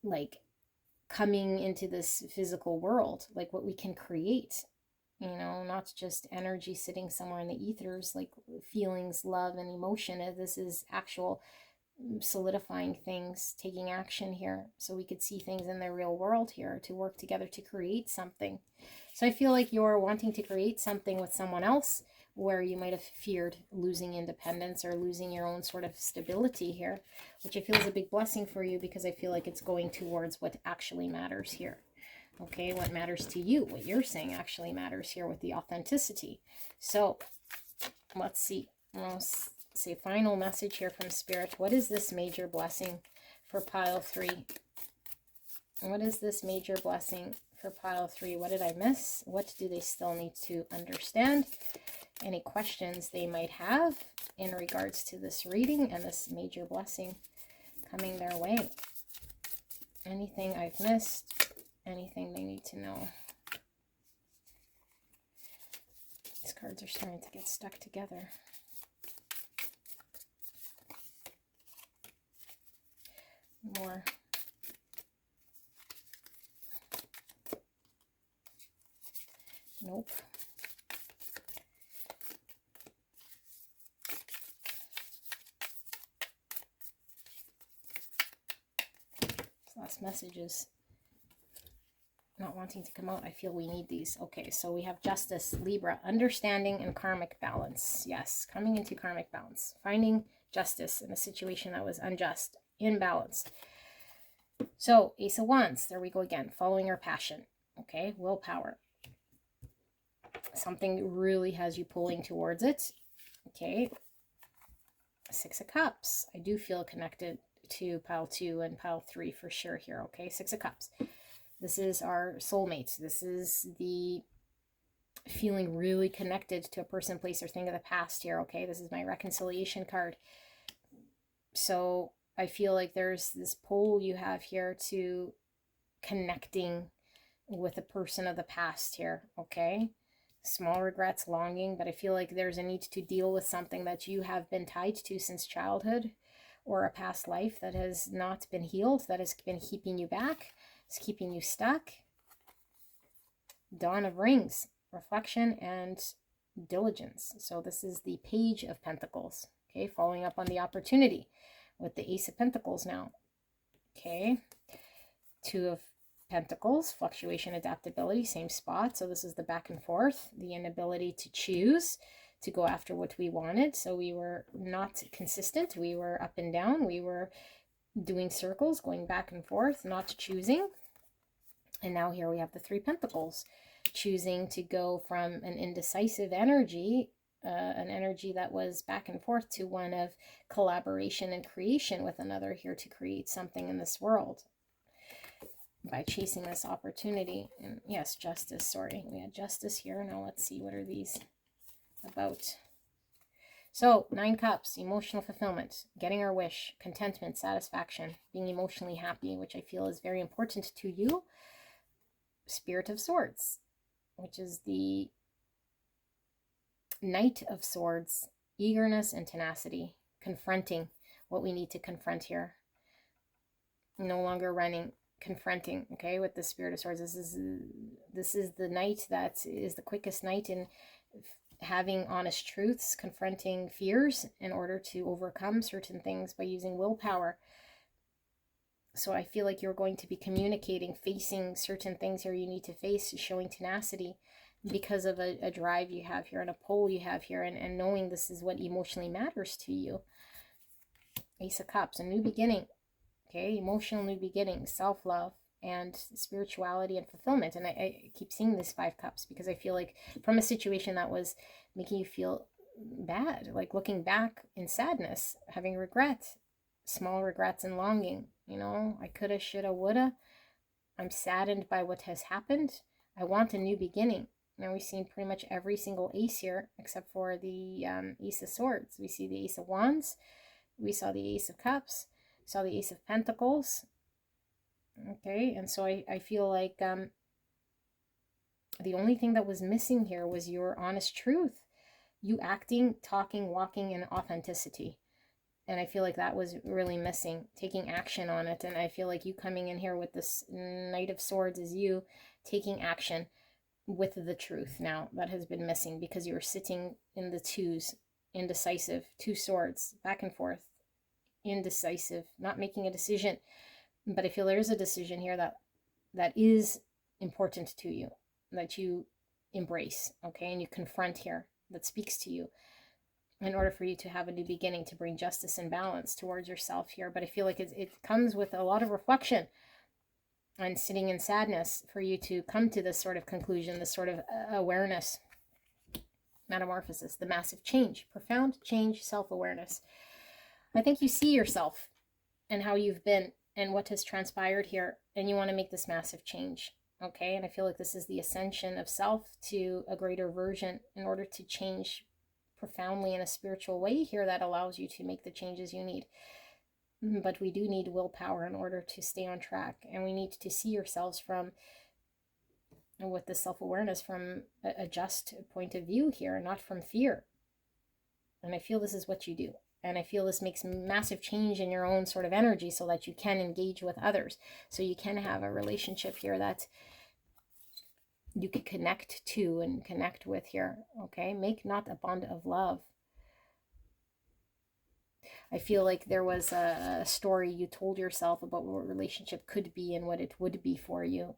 like, coming into this physical world, like what we can create, you know, not just energy sitting somewhere in the ethers, like feelings, love, and emotion. This is actual solidifying things, taking action here, so we could see things in the real world here, to work together to create something. So I feel like you're wanting to create something with someone else, where you might have feared losing independence or losing your own sort of stability here, which I feel is a big blessing for you, because I feel like it's going towards what actually matters here. Okay, what matters to you, what you're saying actually matters here with the authenticity. So let's see. I'll say final message here from Spirit. What is this major blessing for pile 3? What is this major blessing for pile 3? What did I miss? What do they still need to understand? Any questions they might have in regards to this reading and this major blessing coming their way? Anything I've missed? Anything they need to know? These cards are starting to get stuck together. More. Nope. Last messages not wanting to come out. I feel we need these. Okay, so we have Justice, Libra, understanding, and karmic balance. Yes, coming into karmic balance, finding justice in a situation that was unjust, imbalanced. So Ace of Wands, there we go again, following our passion. Okay, willpower. Something really has you pulling towards it. Okay, 6 of Cups. I do feel connected to pile 2 and pile 3 for sure here. Okay, 6 of Cups. This is our soulmates. This is the feeling really connected to a person, place, or thing of the past here. Okay, this is my reconciliation card. So I feel like there's this pull you have here to connecting with a person of the past here, okay? Small regrets, longing, but I feel like there's a need to deal with something that you have been tied to since childhood, or a past life that has not been healed, that has been keeping you back, is keeping you stuck. Dawn of Rings, reflection and diligence. So this is the Page of Pentacles, okay? Following up on the opportunity with the Ace of Pentacles now, okay? Two of Pentacles, fluctuation, adaptability, same spot. So this is the back and forth, the inability to choose, to go after what we wanted. So we were not consistent. We were up and down. We were doing circles, going back and forth, not choosing. And now here we have the Three Pentacles, choosing to go from an indecisive energy, an energy that was back and forth, to one of collaboration and creation with another, here to create something in this world by chasing this opportunity. And yes, justice, sorry, we had justice here. Now let's see, what are these about? So 9 Cups, emotional fulfillment, getting our wish, contentment, satisfaction, being emotionally happy, which I feel is very important to you. Spirit of Swords, which is the Knight of Swords, eagerness and tenacity, confronting what we need to confront here. No longer running, confronting, okay, with the Spirit of Swords. This is the knight that is the quickest knight in having honest truths, confronting fears in order to overcome certain things by using willpower. So I feel like you're going to be communicating, facing certain things here you need to face, showing tenacity because of a drive you have here and a pull you have here, and knowing this is what emotionally matters to you. Ace of Cups, a new beginning, okay, emotional new beginning, self-love and spirituality and fulfillment. And I keep seeing this 5 Cups because I feel like from a situation that was making you feel bad, like looking back in sadness, having regret, small regrets and longing, you know, I coulda, shoulda, woulda. I'm saddened by what has happened. I want a new beginning. Now we've seen pretty much every single ace here except for the Ace of Swords. We see the Ace of Wands. We saw the Ace of Cups. Saw the Ace of Pentacles. Okay, and so I feel like the only thing that was missing here was your honest truth. You acting, talking, walking in authenticity. And I feel like that was really missing, taking action on it. And I feel like you coming in here with this Knight of Swords is you taking action with the truth now that has been missing, because you were sitting in the twos, indecisive, 2 swords, back and forth, indecisive, not making a decision. But I feel there's a decision here that is important to you, that you embrace, okay, and you confront here, that speaks to you, in order for you to have a new beginning, to bring justice and balance towards yourself here. But I feel like it comes with a lot of reflection and sitting in sadness for you to come to this sort of conclusion, this sort of awareness, metamorphosis, the massive change, profound change, self-awareness. I think you see yourself and how you've been and what has transpired here, and you want to make this massive change, okay? And I feel like this is the ascension of self to a greater version in order to change profoundly in a spiritual way here that allows you to make the changes you need. But we do need willpower in order to stay on track, and we need to see yourselves from, with the self-awareness, from a just point of view here, not from fear. And I feel this is what you do, and I feel this makes massive change in your own sort of energy so that you can engage with others, so you can have a relationship here that you can connect to and connect with here, okay? Make not a bond of love. I feel like there was a story you told yourself about what a relationship could be and what it would be for you,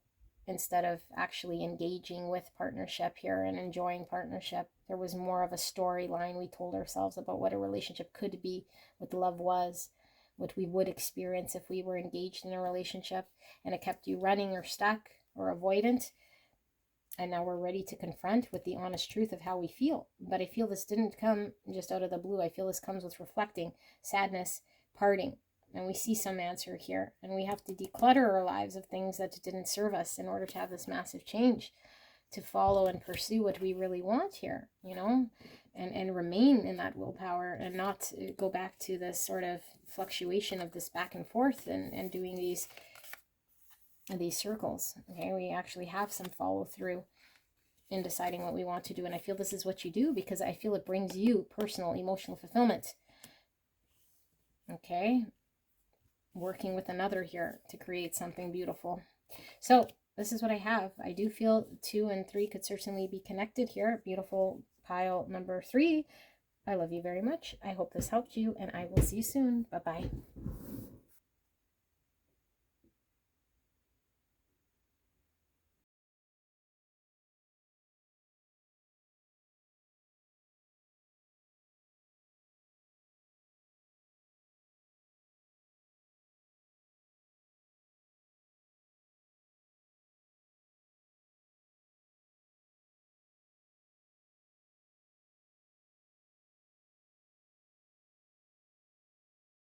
instead of actually engaging with partnership here and enjoying partnership. There was more of a storyline we told ourselves about what a relationship could be, what love was, what we would experience if we were engaged in a relationship, and it kept you running or stuck or avoidant. And now we're ready to confront with the honest truth of how we feel. But I feel this didn't come just out of the blue. I feel this comes with reflecting, sadness, parting. And we see some answer here. And we have to declutter our lives of things that didn't serve us in order to have this massive change, to follow and pursue what we really want here, you know, and remain in that willpower and not go back to this sort of fluctuation of this back and forth and doing these these circles. Okay, we actually have some follow through in deciding what we want to do. And I feel this is what you do because I feel it brings you personal emotional fulfillment. Okay, working with another here to create something beautiful. So this is what I have. I do feel 2 and 3 could certainly be connected here. Beautiful pile number 3. I love you very much. I hope this helped you, and I will see you soon. Bye-bye.